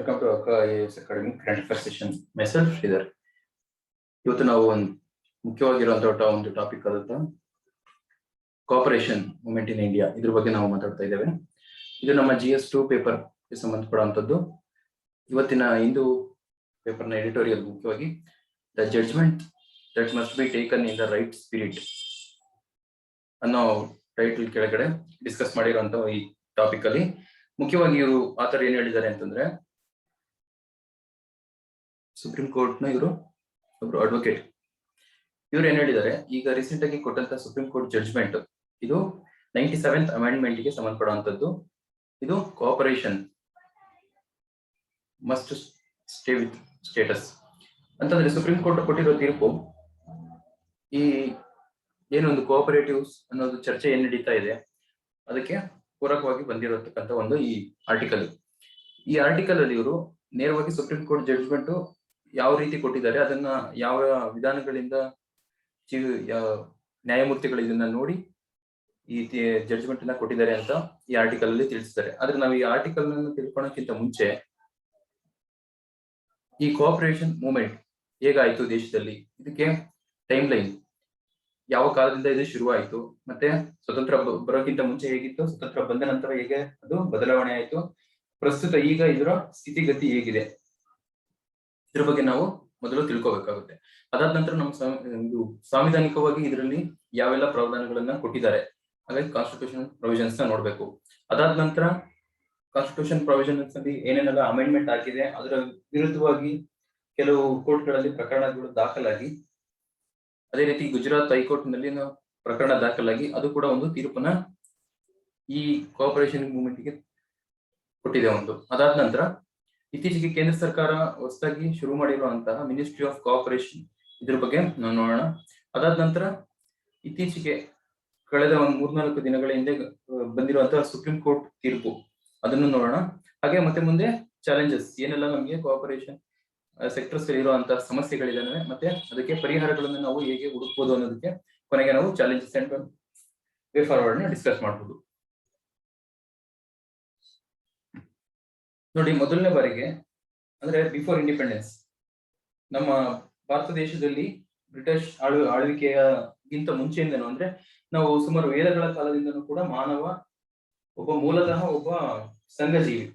Welcome to Akka IAS academy current affairs session. Myself Shridhar. ಇವತ್ತು ನಾವು ಮುಖ್ಯವಾಗಿರುವಂತಹ ಒಂದು ಟಾಪಿಕ್ ಆದಂತ ಕೋಆಪರೇಷನ್ ಮೂವ್ಮೆಂಟ್ ಇನ್ ಇಂಡಿಯಾ, ಇದ್ರ ಬಗ್ಗೆ ನಾವು ಮಾತಾಡ್ತಾ ಇದ್ದೇವೆ. ಇದು ನಮ್ಮ GS2 ಪೇಪರ್ ಗೆ ಸಂಬಂಧಪಡುವಂತದ್ದು. ಇವತ್ತಿನ ಹಿಂದೂ ಪೇಪರ್ನ ಎಡಿಟೋರಿಯಲ್ ಮುಖ್ಯವಾಗಿ the judgement that must be taken in the right spirit ಅನ್ನೋ ಟೈಟಲ್ ಕೆಳಗಡೆ ಡಿಸ್ಕಸ್ ಮಾಡಿರುವಂತ ಈ ಟಾಪಿಕ್ ಅಲ್ಲಿ ಮುಖ್ಯವಾಗಿ ಇವರು ಆತರ ಏನ್ ಹೇಳಿದ್ದಾರೆ ಅಂತಂದ್ರೆ, ಸುಪ್ರೀಂ ಕೋರ್ಟ್ ನ ಇವರು ಒಬ್ರು ಅಡ್ವೊಕೇಟ್, ಇವ್ರು ಏನ್ ಹೇಳಿದ್ದಾರೆ, ಈಗ ರೀಸೆಂಟ್ ಆಗಿ ಕೊಟ್ಟಂತ ಸುಪ್ರೀಂ ಕೋರ್ಟ್ ಜಡ್ಜ್ಮೆಂಟ್ ಇದು 97th ಅಮೆಂಡ್ಮೆಂಟ್ ಗೆ ಸಂಬಂಧಪಡುವಂತದ್ದು. ಇದು cooperation must stay with status ಅಂತಂದ್ರೆ ಸುಪ್ರೀಂ ಕೋರ್ಟ್ ಕೊಟ್ಟಿರೋ ತೀರ್ಪು ಈ ಏನೊಂದು ಕೋಆಪರೇಟಿವ್ಸ್ ಅನ್ನೋದು ಚರ್ಚೆ ಏನ್ ನಡೀತಾ ಇದೆ ಅದಕ್ಕೆ ಪೂರಕವಾಗಿ ಬಂದಿರತಕ್ಕಂತ ಒಂದು ಈ ಆರ್ಟಿಕಲ್ ಅಲ್ಲಿ ಇವರು ನೇರವಾಗಿ ಸುಪ್ರೀಂ ಕೋರ್ಟ್ ಜಡ್ಜ್ಮೆಂಟ್ ಯಾವ ರೀತಿ ಕೊಟ್ಟಿದ್ದಾರೆ, ಅದನ್ನ ಯಾವ ವಿಧಾನಗಳಿಂದ ನ್ಯಾಯಮೂರ್ತಿಗಳು ಇದನ್ನ ನೋಡಿ ಈ ಜಡ್ಜ್ಮೆಂಟ್ ಅನ್ನ ಕೊಟ್ಟಿದ್ದಾರೆ ಅಂತ ಈ ಆರ್ಟಿಕಲ್ ಅಲ್ಲಿ ತಿಳಿಸಿದ್ದಾರೆ. ಆದ್ರೆ ನಾವು ಈ ಆರ್ಟಿಕಲ್ ಅನ್ನು ತಿಳ್ಕೊಳಕ್ಕಿಂತ ಮುಂಚೆ ಈ ಕೋಆಪರೇಷನ್ ಮೂವ್ಮೆಂಟ್ ಹೇಗಾಯ್ತು ದೇಶದಲ್ಲಿ, ಇದಕ್ಕೆ ಟೈಮ್ ಲೈನ್, ಯಾವ ಕಾಲದಿಂದ ಇದು ಶುರುವಾಯಿತು, ಮತ್ತೆ ಸ್ವತಂತ್ರ ಬರೋಕ್ಕಿಂತ ಮುಂಚೆ ಹೇಗಿತ್ತು, ಸ್ವತಂತ್ರ ಬಂದ ನಂತರ ಹೇಗೆ ಅದು ಬದಲಾವಣೆ ಆಯ್ತು, ಪ್ರಸ್ತುತ ಈಗ ಇದರ ಸ್ಥಿತಿಗತಿ ಹೇಗಿದೆ, ಇದ್ರ ಬಗ್ಗೆ ನಾವು ಮೊದಲು ತಿಳ್ಕೋಬೇಕಾಗುತ್ತೆ. ಅದಾದ ನಂತರ ನಮ್ಮ ಸಾಂವಿಧಾನಿಕವಾಗಿ ಇದರಲ್ಲಿ ಯಾವೆಲ್ಲ ಪ್ರಾವಧಾನಗಳನ್ನ ಕೊಟ್ಟಿದ್ದಾರೆ, ಹಾಗಾಗಿ ಕಾನ್ಸ್ಟಿಟ್ಯೂಷನ್ ಪ್ರೊವಿಷನ್ಸ್ ನ ನೋಡ್ಬೇಕು. ಅದಾದ ನಂತರ ಕಾನ್ಸ್ಟಿಟ್ಯೂಷನ್ ಪ್ರೊವಿಷನ್ಸ್ ಅಲ್ಲಿ ಏನೇನೆಲ್ಲ ಅಮೆಂಡ್ಮೆಂಟ್ ಆಗಿದೆ, ಅದರ ವಿರುದ್ಧವಾಗಿ ಕೆಲವು ಕೋರ್ಟ್ಗಳಲ್ಲಿ ಪ್ರಕರಣಗಳು ದಾಖಲಾಗಿ, ಅದೇ ರೀತಿ ಗುಜರಾತ್ ಹೈಕೋರ್ಟ್ ನಲ್ಲಿ ಪ್ರಕರಣ ದಾಖಲಾಗಿ ಅದು ಕೂಡ ಒಂದು ತೀರ್ಪನ್ನ ಈ ಕೋಆಪರೇಷನ್ ಮೂವ್ಮೆಂಟ್ ಗೆ ಕೊಟ್ಟಿದೆ ಒಂದು. ಅದಾದ ನಂತರ ಇತ್ತೀಚೆಗೆ ಕೇಂದ್ರ ಸರ್ಕಾರ ಹೊಸದಾಗಿ ಶುರು ಮಾಡಿರುವಂತಹ ಮಿನಿಸ್ಟ್ರಿ ಆಫ್ ಕೋಆಪರೇಷನ್, ಇದ್ರ ಬಗ್ಗೆ ನಾವು ನೋಡೋಣ. ಅದಾದ ನಂತರ ಇತ್ತೀಚೆಗೆ ಕಳೆದ ಒಂದು 3-4 ದಿನಗಳ ಹಿಂದೆ ಬಂದಿರುವಂತಹ ಸುಪ್ರೀಂ ಕೋರ್ಟ್ ತೀರ್ಪು, ಅದನ್ನು ನೋಡೋಣ. ಹಾಗೆ ಮತ್ತೆ ಮುಂದೆ ಚಾಲೆಂಜಸ್ ಏನೆಲ್ಲ ನಮಗೆ ಕೋಆಪರೇಷನ್ ಸೆಕ್ಟರ್ಸ್ ಇರುವಂತಹ ಸಮಸ್ಯೆಗಳಿದಾವೆ, ಮತ್ತೆ ಅದಕ್ಕೆ ಪರಿಹಾರಗಳನ್ನು ನಾವು ಹೇಗೆ ಹುಡುಕ್ಬೋದು ಅನ್ನೋದಕ್ಕೆ ಕೊನೆಗೆ ನಾವು ಚಾಲೆಂಜಸ್ ಅಂಡ್ ವೇ ಫಾರ್ವರ್ಡ್ ನ ಡಿಸ್ಕಸ್ ಮಾಡಬಹುದು. ನೋಡಿ, ಮೊದಲನೇ ಬಾರಿಗೆ ಅಂದ್ರೆ ಬಿಫೋರ್ ಇಂಡಿಪೆಂಡೆನ್ಸ್ ನಮ್ಮ ಭಾರತ ದೇಶದಲ್ಲಿ ಬ್ರಿಟಿಷ್ ಆಳ್ವಿಕೆಗಿಂತ ಮುಂಚೆಯಿಂದನೂ ಅಂದ್ರೆ ನಾವು ಸುಮಾರು ವೇದಗಳ ಕಾಲದಿಂದನೂ ಕೂಡ ಮಾನವ ಮೂಲತಃ ಒಬ್ಬ ಸಂಘಜೀವಿ.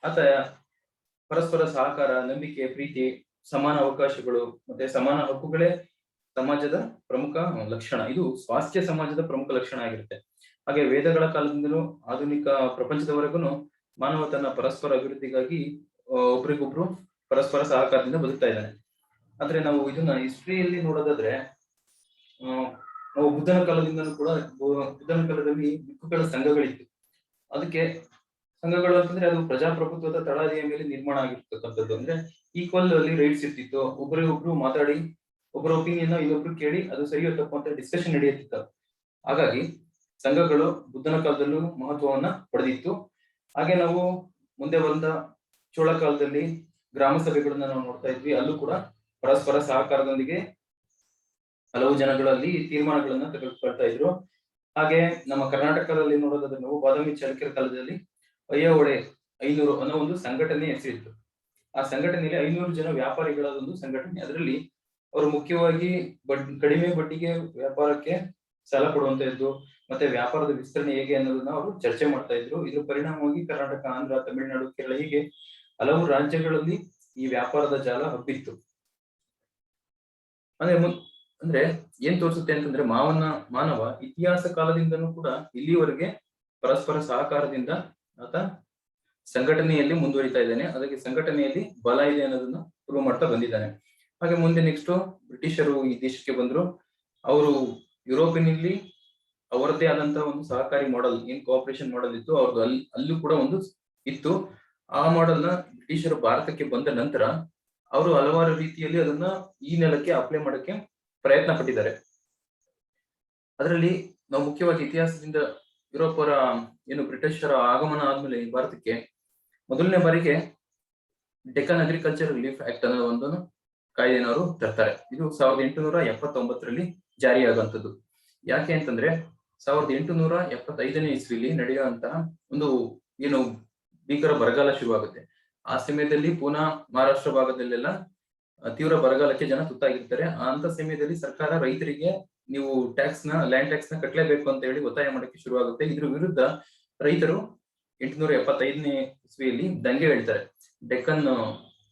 ಆತ ಪರಸ್ಪರ ಸಹಕಾರ, ನಂಬಿಕೆ, ಪ್ರೀತಿ, ಸಮಾನ ಅವಕಾಶಗಳು ಮತ್ತೆ ಸಮಾನ ಹಕ್ಕುಗಳೇ ಸಮಾಜದ ಪ್ರಮುಖ ಲಕ್ಷಣ. ಇದು ಸ್ವಾಸ್ಥ್ಯ ಸಮಾಜದ ಪ್ರಮುಖ ಲಕ್ಷಣ ಆಗಿರುತ್ತೆ. ಹಾಗೆ ವೇದಗಳ ಕಾಲದಿಂದಲೂ ಆಧುನಿಕ ಪ್ರಪಂಚದವರೆಗೂ ಮಾನವ ತನ್ನ ಪರಸ್ಪರ ಅಭಿವೃದ್ಧಿಗಾಗಿ ಒಬ್ರಿಗೊಬ್ರು ಪರಸ್ಪರ ಸಹಕಾರದಿಂದ ಬದುಕ್ತಾ ಇದ್ದಾನೆ. ಆದ್ರೆ ನಾವು ಇದನ್ನ ಹಿಸ್ಟ್ರಿಯಲ್ಲಿ ನೋಡೋದಾದ್ರೆ, ನಾವು ಬುದ್ಧನ ಕಾಲದಿಂದಲೂ ಕೂಡ ಬುದ್ಧನ ಕಾಲದಲ್ಲಿ ದಿಕ್ಕುಗಳ ಸಂಘಗಳಿತ್ತು. ಅದಕ್ಕೆ ಸಂಘಗಳು ಅಂತಂದ್ರೆ ಅದು ಪ್ರಜಾಪ್ರಭುತ್ವದ ತಳಹದಿಯ ಮೇಲೆ ನಿರ್ಮಾಣ ಆಗಿರ್ತಕ್ಕಂಥದ್ದು. ಅಂದ್ರೆ ಈಕ್ವಲ್ ಅಲ್ಲಿ ರೈಟ್ಸ್ ಇರ್ತಿತ್ತು, ಒಬ್ಬರಿಗೊಬ್ರು ಮಾತಾಡಿ ಒಬ್ಬರ ಒಪಿನಿಯನ್ ಇನ್ನೊಬ್ರು ಕೇಳಿ ಅದು ಸರಿಯೋ ತಪ್ಪು ಅಂತ ಡಿಸ್ಕಷನ್ ನಡೆಯುತ್ತಿತ್ತು. ಹಾಗಾಗಿ ಸಂಘಗಳು ಬುದ್ಧನ ಕಾಲದಲ್ಲೂ ಮಹತ್ವವನ್ನ ಪಡೆದಿತ್ತು. ಹಾಗೆ ನಾವು ಮುಂದೆ ಬಂದ ಚೋಳ ಕಾಲದಲ್ಲಿ ಗ್ರಾಮ ಸಭೆಗಳನ್ನ ನಾವು ನೋಡ್ತಾ ಇದ್ವಿ. ಅಲ್ಲೂ ಕೂಡ ಪರಸ್ಪರ ಸಹಕಾರದೊಂದಿಗೆ ಹಲವು ಜನಗಳಲ್ಲಿ ತೀರ್ಮಾನಗಳನ್ನ ತೆಗೆದುಕೊಳ್ತಾ ಇದ್ರು. ಹಾಗೆ ನಮ್ಮ ಕರ್ನಾಟಕದಲ್ಲಿ ನೋಡೋದಾದ್ರೆ ನಾವು ಬಾದಾಮಿ ಚಾಲುಕ್ಯರ ಕಾಲದಲ್ಲಿ ಅಯ್ಯವೊಡೆ 500 ಅನ್ನೋ ಒಂದು ಸಂಘಟನೆ ಹೆಸರಿತ್ತು. ಆ ಸಂಘಟನೆಯಲ್ಲಿ 500 ಜನ ವ್ಯಾಪಾರಿಗಳ ಒಂದು ಸಂಘಟನೆ. ಅದರಲ್ಲಿ ಅವರು ಮುಖ್ಯವಾಗಿ ಕಡಿಮೆ ಬಡ್ಡಿಗೆ ವ್ಯಾಪಾರಕ್ಕೆ ಸಾಲ ಕೊಡುವಂತದ್ದು ಮತ್ತೆ ವ್ಯಾಪಾರದ ವಿಸ್ತರಣೆ ಹೇಗೆ ಅನ್ನೋದನ್ನ ಅವರು ಚರ್ಚೆ ಮಾಡ್ತಾ ಇದ್ರು. ಇದ್ರ ಪರಿಣಾಮವಾಗಿ ಕರ್ನಾಟಕ, ಆಂಧ್ರ, ತಮಿಳುನಾಡು, ಕೇರಳ ಹೀಗೆ ಹಲವು ರಾಜ್ಯಗಳಲ್ಲಿ ಈ ವ್ಯಾಪಾರದ ಜಾಲ ಹಬ್ಬಿತ್ತು. ಅಂದ್ರೆ ಏನ್ ತೋರಿಸುತ್ತೆ ಅಂತಂದ್ರೆ, ಮಾನವ ಇತಿಹಾಸ ಕಾಲದಿಂದನೂ ಕೂಡ ಇಲ್ಲಿವರೆಗೆ ಪರಸ್ಪರ ಸಹಕಾರದಿಂದ ಆತ ಸಂಘಟನೆಯಲ್ಲಿ ಮುಂದುವರಿತಾ ಇದ್ದಾನೆ. ಅದಕ್ಕೆ ಸಂಘಟನೆಯಲ್ಲಿ ಬಲ ಇದೆ ಅನ್ನೋದನ್ನ ಪ್ರೂವ್ ಮಾಡ್ತಾ ಬಂದಿದ್ದಾನೆ. ಹಾಗೆ ಮುಂದೆ ನೆಕ್ಸ್ಟ್ ಬ್ರಿಟಿಷರು ಈ ದೇಶಕ್ಕೆ ಬಂದ್ರು. ಅವರು ಯುರೋಪಿನಲ್ಲಿ ಅವರದ್ದೇ ಆದಂತಹ ಒಂದು ಸಹಕಾರಿ ಮಾಡೆಲ್, ಏನ್ ಕೋಆಪರೇಷನ್ ಮಾಡೆಲ್ ಇತ್ತು ಅವ್ರದ್ದು, ಅಲ್ಲೂ ಕೂಡ ಒಂದು ಇತ್ತು. ಆ ಮಾಡೆಲ್ ನ ಬ್ರಿಟಿಷರು ಭಾರತಕ್ಕೆ ಬಂದ ನಂತರ ಅವರು ಹಲವಾರು ರೀತಿಯಲ್ಲಿ ಅದನ್ನ ಈ ನೆಲಕ್ಕೆ ಅಪ್ಲೈ ಮಾಡಕ್ಕೆ ಪ್ರಯತ್ನ ಪಟ್ಟಿದ್ದಾರೆ. ಅದರಲ್ಲಿ ನಾವು ಮುಖ್ಯವಾಗಿ ಇತಿಹಾಸದಿಂದ ಯುರೋಪರ ಏನು ಬ್ರಿಟಿಷರ ಆಗಮನ ಆದ್ಮೇಲೆ ಭಾರತಕ್ಕೆ ಮೊದಲನೇ ಬಾರಿಗೆ ಡೆಕ್ಕನ್ ಅಗ್ರಿಕಲ್ಚರ್ ರಿಲೀಫ್ ಆಕ್ಟ್ ಅನ್ನೋ ಒಂದು ಕಾಯ್ದೆನವರು ತರ್ತಾರೆ. ಇದು 1879ರಲ್ಲಿ ಜಾರಿಯಾಗುವಂಥದ್ದು. ಯಾಕೆ ಅಂತಂದ್ರೆ 1875ನೇ ಇಸ್ವಿಲಿ ನಡೆಯುವಂತಹ ಒಂದು ಏನು ಭೀಕರ ಬರಗಾಲ ಶುರುವಾಗುತ್ತೆ. ಆ ಸಮಯದಲ್ಲಿ ಪೂನಾ ಮಹಾರಾಷ್ಟ್ರ ಭಾಗದಲ್ಲೆಲ್ಲ ತೀವ್ರ ಬರಗಾಲಕ್ಕೆ ಜನ ತುತ್ತಾಗಿರ್ತಾರೆ. ಅಂತ ಸಮಯದಲ್ಲಿ ಸರ್ಕಾರ ರೈತರಿಗೆ ನೀವು ಲ್ಯಾಂಡ್ ಟ್ಯಾಕ್ಸ್ ನ ಕಟ್ಟಲೇಬೇಕು ಅಂತ ಹೇಳಿ ಒತ್ತಾಯ ಮಾಡಕ್ಕೆ ಶುರುವಾಗುತ್ತೆ. ಇದ್ರ ವಿರುದ್ಧ ರೈತರು 875ನೇ ಇಸ್ವಿಯಲ್ಲಿ ದಂಗೆ ಹೇಳ್ತಾರೆ. ಡೆಕ್ಕನ್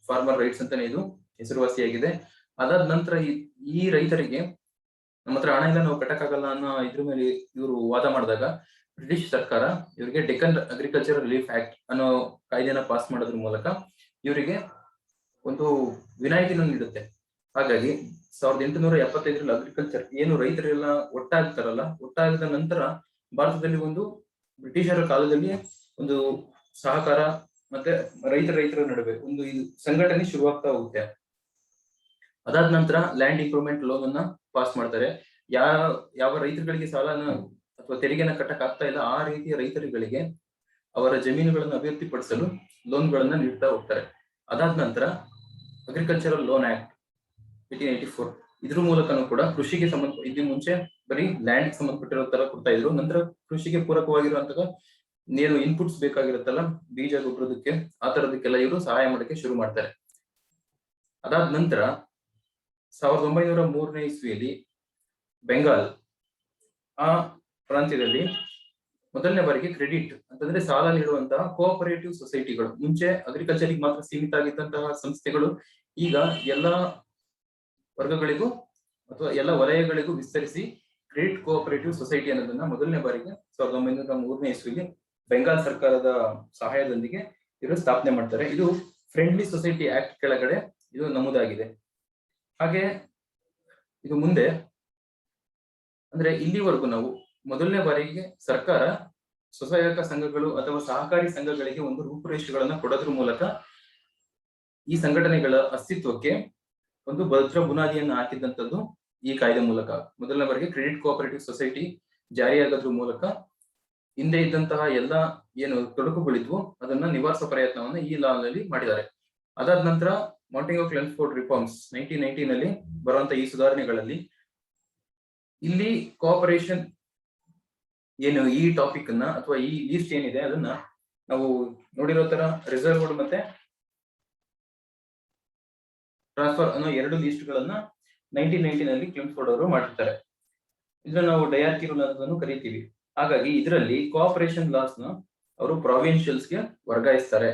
ಫಾರ್ಮರ್ ರೈಟ್ಸ್ ಅಂತಾನೆ ಇದು ಹೆಸರುವಾಸಿಯಾಗಿದೆ. ಅದಾದ ನಂತರ ಈ ರೈತರಿಗೆ ನಮ್ಮ ಹತ್ರ ಹಣ ಇಲ್ಲ, ನಾವು ಕಟ್ಟಕ್ಕಾಗಲ್ಲ ಅನ್ನೋ ಇದ್ರ ಮೇಲೆ ಇವರು ವಾದ ಮಾಡಿದಾಗ ಬ್ರಿಟಿಷ್ ಸರ್ಕಾರ ಇವರಿಗೆ ಡೆಕ್ಕನ್ ಅಗ್ರಿಕಲ್ಚರ್ ರಿಲೀಫ್ ಆಕ್ಟ್ ಅನ್ನೋ ಕಾಯ್ದೆನ ಪಾಸ್ ಮಾಡೋದ್ರ ಮೂಲಕ ಇವರಿಗೆ ಒಂದು ವಿನಾಯಿತಿನ ನೀಡುತ್ತೆ. ಹಾಗಾಗಿ 1875ರಲ್ಲಿ ಅಗ್ರಿಕಲ್ಚರ್ ಏನು ರೈತರೆಲ್ಲ ಒಟ್ಟಾಗದ ನಂತರ ಭಾರತದಲ್ಲಿ ಒಂದು ಬ್ರಿಟಿಷರ ಕಾಲದಲ್ಲಿ ಒಂದು ಸಹಕಾರ ಮತ್ತೆ ರೈತರ ನಡುವೆ ಒಂದು ಸಂಘಟನೆ ಶುರುವಾಗ್ತಾ ಹೋಗುತ್ತೆ. ಅದಾದ ನಂತರ ಲ್ಯಾಂಡ್ ಇಂಪ್ರೂವ್ಮೆಂಟ್ ಲೋನ್ ಅನ್ನ ಪಾಸ್ ಮಾಡ್ತಾರೆ. ಯಾವ ರೈತರುಗಳಿಗೆ ಸಾಲನ ಅಥವಾ ತೆರಿಗೆನ ಕಟ್ಟಕ್ ಆಗ್ತಾ ಇಲ್ಲ ಆ ರೀತಿಯ ರೈತರುಗಳಿಗೆ ಅವರ ಜಮೀನುಗಳನ್ನು ಅಭಿವೃದ್ಧಿಪಡಿಸಲು ಲೋನ್ಗಳನ್ನ ನೀಡ್ತಾ ಹೋಗ್ತಾರೆ. ಅದಾದ ನಂತರ ಅಗ್ರಿಕಲ್ಚರಲ್ ಲೋನ್ ಆಕ್ಟ್ 1884 ಇದ್ರ ಮೂಲಕನೂ ಕೂಡ ಕೃಷಿಗೆ ಇದ್ರ ಮುಂಚೆ ಬರೀ ಲ್ಯಾಂಡ್ ಸಂಬಂಧಪಟ್ಟಿರೋ ತರ ಕೊಡ್ತಾ ಇದ್ರು. ನಂತರ ಕೃಷಿಗೆ ಪೂರಕವಾಗಿರುವಂತಹ ಏನು ಇನ್ಪುಟ್ಸ್ ಬೇಕಾಗಿರುತ್ತಲ್ಲ, ಬೀಜ ಗೊಬ್ಬರದಕ್ಕೆ ಆ ತರದಕ್ಕೆಲ್ಲ ಇವರು ಸಹಾಯ ಮಾಡಕ್ಕೆ ಶುರು ಮಾಡ್ತಾರೆ. ಅದಾದ ನಂತರ 1903ನೇ ಇಸ್ವಿಯಲ್ಲಿ ಬೆಂಗಾಲ್ ಆ ಪ್ರಾಂತ್ಯದಲ್ಲಿ ಮೊದಲನೇ ಬಾರಿಗೆ ಕ್ರೆಡಿಟ್ ಅಂತಂದ್ರೆ ಸಾಲ ನೀಡುವಂತಹ ಕೋಆಪರೇಟಿವ್ ಸೊಸೈಟಿಗಳು, ಮುಂಚೆ ಅಗ್ರಿಕಲ್ಚರ್ಗೆ ಮಾತ್ರ ಸೀಮಿತ ಆಗಿದ್ದಂತಹ ಸಂಸ್ಥೆಗಳು ಈಗ ಎಲ್ಲಾ ವರ್ಗಗಳಿಗೂ ಅಥವಾ ಎಲ್ಲ ವಲಯಗಳಿಗೂ ವಿಸ್ತರಿಸಿ ಕ್ರೆಡಿಟ್ ಕೋಆಪರೇಟಿವ್ ಸೊಸೈಟಿ ಅನ್ನೋದನ್ನ ಮೊದಲನೇ ಬಾರಿಗೆ 1903ನೇ ಇಸ್ವಿಯಲ್ಲಿ ಬೆಂಗಾಲ್ ಸರ್ಕಾರದ ಸಹಾಯದೊಂದಿಗೆ ಇವರು ಸ್ಥಾಪನೆ ಮಾಡ್ತಾರೆ. ಇದು ಫ್ರೆಂಡ್ಲಿ ಸೊಸೈಟಿ ಆಕ್ಟ್ ಕೆಳಗಡೆ ಇದು ನಮೂದಾಗಿದೆ. ಹಾಗೆ ಇದು ಮುಂದೆ ಅಂದ್ರೆ ಇಲ್ಲಿವರೆಗೂ ನಾವು ಮೊದಲನೇ ಬಾರಿಗೆ ಸರ್ಕಾರ ಸ್ವಸಹಾಯಕ ಸಂಘಗಳು ಅಥವಾ ಸಹಕಾರಿ ಸಂಘಗಳಿಗೆ ಒಂದು ರೂಪುರೇಷೆಗಳನ್ನ ಕೊಡೋದ್ರ ಮೂಲಕ ಈ ಸಂಘಟನೆಗಳ ಅಸ್ತಿತ್ವಕ್ಕೆ ಒಂದು ಭದ್ರ ಬುನಾದಿಯನ್ನು ಹಾಕಿದಂಥದ್ದು ಈ ಕಾಯ್ದೆ ಮೂಲಕ. ಮೊದಲನೇ ಬಾರಿಗೆ ಕ್ರೆಡಿಟ್ ಕೋಆಪರೇಟಿವ್ ಸೊಸೈಟಿ ಜಾರಿಯಾಗೋದ್ರ ಮೂಲಕ ಹಿಂದೆ ಇದ್ದಂತಹ ಎಲ್ಲ ಏನು ತೊಡಕುಗಳಿದ್ವು ಅದನ್ನ ನಿವಾರಿಸುವ ಪ್ರಯತ್ನವನ್ನ ಈ ಲಾ ನಲ್ಲಿ ಮಾಡಿದ್ದಾರೆ. ಅದಾದ ನಂತರ ಮಾಂಟೆಗ್ಯೂ ಕ್ಲೆನ್ಫೋರ್ಡ್ ರಿಫಾರ್ಮ್ಸ್ 1990ನಲ್ಲಿ ಬರುವಂತ ಈ ಸುಧಾರಣೆಗಳಲ್ಲಿ ಇಲ್ಲಿ ಕೋಆಪರೇಷನ್ ಏನು ಈ ಟಾಪಿಕ್ ಅನ್ನ ಅಥವಾ ಈ ಲೀಸ್ಟ್ ಏನಿದೆ ಅದನ್ನ ನಾವು ನೋಡಿರೋ ತರ ರಿಸರ್ವ್ಡ್ ಮತ್ತೆ ಟ್ರಾನ್ಸ್ಫರ್ ಅನ್ನೋ ಎರಡು ಲೀಸ್ಟ್ ಗಳನ್ನ 1990ನಲ್ಲಿ ಕ್ಲೆನ್ಫೋರ್ಡ್ ಅವರು ಮಾಡಿರ್ತಾರೆ. ಇದನ್ನ ನಾವು ಡಯಾರ್ಕಿ ರೂಲ್ ಅನ್ನೋದನ್ನು ಕರಿತೀವಿ. ಹಾಗಾಗಿ ಇದರಲ್ಲಿ ಕೋಆಪರೇಷನ್ ಲಾಸ್ ನ ಅವರು ಪ್ರಾವಿನ್ಷಿಯಲ್ಸ್ ಗೆ ವರ್ಗಾಯಿಸ್ತಾರೆ.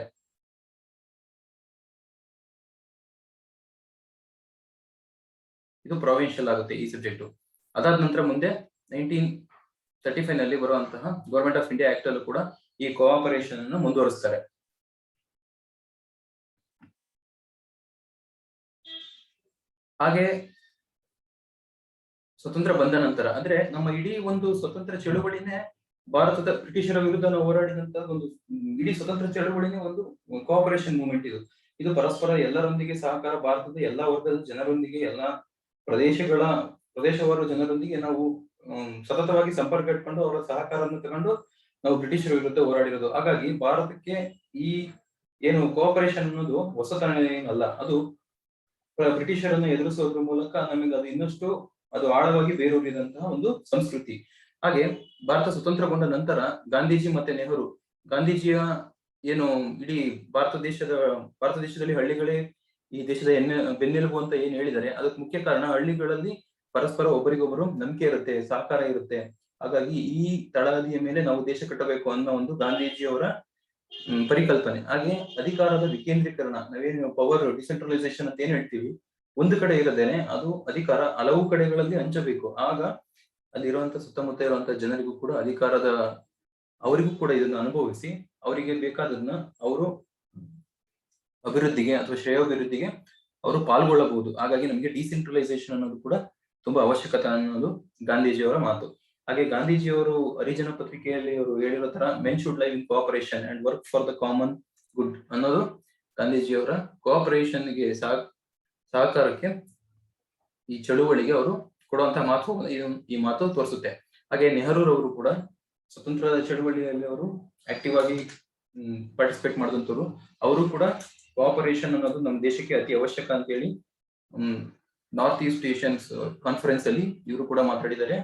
ಇದು ಪ್ರಾವಿನ್ಷಿಯಲ್ ಆಗುತ್ತೆ ಈ ಸಬ್ಜೆಕ್ಟ್. ಅದಾದ ನಂತರ ಮುಂದೆ 1935ನಲ್ಲಿ ಬರುವಂತಹ ಗವರ್ಮೆಂಟ್ ಆಫ್ ಇಂಡಿಯಾ ಆಕ್ಟ್ ಅಲ್ಲೂ ಕೂಡ ಈ ಕೋಆಪರೇಷನ್ ಅನ್ನು ಮುಂದುವರಿಸ್ತಾರೆ. ಹಾಗೆ ಸ್ವತಂತ್ರ ಬಂದ ನಂತರ ಅಂದ್ರೆ ನಮ್ಮ ಇಡೀ ಒಂದು ಸ್ವತಂತ್ರ ಚಳುವಳಿನೇ ಭಾರತದ ಬ್ರಿಟಿಷರ ವಿರುದ್ಧ ನಾವು ಹೋರಾಡಿದಂತ ಒಂದು ಇಡೀ ಸ್ವತಂತ್ರ ಚಳುವಳಿನೇ ಒಂದು ಕೋಆಪರೇಷನ್ ಮೂವ್ಮೆಂಟ್. ಇದು ಪರಸ್ಪರ ಎಲ್ಲರೊಂದಿಗೆ ಸಹಕಾರ, ಭಾರತದ ಎಲ್ಲಾ ವರ್ಗದ ಜನರೊಂದಿಗೆ ಎಲ್ಲಾ ಪ್ರದೇಶವಾರು ಜನರೊಂದಿಗೆ ನಾವು ಸತತವಾಗಿ ಸಂಪರ್ಕ ಇಟ್ಕೊಂಡು ಅವರ ಸಹಕಾರವನ್ನು ತಗೊಂಡು ನಾವು ಬ್ರಿಟಿಷರ ವಿರುದ್ಧ ಹೋರಾಡಿರೋದು. ಹಾಗಾಗಿ ಭಾರತಕ್ಕೆ ಈ ಏನು ಕೋಆಪರೇಷನ್ ಅನ್ನೋದು ಹೊಸತನ ಏನಲ್ಲ, ಅದು ಬ್ರಿಟಿಷರನ್ನು ಎದುರಿಸೋದ್ರ ಮೂಲಕ ನಮಗೆ ಅದು ಇನ್ನಷ್ಟು ಅದು ಆಳವಾಗಿ ಬೇರೂರಿದಂತಹ ಒಂದು ಸಂಸ್ಕೃತಿ. ಹಾಗೆ ಭಾರತ ಸ್ವತಂತ್ರಗೊಂಡ ನಂತರ ಗಾಂಧೀಜಿ ಮತ್ತೆ ನೆಹರು, ಗಾಂಧೀಜಿಯ ಏನು ಇಡೀ ಭಾರತ ದೇಶದಲ್ಲಿ ಹಳ್ಳಿಗಳೇ ಈ ದೇಶದ ಬೆನ್ನೆಲುಬು ಅಂತ ಏನ್ ಹೇಳಿದ್ದಾರೆ, ಅದಕ್ಕೆ ಮುಖ್ಯ ಕಾರಣ ಹಳ್ಳಿಗಳಲ್ಲಿ ಪರಸ್ಪರ ಒಬ್ಬರಿಗೊಬ್ಬರು ನಂಬಿಕೆ ಇರುತ್ತೆ, ಸಹಕಾರ ಇರುತ್ತೆ. ಹಾಗಾಗಿ ಈ ತಳಹದಿಯ ಮೇಲೆ ನಾವು ದೇಶ ಕಟ್ಟಬೇಕು ಅನ್ನೋ ಒಂದು ಗಾಂಧೀಜಿಯವರ ಪರಿಕಲ್ಪನೆ. ಹಾಗೆ ಅಧಿಕಾರದ ವಿಕೇಂದ್ರೀಕರಣ, ನಾವೇನು ಪವರ್ ಡಿಸೆಂಟ್ರಲೈಸೇಷನ್ ಅಂತ ಏನ್ ಹೇಳ್ತೀವಿ, ಒಂದು ಕಡೆ ಇರದೇನೆ ಅದು ಅಧಿಕಾರ ಹಲವು ಕಡೆಗಳಲ್ಲಿ ಹಂಚಬೇಕು. ಆಗ ಅಲ್ಲಿರುವಂತ ಸುತ್ತಮುತ್ತ ಇರುವಂತ ಜನರಿಗೂ ಕೂಡ ಅವರಿಗೂ ಕೂಡ ಇದನ್ನ ಅನುಭವಿಸಿ ಅವರಿಗೆ ಬೇಕಾದನ್ನ ಅವರು ಅಭಿವೃದ್ಧಿಗೆ ಅಥವಾ ಶ್ರೇಯೋಭಿವೃದ್ಧಿಗೆ ಅವರು ಪಾಲ್ಗೊಳ್ಳಬಹುದು. ಹಾಗಾಗಿ ನಮಗೆ ಡಿಸೆಂಟ್ರಲೈಸೇಷನ್ ಅನ್ನೋದು ಕೂಡ ತುಂಬಾ ಅವಶ್ಯಕತೆ ಅನ್ನೋದು ಗಾಂಧೀಜಿಯವರ ಮಾತು. ಹಾಗೆ ಗಾಂಧೀಜಿಯವರು ಹರಿಜನ ಪತ್ರಿಕೆಯಲ್ಲಿ ಅವರು ಹೇಳಿರೋ ತರ men should live in cooperation and work for the common good ಅನ್ನೋದು ಗಾಂಧೀಜಿಯವರ ಕೋಆಪರೇಷನ್ಗೆ ಸಹಕಾರಕ್ಕೆ ಈ ಚಳುವಳಿಗೆ ಅವರು ಕೊಡುವಂತಹ ಮಾತು ಈ ಮಾತು ತೋರಿಸುತ್ತೆ. ಹಾಗೆ ನೆಹರೂರವರು ಕೂಡ ಸ್ವತಂತ್ರ ಚಳುವಳಿಯಲ್ಲಿ ಅವರು ಆಕ್ಟಿವ್ ಆಗಿ ಪಾರ್ಟಿಸಿಪೇಟ್ ಮಾಡಿದಂತವ್ರು. ಅವರು ಕೂಡ ಕೋಆಪರೇಷನ್ ಅನ್ನೋದು ನಮ್ಮ ದೇಶಕ್ಕೆ ಅತಿ ಅವಶ್ಯಕ ಅಂತ ಹೇಳಿ ನಾರ್ತ್ ಈಸ್ಟ್ ಏಷ್ಯನ್ಸ್ ಕಾನ್ಫರೆನ್ಸ್ ಅಲ್ಲಿ ಇವರು ಕೂಡ ಮಾತಾಡಿದ್ದಾರೆ.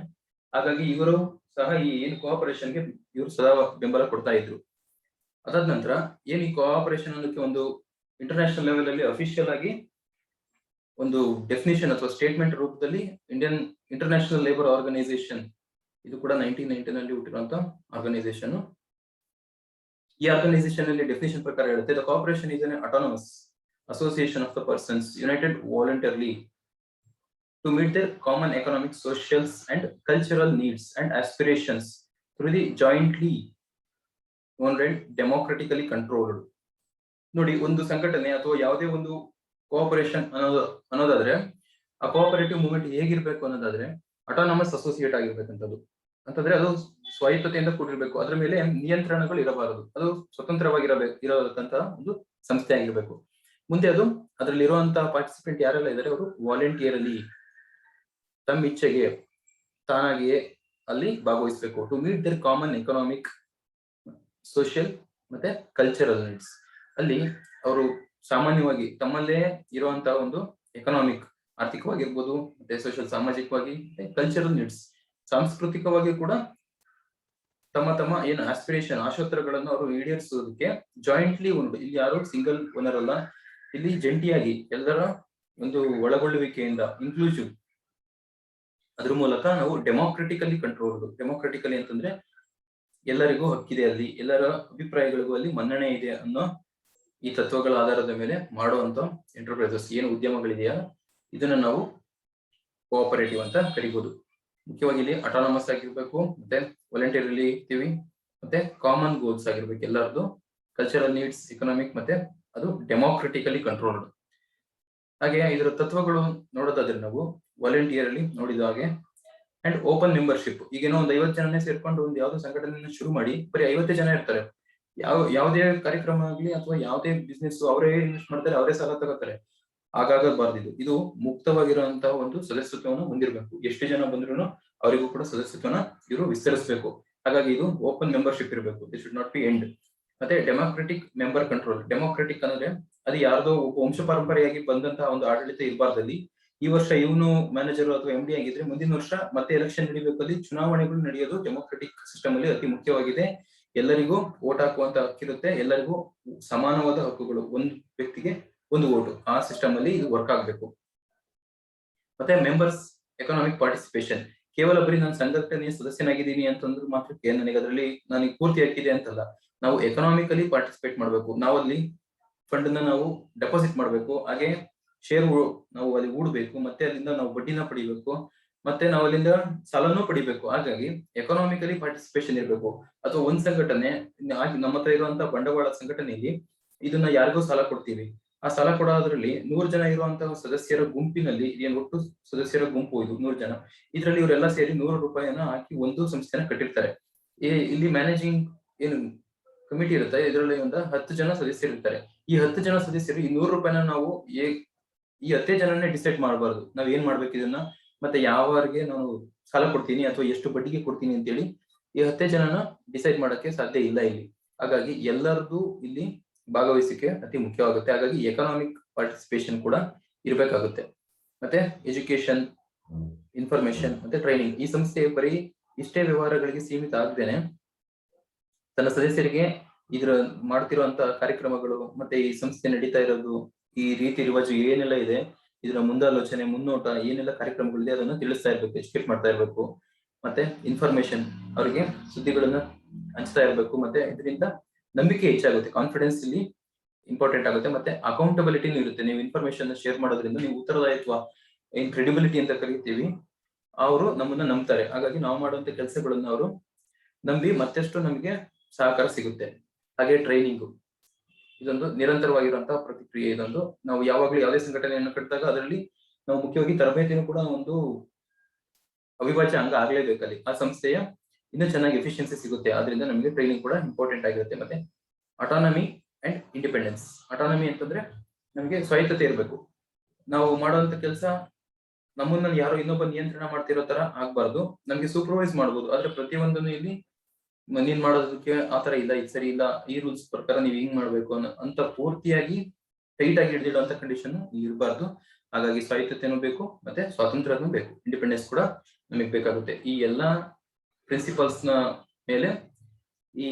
ಹಾಗಾಗಿ ಇವರು ಸಹ ಈ ಏನು ಕೋಆಪರೇಷನ್ಗೆ ಇವರು ಸದಾ ಬೆಂಬಲ ಕೊಡ್ತಾ ಇದ್ರು. ಅದಾದ ನಂತರ ಏನ್ ಈ ಕೋಆಪರೇಷನ್ ಅನ್ನೋಕ್ಕೆ ಒಂದು ಇಂಟರ್ನ್ಯಾಷನಲ್ ಲೆವೆಲ್ ಅಲ್ಲಿ ಅಫಿಷಿಯಲ್ ಆಗಿ ಒಂದು ಡೆಫಿನಿಷನ್ ಅಥವಾ ಸ್ಟೇಟ್ಮೆಂಟ್ ರೂಪದಲ್ಲಿ ಇಂಡಿಯನ್ ಇಂಟರ್ನ್ಯಾಷನಲ್ ಲೇಬರ್ ಆರ್ಗನೈಸೇಷನ್, ಇದು ಕೂಡ 1990 ನಲ್ಲಿ ಹುಟ್ಟಿರುವಂತ ಆರ್ಗನೈಸೇಷನ್. ಈ ಆರ್ಗನೈಸೇಷನ್ ಅಲ್ಲಿ ಡೆಫಿನಿಷನ್ ಪ್ರಕಾರ ಹೇಳುತ್ತೆ, the corporation is an autonomous association of the persons united voluntarily to meet their common economic, social and cultural needs and aspirations through the jointly owned and democratically controlled. ನೋಡಿ, ಒಂದು ಸಂಘಟನೆ ಅಥವಾ ಯಾವುದೇ ಒಂದು cooperation ಅನ್ನೋದಾದ್ರೆ ಆ ಕೋಆಪರೇಟಿವ್ ಮೂವ್ಮೆಂಟ್ ಹೇಗಿರ್ಬೇಕು ಅನ್ನೋದಾದ್ರೆ ಅಟಾನಮಸ್ ಅಸೋಸಿಯೇಟ್ ಆಗಿರ್ಬೇಕಂತದ್ದು ಅಂತಂದ್ರೆ ಅದು ಸ್ವಾಯತ್ತತೆಯಿಂದ ಕೂಡಿರ್ಬೇಕು, ಅದ್ರ ಮೇಲೆ ನಿಯಂತ್ರಣಗಳು ಇರಬಾರದು, ಅದು ಇರಬೇಕಂತ ಒಂದು ಸಂಸ್ಥೆ ಆಗಿರ್ಬೇಕು. ಮುಂದೆ ಅದು ಅದರಲ್ಲಿ ಇರುವಂತಹ ಪಾರ್ಟಿಸಿಪೆಂಟ್ ಯಾರೆಲ್ಲ ಇದ್ದಾರೆ ಅವರು ವಾಲಂಟಿಯರ್ಲಿ ತಮ್ಮ ಇಚ್ಛೆಗೆ ತಾನಾಗಿಯೇ ಅಲ್ಲಿ ಭಾಗವಹಿಸಬೇಕು. To meet their common economic, social ಮತ್ತೆ ಕಲ್ಚರಲ್ ನೀಡ್ಸ್. ಅಲ್ಲಿ ಅವರು ಸಾಮಾನ್ಯವಾಗಿ ತಮ್ಮಲ್ಲೇ ಇರುವಂತಹ ಒಂದು ಎಕನಾಮಿಕ್, ಆರ್ಥಿಕವಾಗಿರ್ಬೋದು, ಮತ್ತೆ ಸೋಷಿಯಲ್ ಸಾಮಾಜಿಕವಾಗಿ, ಕಲ್ಚರಲ್ ನೀಡ್ಸ್ ಸಾಂಸ್ಕೃತಿಕವಾಗಿ ಕೂಡ ತಮ್ಮ ಏನು ಆಸ್ಪಿರೇಷನ್ ಆಶೋತ್ತರಗಳನ್ನು ಅವರು ಈಡೇರಿಸೋದಕ್ಕೆ ಜಾಯಿಂಟ್ಲಿ ಓನರ್, ಇಲ್ಲಿ ಯಾರು ಸಿಂಗಲ್ ಓನರ್ ಅಲ್ಲ, ಇಲ್ಲಿ ಜಂಟಿಯಾಗಿ ಎಲ್ಲರ ಒಂದು ಒಳಗೊಳ್ಳುವಿಕೆಯಿಂದ ಇನ್ಕ್ಲೂಸಿವ್, ಅದ್ರ ಮೂಲಕ ನಾವು ಡೆಮೋಕ್ರೆಟಿಕಲಿ ಕಂಟ್ರೋಲ್ಡ್. ಡೆಮೋಕ್ರೆಟಿಕಲಿ ಅಂತಂದ್ರೆ ಎಲ್ಲರಿಗೂ ಹಕ್ಕಿದೆ, ಅಲ್ಲಿ ಎಲ್ಲರ ಅಭಿಪ್ರಾಯಗಳಿಗೂ ಅಲ್ಲಿ ಮನ್ನಣೆ ಇದೆ ಅನ್ನೋ ಈ ತತ್ವಗಳ ಆಧಾರದ ಮೇಲೆ ಮಾಡುವಂತ ಎಂಟರ್ಪ್ರೈಸಸ್ ಏನು ಉದ್ಯಮಗಳಿದೆಯಾ ಇದನ್ನ ನಾವು ಕೋಆಪರೇಟಿವ್ ಅಂತ ಕರಿಬಹುದು. ಮುಖ್ಯವಾಗಿ ಇಲ್ಲಿ ಅಟಾನಮಸ್ ಆಗಿರ್ಬೇಕು, ಮತ್ತೆ ವಾಲಂಟಿಯರ್ಲಿ ಇರ್ತೀವಿ, ಮತ್ತೆ ಕಾಮನ್ ಗೋಲ್ಸ್ ಆಗಿರ್ಬೇಕು ಎಲ್ಲರದು, ಕಲ್ಚರಲ್ ನೀಡ್ಸ್, ಎಕನಾಮಿಕ್, ಮತ್ತೆ ಅದು ಡೆಮೋಕ್ರೆಟಿಕಲಿ ಕಂಟ್ರೋಲ್ಡ್. ಹಾಗೆ ಇದರ ತತ್ವಗಳು ನೋಡೋದಾದ್ರೆ ನಾವು ವಾಲಂಟಿಯರ್ಲಿ ನೋಡಿದ ಹಾಗೆ ಅಂಡ್ ಓಪನ್ ಮೆಂಬರ್ಶಿಪ್. ಈಗೇನೋ ಒಂದು 50 ಜನನೇ ಸೇರ್ಕೊಂಡು ಒಂದು ಯಾವ್ದೋ ಸಂಘಟನೆಯನ್ನು ಶುರು ಮಾಡಿ ಬರೀ 50 ಜನ ಇರ್ತಾರೆ, ಯಾವುದೇ ಕಾರ್ಯಕ್ರಮ ಆಗ್ಲಿ ಅಥವಾ ಯಾವುದೇ ಬಿಸ್ನೆಸ್ ಅವರೇ ಇನ್ವೆಸ್ಟ್ ಮಾಡ್ತಾರೆ, ಅವರೇ ಸಾಲ ತಗೋತಾರೆ, ಹಾಗಾಗಬಾರ್ದು. ಇದು ಮುಕ್ತವಾಗಿರುವಂತಹ ಒಂದು ಸದಸ್ಯತ್ವವನ್ನು ಹೊಂದಿರಬೇಕು. ಎಷ್ಟು ಜನ ಬಂದ್ರು ಅವರಿಗೂ ಕೂಡ ಸದಸ್ಯತ್ವನ ಇವರು ವಿಸ್ತರಿಸಬೇಕು. ಹಾಗಾಗಿ ಇದು ಓಪನ್ ಮೆಂಬರ್ಶಿಪ್ ಇರಬೇಕು, this should not be end. ಮತ್ತೆ ಡೆಮೋಕ್ರೆಟಿಕ್ ಮೆಂಬರ್ ಕಂಟ್ರೋಲ್. ಡೆಮೋಕ್ರೆಟಿಕ್ ಅಂದ್ರೆ ಅದು ಯಾರ್ದೋ ವಂಶ ಪರಂಪರೆಯಾಗಿ ಬಂದಂತಹ ಒಂದು ಆಡಳಿತ ಇರಬಾರ್ದಲ್ಲಿ, ಈ ವರ್ಷ ಇವನು ಮ್ಯಾನೇಜರ್ ಅಥವಾ ಎಂ ಡಿ ಆಗಿದ್ರೆ ಮುಂದಿನ ವರ್ಷ ಮತ್ತೆ ಎಲೆಕ್ಷನ್ ನಡೀಬೇಕಲ್ಲಿ ಚುನಾವಣೆಗಳು ನಡೆಯೋದು ಡೆಮೋಕ್ರೆಟಿಕ್ ಸಿಸ್ಟಮ್ ಅಲ್ಲಿ ಅತಿ ಮುಖ್ಯವಾಗಿದೆ. ಎಲ್ಲರಿಗೂ ವೋಟ್ ಹಾಕುವಂತ ಹಕ್ಕಿರುತ್ತೆ, ಎಲ್ಲರಿಗೂ ಸಮಾನವಾದ ಹಕ್ಕುಗಳು, ಒಂದು ವ್ಯಕ್ತಿಗೆ ಒಂದು ವೋಟು, ಆ ಸಿಸ್ಟಮ್ ಅಲ್ಲಿ ಇದು ವರ್ಕ್ ಆಗ್ಬೇಕು. ಮತ್ತೆ ಮೆಂಬರ್ಸ್ ಎಕನಾಮಿಕ್ ಪಾರ್ಟಿಸಿಪೇಷನ್. ಕೇವಲ ಬರೀ ನಾನು ಸಂಘಟನೆಯ ಸದಸ್ಯನಾಗಿದ್ದೀನಿ ಅಂತಂದ್ರೆ ಮಾತ್ರಕ್ಕೆ ನನಗೆ ಪೂರ್ತಿ ಹಕ್ಕಿದೆ ಅಂತಲ್ಲ, ನಾವು ಎಕನಾಮಿಕಲಿ ಪಾರ್ಟಿಸಿಪೇಟ್ ಮಾಡಬೇಕು. ನಾವಲ್ಲಿ ಫಂಡ್ ನಾವು ಡೆಪಾಸಿಟ್ ಮಾಡಬೇಕು, ಹಾಗೆ ಶೇರ್ ನಾವು ಅಲ್ಲಿ ಹೂಡಬೇಕು, ಮತ್ತೆ ಅಲ್ಲಿಂದ ನಾವು ಬಡ್ಡಿನ ಪಡಿಬೇಕು, ಮತ್ತೆ ನಾವು ಅಲ್ಲಿಂದ ಸಾಲನೂ ಪಡಿಬೇಕು. ಹಾಗಾಗಿ ಎಕನಾಮಿಕಲಿ ಪಾರ್ಟಿಸಿಪೇಷನ್ ಇರಬೇಕು. ಅಥವಾ ಒಂದ್ ಸಂಘಟನೆ ನಮ್ಮ ಹತ್ರ ಇರುವಂತಹ ಬಂಡವಾಳ ಸಂಘಟನೆಯಲ್ಲಿ ಇದನ್ನ ಯಾರಿಗೂ ಸಾಲ ಕೊಡ್ತೀವಿ, ಆ ಸಾಲ ಕೊಡೋದ್ರಲ್ಲಿ 100 ಜನ ಇರುವಂತಹ ಸದಸ್ಯರ ಗುಂಪಿನಲ್ಲಿ, ಏನು ಒಟ್ಟು ಸದಸ್ಯರ ಗುಂಪು ಇದು 100 ಜನ, ಇದರಲ್ಲಿ ಇವರೆಲ್ಲ ಸೇರಿ 100 ರೂಪಾಯಿಯನ್ನ ಹಾಕಿ ಒಂದು ಸಂಸ್ಥೆನ ಕಟ್ಟಿರ್ತಾರೆ. ಇಲ್ಲಿ ಮ್ಯಾನೇಜಿಂಗ್ ಏನು ಕಮಿಟಿ ಇರುತ್ತೆ, ಇದರಲ್ಲಿ ಒಂದು 10 ಜನ ಸದಸ್ಯರು ಇರ್ತಾರೆ. ಈ 10 ಜನ ಸದಸ್ಯರು ಈ 100 ರೂಪಾಯಿನ ನಾವು ಈ 10 ಜನನೇ ಡಿಸೈಡ್ ಮಾಡಬಾರ್ದು, ನಾವ್ ಏನ್ ಮಾಡ್ಬೇಕು ಇದನ್ನ, ಮತ್ತೆ ಯಾವಾರಿಗೆ ನಾನು ಸಾಲ ಕೊಡ್ತೀನಿ ಅಥವಾ ಎಷ್ಟು ಬಡ್ಡಿಗೆ ಕೊಡ್ತೀನಿ ಅಂತೇಳಿ ಈ 10 ಜನನ ಡಿಸೈಡ್ ಮಾಡಕ್ಕೆ ಸಾಧ್ಯ ಇಲ್ಲ ಇಲ್ಲಿ. ಹಾಗಾಗಿ ಎಲ್ಲರದು ಇಲ್ಲಿ ಭಾಗವಹಿಸಿಕೆ ಅತಿ ಮುಖ್ಯವಾಗುತ್ತೆ. ಹಾಗಾಗಿ ಎಕನಾಮಿಕ್ ಪಾರ್ಟಿಸಿಪೇಷನ್ ಕೂಡ ಇರ್ಬೇಕಾಗುತ್ತೆ. ಮತ್ತೆ ಎಜುಕೇಶನ್, ಇನ್ಫಾರ್ಮೇಶನ್ ಮತ್ತೆ ಟ್ರೈನಿಂಗ್. ಈ ಸಂಸ್ಥೆ ಬರೀ ಇಷ್ಟೇ ವ್ಯವಹಾರಗಳಿಗೆ ಸೀಮಿತ ಆಗದೇನೆ ತನ್ನ ಸದಸ್ಯರಿಗೆ ಇದ್ರ ಮಾಡ್ತಿರುವಂತ ಕಾರ್ಯಕ್ರಮಗಳು, ಮತ್ತೆ ಈ ಸಂಸ್ಥೆ ನಡೀತಾ ಇರೋದು, ಈ ರೀತಿ ರಿವಾಜು ಏನೆಲ್ಲ ಇದೆ, ಇದರ ಮುಂದಾಲೋಚನೆ, ಮುನ್ನೋಟ, ಏನೆಲ್ಲ ಕಾರ್ಯಕ್ರಮಗಳಿದೆ ಅದನ್ನ ತಿಳಿಸ್ತಾ ಇರ್ಬೇಕು, ಎಜುಕೇಟ್ ಮಾಡ್ತಾ ಇರ್ಬೇಕು. ಮತ್ತೆ ಇನ್ಫಾರ್ಮೇಶನ್, ಅವರಿಗೆ ಸುದ್ದಿಗಳನ್ನ ಹಂಚ್ತಾ ಇರ್ಬೇಕು. ಮತ್ತೆ ಇದರಿಂದ ನಂಬಿಕೆ ಹೆಚ್ಚಾಗುತ್ತೆ, ಕಾನ್ಫಿಡೆನ್ಸ್ ಇಲ್ಲಿ ಇಂಪಾರ್ಟೆಂಟ್ ಆಗುತ್ತೆ. ಮತ್ತೆ ಅಕೌಂಟಬಿಲಿಟಿನೂ ಇರುತ್ತೆ. ನೀವು ಇನ್ಫಾರ್ಮೇಶನ್ ಶೇರ್ ಮಾಡೋದ್ರಿಂದ ನೀವು ಉತ್ತರದಾಯಿತ್ವ, ಏನ್ ಕ್ರೆಡಿಬಿಲಿಟಿ ಅಂತ ಕರಿತೀವಿ, ಅವರು ನಮ್ಮನ್ನ ನಂಬ್ತಾರೆ. ಹಾಗಾಗಿ ನಾವು ಮಾಡುವಂತ ಕೆಲಸಗಳನ್ನ ಅವರು ನಂಬಿ ಮತ್ತಷ್ಟು ನಮಗೆ ಸಹಕಾರ ಸಿಗುತ್ತೆ. ಹಾಗೆ ಟ್ರೈನಿಂಗು ಇದೊಂದು ನಿರಂತರವಾಗಿರುವಂತಹ ಪ್ರತಿಕ್ರಿಯೆ. ಇದೊಂದು ನಾವು ಯಾವಾಗ್ಲೂ ಯಾವುದೇ ಸಂಘಟನೆಯನ್ನು ಕಟ್ಟಿದಾಗ ಅದರಲ್ಲಿ ನಾವು ಮುಖ್ಯವಾಗಿ ತರಬೇತಿನೂ ಕೂಡ ಒಂದು ಅವಿಭಾಜ್ಯ ಅಂಗ ಆಗ್ಲೇಬೇಕಲ್ಲಿ. ಆ ಸಂಸ್ಥೆಯ ಇನ್ನೂ ಚೆನ್ನಾಗಿ ಎಫಿಷಿಯನ್ಸಿ ಸಿಗುತ್ತೆ. ಆದ್ರಿಂದ ನಮಗೆ ಟ್ರೈನಿಂಗ್ ಕೂಡ ಇಂಪಾರ್ಟೆಂಟ್ ಆಗಿರುತ್ತೆ. ಮತ್ತೆ ಅಟಾನಮಿ ಅಂಡ್ ಇಂಡಿಪೆಂಡೆನ್ಸ್. ಅಟಾನಮಿ ಅಂತಂದ್ರೆ ನಮಗೆ ಸ್ವಾಯತ್ತತೆ ಇರಬೇಕು. ನಾವು ಮಾಡುವಂತ ಕೆಲಸ ನಮ್ಮನ್ನ ಯಾರೋ ಇನ್ನೊಬ್ಬ ನಿಯಂತ್ರಣ ಮಾಡ್ತಿರೋ ತರ ಆಗ್ಬಾರ್ದು. ನಮ್ಗೆ ಸೂಪರ್ವೈಸ್ ಮಾಡ್ಬೋದು, ಆದ್ರೆ ಪ್ರತಿಯೊಂದನ್ನು ಇಲ್ಲಿ ನೀನ್ ಮಾಡೋದಕ್ಕೆ ಆತರ ಇಲ್ಲ, ಇದು ಸರಿ ಇಲ್ಲ, ಈ ರೂಲ್ಸ್ ಪ್ರಕಾರ ನೀವ್ ಹಿಂಗ್ ಮಾಡ್ಬೇಕು ಅಂತ ಪೂರ್ತಿಯಾಗಿ ಟೈಟ್ ಆಗಿ ಹಿಡಿದಿಡುವಂತ ಕಂಡೀಷನ್ ಇರಬಾರ್ದು. ಹಾಗಾಗಿ ಸ್ವಾಯತ್ತತೆನೂ ಬೇಕು, ಮತ್ತೆ ಸ್ವಾತಂತ್ರ್ಯನೂ ಬೇಕು, ಇಂಡಿಪೆಂಡೆನ್ಸ್ ಕೂಡ ನಮಗೆ ಬೇಕಾಗುತ್ತೆ. ಈ ಎಲ್ಲಾ ಪ್ರಿನ್ಸಿಪಲ್ಸ್ ನ ಮೇಲೆ ಈ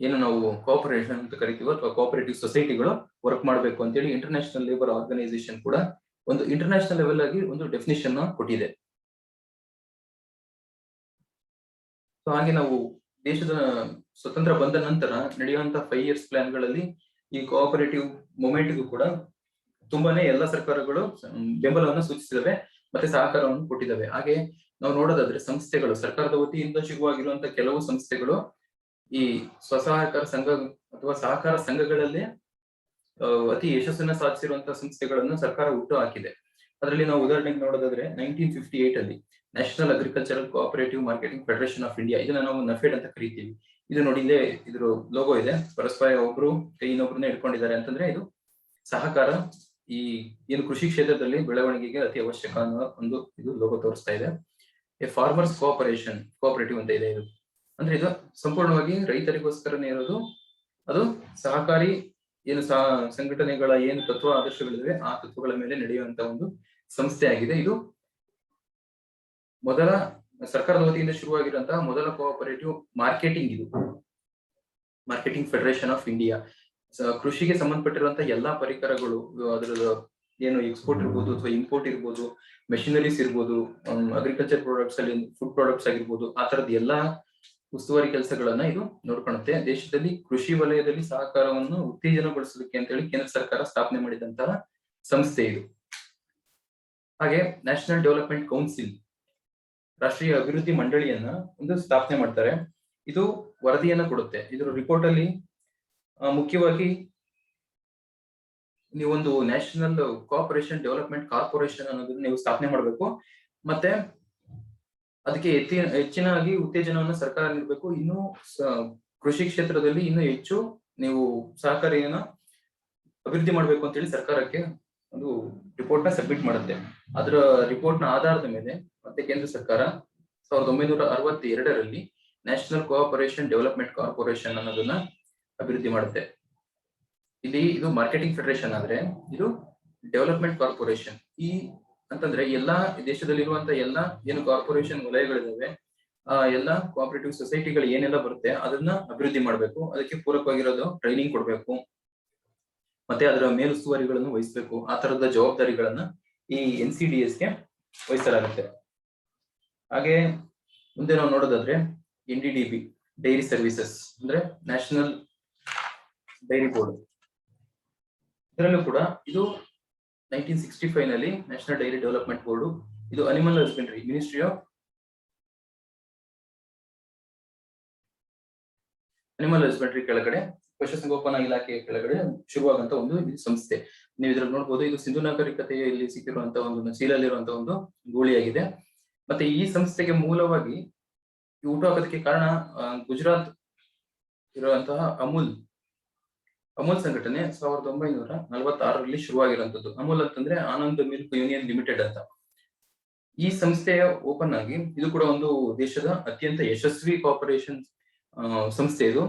ಏನು ನಾವು ಕೋಆಪರೇಷನ್ ಅಂತ ಕರಿತೀವೋ ಅಥವಾ ಕೋಆಪರೇಟಿವ್ ಸೊಸೈಟಿಗಳು ವರ್ಕ್ ಮಾಡಬೇಕು ಅಂತೇಳಿ ಇಂಟರ್ನ್ಯಾಷನಲ್ ಲೇಬರ್ ಆರ್ಗನೈಸೇಷನ್ ಕೂಡ ಒಂದು ಇಂಟರ್ನ್ಯಾಷನಲ್ ಲೆವೆಲ್ ಆಗಿ ಒಂದು ಡೆಫಿನಿಷನ್ ಕೊಟ್ಟಿದೆ. ಸೊ ಹಾಗೆ ನಾವು ದೇಶದ ಸ್ವತಂತ್ರ ಬಂದ ನಂತರ ನಡೆಯುವಂತ 5 years ಪ್ಲಾನ್ಗಳಲ್ಲಿ ಈ ಕೋಆಪರೇಟಿವ್ ಮೂವ್ಮೆಂಟ್ಗೂ ಕೂಡ ತುಂಬಾನೇ ಎಲ್ಲ ಸರ್ಕಾರಗಳು ಬೆಂಬಲವನ್ನು ಸೂಚಿಸಿದವೆ ಮತ್ತೆ ಸಹಕಾರವನ್ನು ಕೊಟ್ಟಿದ್ದಾವೆ. ಹಾಗೆ ನಾವು ನೋಡೋದಾದ್ರೆ ಸಂಸ್ಥೆಗಳು, ಸರ್ಕಾರದ ವತಿಯಿಂದ ಶುರುವಾಗಿರುವಂತಹ ಕೆಲವು ಸಂಸ್ಥೆಗಳು ಈ ಸ್ವಸಹಾಯಕ ಸಂಘ ಅಥವಾ ಸಹಕಾರ ಸಂಘಗಳಲ್ಲೇ ಅತಿ ಯಶಸ್ಸನ್ನ ಸಾಧಿಸಿರುವಂತಹ ಸಂಸ್ಥೆಗಳನ್ನು ಸರ್ಕಾರ ಹುಟ್ಟು ಹಾಕಿದೆ. ಅದರಲ್ಲಿ ನಾವು ಉದಾಹರಣೆಗೆ ನೋಡೋದಾದ್ರೆ 1958 ಅಲ್ಲಿ national agricultural cooperative marketing federation of India, ಇದನ್ನ ನಾವು ನಫೆಡ್ ಅಂತ ಕರಿತೀವಿ. ಇದು ನೋಡಿ ಇಲ್ಲೇ ಇದ್ರ ಲೋಗೋ ಇದೆ, ಪರಸ್ಪರ ಒಬ್ರು ಕೈ ಇನ್ನೊಬ್ರನ್ನ ಇಟ್ಕೊಂಡಿದ್ದಾರೆ ಅಂತಂದ್ರೆ ಇದು ಸಹಕಾರ, ಈ ಏನು ಕೃಷಿ ಕ್ಷೇತ್ರದಲ್ಲಿ ಬೆಳವಣಿಗೆಗೆ ಅತಿ ಅವಶ್ಯಕ ಅನ್ನೋ ಒಂದು ಇದು ಲೋಗೋ ತೋರಿಸ್ತಾ ಇದೆ. ಎ ಫಾರ್ಮರ್ಸ್ ಕೋಆಪರೇಟಿವ್ ಅಂತ ಇದೆ. ಇದು ಅಂದ್ರೆ ಇದು ಸಂಪೂರ್ಣವಾಗಿ ರೈತರಿಗೋಸ್ಕರನೇ ಇರೋದು. ಅದು ಸಹಕಾರಿ ಏನು ಸಂಘಟನೆಗಳ ಏನು ತತ್ವ ಆದರ್ಶಗಳಿವೆ ಆ ತತ್ವಗಳ ಮೇಲೆ ನಡೆಯುವಂತ ಒಂದು ಸಂಸ್ಥೆ ಆಗಿದೆ. ಇದು ಮೊದಲ ಸರ್ಕಾರದ ವತಿಯಿಂದ ಶುರುವಾಗಿರುವಂತಹ ಮೊದಲ ಕೋಆಪರೇಟಿವ್ ಇದು ಮಾರ್ಕೆಟಿಂಗ್ ಫೆಡರೇಷನ್ ಆಫ್ ಇಂಡಿಯಾ. ಕೃಷಿಗೆ ಸಂಬಂಧಪಟ್ಟಿರುವಂತಹ ಎಲ್ಲಾ ಪರಿಕರಗಳು, ಅದರ ಏನು ಎಕ್ಸ್ಪೋರ್ಟ್ ಇರ್ಬೋದು ಅಥವಾ ಇಂಪೋರ್ಟ್ ಇರ್ಬೋದು, ಮೆಷಿನರೀಸ್ ಇರ್ಬೋದು, ಅಗ್ರಿಕಲ್ಚರ್ ಪ್ರಾಡಕ್ಟ್ಸ್ ಅಲ್ಲಿ ಫುಡ್ ಪ್ರಾಡಕ್ಟ್ಸ್ ಆಗಿರ್ಬೋದು, ಆ ತರದ ಎಲ್ಲಾ ಉಸ್ತುವಾರಿ ಕೆಲಸಗಳನ್ನ ಇದು ನೋಡ್ಕೊಳ್ಳುತ್ತೆ. ದೇಶದಲ್ಲಿ ಕೃಷಿ ವಲಯದಲ್ಲಿ ಸಹಕಾರವನ್ನು ಉತ್ತೇಜನಗೊಳಿಸಲಿಕ್ಕೆ ಅಂತ ಹೇಳಿ ಕೇಂದ್ರ ಸರ್ಕಾರ ಸ್ಥಾಪನೆ ಮಾಡಿದಂತಹ ಸಂಸ್ಥೆ ಇದು. ಹಾಗೆ ನ್ಯಾಷನಲ್ ಡೆವಲಪ್ಮೆಂಟ್ ಕೌನ್ಸಿಲ್, ರಾಷ್ಟ್ರೀಯ ಅಭಿವೃದ್ಧಿ ಮಂಡಳಿಯನ್ನ ಒಂದು ಸ್ಥಾಪನೆ ಮಾಡ್ತಾರೆ. ಇದು ವರದಿಯನ್ನ ಕೊಡುತ್ತೆ. ಇದರ ರಿಪೋರ್ಟ್ ಅಲ್ಲಿ ಮುಖ್ಯವಾಗಿ ನೀವೊಂದು ನ್ಯಾಷನಲ್ ಕೋಆಪರೇಷನ್ ಡೆವಲಪ್ಮೆಂಟ್ ಕಾರ್ಪೊರೇಷನ್ ಅನ್ನೋದನ್ನ ನೀವು ಸ್ಥಾಪನೆ ಮಾಡಬೇಕು. ಮತ್ತೆ ಅದಕ್ಕೆ ಹೆಚ್ಚಿನಾಗಿ ಉತ್ತೇಜನವನ್ನು ಸರ್ಕಾರ ನೀಡಬೇಕು. ಇನ್ನು ಕೃಷಿ ಕ್ಷೇತ್ರದಲ್ಲಿ ಇನ್ನು ಹೆಚ್ಚು ನೀವು ಸಹಕಾರಿಯನ್ನ ಅಭಿವೃದ್ಧಿ ಮಾಡಬೇಕು ಅಂತ ಹೇಳಿ ಸರ್ಕಾರಕ್ಕೆ ಒಂದು ರಿಪೋರ್ಟ್ ನ ಸಬ್ಮಿಟ್ ಮಾಡುತ್ತೆ. ಅದರ ರಿಪೋರ್ಟ್ ನ ಆಧಾರದ ಮೇಲೆ ಮತ್ತೆ ಕೇಂದ್ರ ಸರ್ಕಾರ 1962ರಲ್ಲಿ ನ್ಯಾಷನಲ್ ಕೋಆಪರೇಷನ್ ಡೆವಲಪ್ಮೆಂಟ್ ಕಾರ್ಪೊರೇಷನ್ ಅನ್ನೋದನ್ನ ಅಭಿವೃದ್ಧಿ ಮಾಡುತ್ತೆ. ಇಲ್ಲಿ ಇದು ಮಾರ್ಕೆಟಿಂಗ್ ಫೆಡರೇಷನ್ ಆದ್ರೆ ಇದು ಡೆವಲಪ್ಮೆಂಟ್ ಕಾರ್ಪೊರೇಷನ್. ಈ ಅಂತಂದ್ರೆ ಎಲ್ಲಾ ದೇಶದಲ್ಲಿರುವಂತ ಎಲ್ಲಾ ಏನು ಕಾರ್ಪೊರೇಷನ್ ವಲಯಗಳಿದಾವೆ, ಆ ಎಲ್ಲಾ ಕೋಆಪರೇಟಿವ್ ಸೊಸೈಟಿಗಳು ಏನೆಲ್ಲ ಬರುತ್ತೆ ಅದನ್ನ ಅಭಿವೃದ್ಧಿ ಮಾಡಬೇಕು. ಅದಕ್ಕೆ ಪೂರಕವಾಗಿರೋದು ಟ್ರೈನಿಂಗ್ ಕೊಡ್ಬೇಕು, ಮತ್ತೆ ಅದರ ಮೇಲುಸ್ತುವಾರಿಗಳನ್ನು ವಹಿಸಬೇಕು. ಆ ತರದ ಜವಾಬ್ದಾರಿಗಳನ್ನ ಈ NCDS ಗೆ ವಹಿಸಲಾಗುತ್ತೆ. ಹಾಗೆ ಮುಂದೆ ನಾವು ನೋಡೋದಾದ್ರೆ NDDB ಡೈರಿ ಸರ್ವಿಸಸ್ ಅಂದ್ರೆ ನ್ಯಾಷನಲ್ ಡೈರಿ ಬೋರ್ಡ್. ಇದರಲ್ಲೂ ಕೂಡ ಇದು 1965 ನಲ್ಲಿ ನ್ಯಾಷನಲ್ ಡೈರಿ ಡೆವಲಪ್ಮೆಂಟ್ ಬೋರ್ಡ್. ಇದು animal husbandry ministry of animal husbandry ಕೆಳಗಡೆ, ಪಶುಸಂಗೋಪನಾ ಇಲಾಖೆಯ ಕೆಳಗಡೆ ಶುರುವಾದಂತ ಒಂದು ಸಂಸ್ಥೆ. ನೀವು ಇದ್ರಲ್ಲಿ ನೋಡ್ಬೋದು, ಇದು ಸಿಂಧು ನಾಗರಿಕತೆಯಲ್ಲಿ ಸಿಕ್ಕಿರುವಂತಹ ಒಂದು ಚೀಲಲ್ಲಿರುವಂತಹ ಒಂದು ಗೂಳಿಯಾಗಿದೆ. ಮತ್ತೆ ಈ ಸಂಸ್ಥೆಗೆ ಮೂಲವಾಗಿ ಹುಟ್ಟುಹಾಕೋದಕ್ಕೆ ಕಾರಣ ಗುಜರಾತ್ ಇರುವಂತಹ ಅಮೂಲ್ ಸಂಘಟನೆ 1946ರಲ್ಲಿ ಶುರುವಾಗಿರುವಂತದ್ದು. ಅಮೂಲ್ ಅಂತಂದ್ರೆ ಆನಂದ್ ಮಿಲ್ಕ್ ಯೂನಿಯನ್ ಲಿಮಿಟೆಡ್ ಅಂತ. ಈ ಸಂಸ್ಥೆಯ ಓಪನ್ ಆಗಿ ಇದು ಕೂಡ ಒಂದು ದೇಶದ ಅತ್ಯಂತ ಯಶಸ್ವಿ ಕೋಆಪರೇಷನ್ ಸಂಸ್ಥೆ ಇದು.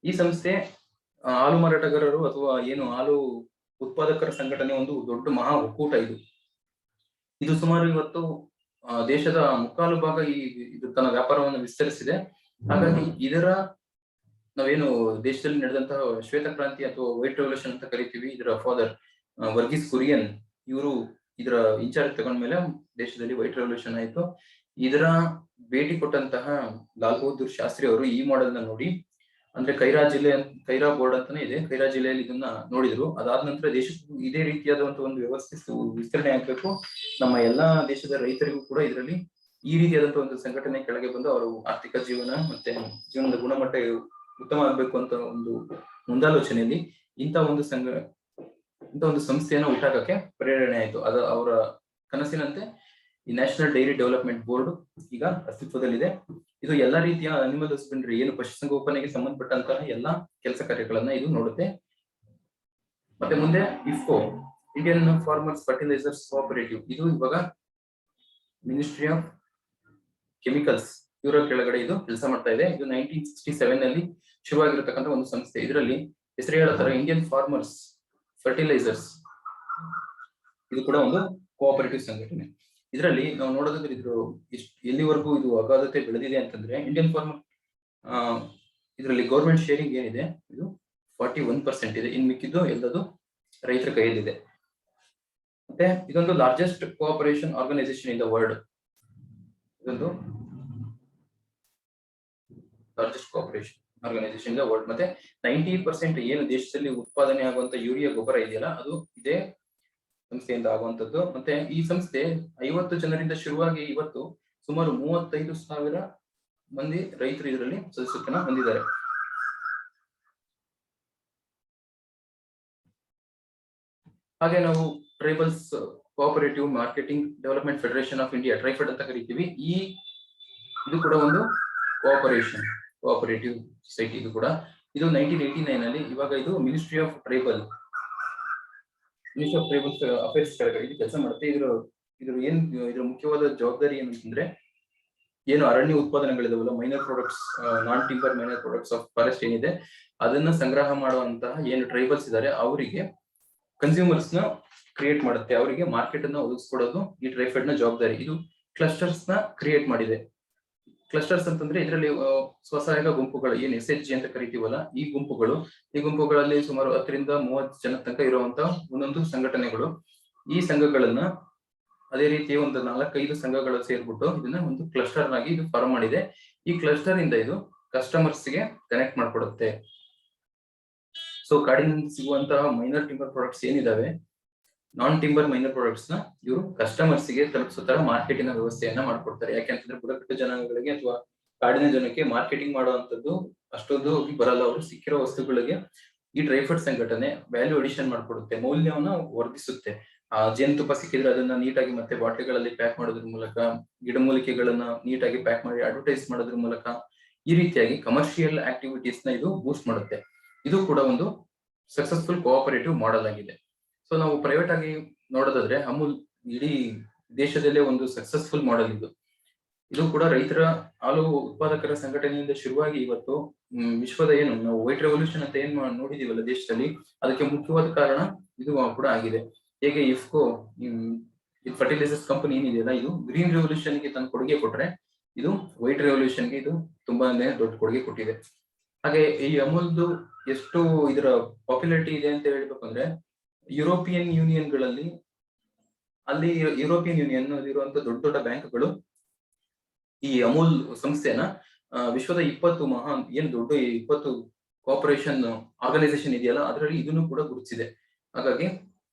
ಈ ಸಂಸ್ಥೆ ಹಾಲು ಮಾರಾಟಗಾರರು ಅಥವಾ ಏನು ಹಾಲು ಉತ್ಪಾದಕರ ಸಂಘಟನೆ ಒಂದು ದೊಡ್ಡ ಮಹಾ ಒಕ್ಕೂಟ ಇದು. ಇದು ಸುಮಾರು ಇವತ್ತು ದೇಶದ ಮುಕ್ಕಾಲು ಭಾಗ ಇದು ತನ್ನ ವ್ಯಾಪಾರವನ್ನು ವಿಸ್ತರಿಸಿದೆ. ಹಾಗಾಗಿ ಇದರ ನಾವೇನು ದೇಶದಲ್ಲಿ ನಡೆದಂತಹ ಶ್ವೇತ ಕ್ರಾಂತಿ ಅಥವಾ ವೈಟ್ ರೆವಲ್ಯೂಷನ್ ಅಂತ ಕರಿತೀವಿ, ಇದರ ಫಾದರ್ ವರ್ಗೀಸ್ ಕುರಿಯನ್ ಇವರು ಇದರ ಇನ್ಚಾರ್ಜ್ ತಗೊಂಡ್ಮೇಲೆ ದೇಶದಲ್ಲಿ ವೈಟ್ ರೆವಲ್ಯೂಷನ್ ಆಯ್ತು. ಇದರ ಭೇಟಿ ಕೊಟ್ಟಂತಹ ಲಾಲ್ ಬಹದ್ದೂರ್ ಶಾಸ್ತ್ರಿ ಅವರು ಈ ಮಾಡೆಲ್ ನ ನೋಡಿ, ಅಂದ್ರೆ ಕೈರಾ ಬೋರ್ಡ್ ಅಂತಾನೆ ಇದೆ, ಕೈರಾ ಜಿಲ್ಲೆಯಲ್ಲಿ ಇದನ್ನ ನೋಡಿದ್ರು. ಅದಾದ ನಂತರ ದೇಶಕ್ಕೂ ಇದೇ ರೀತಿಯಾದಂತಹ ಒಂದು ವ್ಯವಸ್ಥೆ ವಿಸ್ತರಣೆ ಆಗ್ಬೇಕು, ನಮ್ಮ ಎಲ್ಲಾ ದೇಶದ ರೈತರಿಗೂ ಕೂಡ ಇದರಲ್ಲಿ ಈ ರೀತಿಯಾದಂತಹ ಒಂದು ಸಂಘಟನೆ ಕೆಳಗೆ ಬಂದು ಅವರು ಆರ್ಥಿಕ ಜೀವನ ಮತ್ತೆ ಜೀವನದ ಗುಣಮಟ್ಟ ಉತ್ತಮ ಆಗ್ಬೇಕು ಅಂತ ಒಂದು ಮುಂದಾಲೋಚನೆಯಲ್ಲಿ ಇಂಥ ಒಂದು ಸಂಸ್ಥೆಯನ್ನು ಹುಟ್ಟಾಕಕ್ಕೆ ಪ್ರೇರಣೆ ಆಯ್ತು. ಅದು ಅವರ ಕನಸಿನಂತೆ ಈ ನ್ಯಾಷನಲ್ ಡೈರಿ ಡೆವಲಪ್ಮೆಂಟ್ ಬೋರ್ಡ್ ಈಗ ಅಸ್ತಿತ್ವದಲ್ಲಿದೆ. ಇದು ಎಲ್ಲಾ ರೀತಿಯ ಅನಿಮಲ್ ಹಸ್ಬೆಂಡ್ರಿ ಏನು ಪಶುಸಂಗೋಪನೆಗೆ ಸಂಬಂಧಪಟ್ಟಂತಹ ಎಲ್ಲಾ ಕೆಲಸ ಕಾರ್ಯಗಳನ್ನ ಇದು ನೋಡುತ್ತೆ. ಮತ್ತೆ ಮುಂದೆ IFFCO Indian farmers fertilisers cooperative, ಇದು ಇವಾಗ ಮಿನಿಸ್ಟ್ರಿ ಆಫ್ ಕೆಮಿಕಲ್ಸ್ ಇವರ ಕೆಳಗಡೆ ಇದು ಕೆಲಸ ಮಾಡ್ತಾ ಇದೆ. ಇದು 1967 ನಲ್ಲಿ ಶುರುವಾಗಿರತಕ್ಕಂಥ ಒಂದು ಸಂಸ್ಥೆ. ಇದರಲ್ಲಿ ಹೆಸರು ಹೇಳೋ ತರ ಇಂಡಿಯನ್ ಫಾರ್ಮರ್ಸ್ ಫರ್ಟಿಲೈಸರ್ಸ್ ಇದು ಕೂಡ ಒಂದು ಕೋಆಪರೇಟಿವ್ ಸಂಘಟನೆ. ಇದರಲ್ಲಿ ನಾವು ನೋಡೋದಾದ್ರೆ ಇದ್ರ ಎಲ್ಲಿವರೆಗೂ ಇದು ಅಗಾಧತೆ ಬೆಳೆದಿದೆ ಅಂತಂದ್ರೆ, ಇಂಡಿಯನ್ ಫಾರ್ಮರ್ ಇದರಲ್ಲಿ ಗೌರ್ಮೆಂಟ್ ಶೇರಿಂಗ್ ಏನಿದೆ ಇದು 41% ಇದೆ. ಇನ್ ಮಿಕ್ಕಿದ್ದು ಎಲ್ಲದು ರೈತರ ಕೈಯಲ್ಲಿದೆ. ಮತ್ತೆ ಇದೊಂದು largest cooperation organisation in the world. ಇದೊಂದು largest cooperation organisation in the world. ಮತ್ತೆ 90% ಏನು ದೇಶದಲ್ಲಿ ಉತ್ಪಾದನೆ ಆಗುವಂತ ಯೂರಿಯಾ ಗೊಬ್ಬರ ಇದೆಯಲ್ಲ ಅದು ಇದೇ ಸಂಸ್ಥೆಯಿಂದ ಆಗುವಂತದ್ದು. ಮತ್ತೆ ಈ ಸಂಸ್ಥೆ 50 ಜನರಿಂದ ಶುರುವಾಗಿ ಇವತ್ತು ಸುಮಾರು 35,000 ಮಂದಿ ರೈತರು ಇದರಲ್ಲಿ ಸದಸ್ಯತ್ವನ ಹೊಂದಿದ್ದಾರೆ. ಹಾಗೆ ನಾವು tribals cooperative marketing development federation of India, TRIFED ಅಂತ ಕರಿತೀವಿ. ಇದು ಕೂಡ ಒಂದು ಕೋಆಪರೇಟಿವ್ ಸೊಸೈಟಿ. ಇದು ಕೂಡ ಇದು 1989 ಅಲ್ಲಿ, ಇವಾಗ ಇದು ಮಿನಿಸ್ಟ್ರಿ ಆಫ್ ಟ್ರೈಬಲ್ ಅಫೇರ್ಸ್ ಕೆಳಗಡೆ ಇದು ಕೆಲಸ ಮಾಡುತ್ತೆ. ಇದ್ರ ಮುಖ್ಯವಾದ ಜವಾಬ್ದಾರಿ ಏನಂತಂದ್ರೆ, ಏನು ಅರಣ್ಯ ಉತ್ಪಾದನೆಗಳಿದಾವಲ್ಲ, minor products, non timber minor products of forest ಏನಿದೆ ಅದನ್ನ ಸಂಗ್ರಹ ಮಾಡುವಂತಹ ಏನು ಟ್ರೈಬಲ್ಸ್ ಇದ್ದಾರೆ ಅವರಿಗೆ ಕನ್ಸ್ಯೂಮರ್ಸ್ ನ ಕ್ರಿಯೇಟ್ ಮಾಡುತ್ತೆ, ಅವರಿಗೆ ಮಾರ್ಕೆಟ್ ಅನ್ನ ಒದಗಿಸ್ಕೊಡೋದು ಈ ಟ್ರೈಫೆಡ್ ನ ಜವಾಬ್ದಾರಿ. ಇದು ಕ್ಲಸ್ಟರ್ಸ್ ನ ಕ್ರಿಯೇಟ್ ಮಾಡಿದೆ. ಕ್ಲಸ್ಟರ್ಸ್ ಅಂತಂದ್ರೆ ಇದರಲ್ಲಿ ಸ್ವಸಹಾಯಕ ಗುಂಪುಗಳು, ಏನ್ SHG ಅಂತ ಕರಿತೀವಲ್ಲ, ಈ ಗುಂಪುಗಳಲ್ಲಿ ಸುಮಾರು 10 ರಿಂದ 30 ಜನ ತನಕ ಇರುವಂತಹ ಒಂದೊಂದು ಸಂಘಟನೆಗಳು. ಈ ಸಂಘಗಳನ್ನ ಅದೇ ರೀತಿ ಒಂದು 4-5 ಸಂಘಗಳು ಸೇರ್ಬಿಟ್ಟು ಇದನ್ನ ಒಂದು ಕ್ಲಸ್ಟರ್ ಆಗಿ ಇದು ಫಾರ್ಮ್ ಮಾಡಿದೆ. ಈ ಕ್ಲಸ್ಟರ್ ಇಂದ ಇದು ಕಸ್ಟಮರ್ಸ್ ಗೆ ಕನೆಕ್ಟ್ ಮಾಡ್ಕೊಡುತ್ತೆ. ಸೊ ಕಾಡಿನಿಂದ ಸಿಗುವಂತಹ ಮೈನರ್ ಟಿಂಬರ್ ಪ್ರಾಡಕ್ಟ್ಸ್ ಏನಿದಾವೆ, ನಾನ್ ಟಿಂಬರ್ ಮೈನರ್ ಪ್ರಾಡಕ್ಟ್ಸ್ ನ ಇವರು ಕಸ್ಟಮರ್ಸ್ ಗೆ ತಲುಪಿಸೋ ತರ ಮಾರ್ಕೆಟಿಂಗ್ ವ್ಯವಸ್ಥೆಯನ್ನ ಮಾಡ್ಕೊಡ್ತಾರೆ. ಯಾಕೆಂತಂದ್ರೆ ಬುಡಕಟ್ಟು ಜನಾಂಗಗಳಿಗೆ ಅಥವಾ ಕಾಡಿನ ಜನಕ್ಕೆ ಮಾರ್ಕೆಟಿಂಗ್ ಮಾಡುವಂತದ್ದು ಅಷ್ಟೊಂದು ಬರಲ್ಲ. ಅವರು ಸಿಕ್ಕಿರೋ ವಸ್ತುಗಳಿಗೆ ಈ ಟ್ರೈಫೆಡ್ ಸಂಘಟನೆ ವ್ಯಾಲ್ಯೂ ಅಡಿಷನ್ ಮಾಡ್ಕೊಡುತ್ತೆ, ಮೌಲ್ಯವನ್ನ ವರ್ಧಿಸುತ್ತೆ. ಜೇನುತುಪ್ಪ ಸಿಕ್ಕಿದ್ರೆ ಅದನ್ನ ನೀಟಾಗಿ ಮತ್ತೆ ಬಾಟ್ಲಿಗಳಲ್ಲಿ ಪ್ಯಾಕ್ ಮಾಡೋದ್ರ ಮೂಲಕ, ಗಿಡಮೂಲಿಕೆಗಳನ್ನ ನೀಟಾಗಿ ಪ್ಯಾಕ್ ಮಾಡಿ ಅಡ್ವರ್ಟೈಸ್ ಮಾಡೋದ್ರ ಮೂಲಕ, ಈ ರೀತಿಯಾಗಿ ಕಮರ್ಷಿಯಲ್ ಆಕ್ಟಿವಿಟೀಸ್ ನ ಇದು ಬೂಸ್ಟ್ ಮಾಡುತ್ತೆ. ಇದು ಕೂಡ ಒಂದು ಸಕ್ಸಸ್ಫುಲ್ ಕೋಆಪರೇಟಿವ್ ಮಾಡೆಲ್ ಆಗಿದೆ. ಸೊ ನಾವು ಪ್ರೈವೇಟ್ ಆಗಿ ನೋಡೋದಾದ್ರೆ ಅಮೂಲ್ ಇಡೀ ದೇಶದಲ್ಲೇ ಒಂದು ಸಕ್ಸಸ್ಫುಲ್ ಮಾಡೆಲ್ ಇದು ಕೂಡ ರೈತರ ಹಾಲು ಉತ್ಪಾದಕರ ಸಂಘಟನೆಯಿಂದ ಶುರುವಾಗಿ ಇವತ್ತು ವಿಶ್ವದ ಏನು ನಾವು ವೈಟ್ ರೆವಲ್ಯೂಷನ್ ಅಂತ ಏನ್ ನೋಡಿದೀವಲ್ಲ ದೇಶದಲ್ಲಿ, ಅದಕ್ಕೆ ಮುಖ್ಯವಾದ ಕಾರಣ ಇದು ಕೂಡ ಆಗಿದೆ. ಹೇಗೆ ಇಫ್ಕೋ ಫರ್ಟಿಲೈಸರ್ಸ್ ಕಂಪನಿ ಏನಿದೆಯಲ್ಲ, ಇದು ಗ್ರೀನ್ ರೆವಲ್ಯೂಷನ್ ಗೆ ತನ್ನ ಕೊಡುಗೆ ಕೊಟ್ರೆ, ಇದು ವೈಟ್ ರೆವಲ್ಯೂಷನ್ ಗೆ ಇದು ತುಂಬಾನೇ ದೊಡ್ಡ ಕೊಡುಗೆ ಕೊಟ್ಟಿದೆ. ಹಾಗೆ ಈ ಅಮೂಲ್ದು ಎಷ್ಟು ಇದರ ಪಾಪ್ಯುಲಾರಿಟಿ ಇದೆ ಅಂತ ಹೇಳ್ಬೇಕಂದ್ರೆ, ಯುರೋಪಿಯನ್ ಯೂನಿಯನ್ ಇರುವಂತಹ ದೊಡ್ಡ ದೊಡ್ಡ ಬ್ಯಾಂಕ್ಗಳು ಈ ಅಮೂಲ್ ಸಂಸ್ಥೆನ ವಿಶ್ವದ 20 ಮಹಾನ್ ಏನ್ ದೊಡ್ಡ 20 ಕೋಆಪರೇಷನ್ ಆರ್ಗನೈಸೇಷನ್ ಇದೆಯಲ್ಲ ಅದರಲ್ಲಿ ಇದನ್ನು ಕೂಡ ಗುರುತಿಸಿದೆ. ಹಾಗಾಗಿ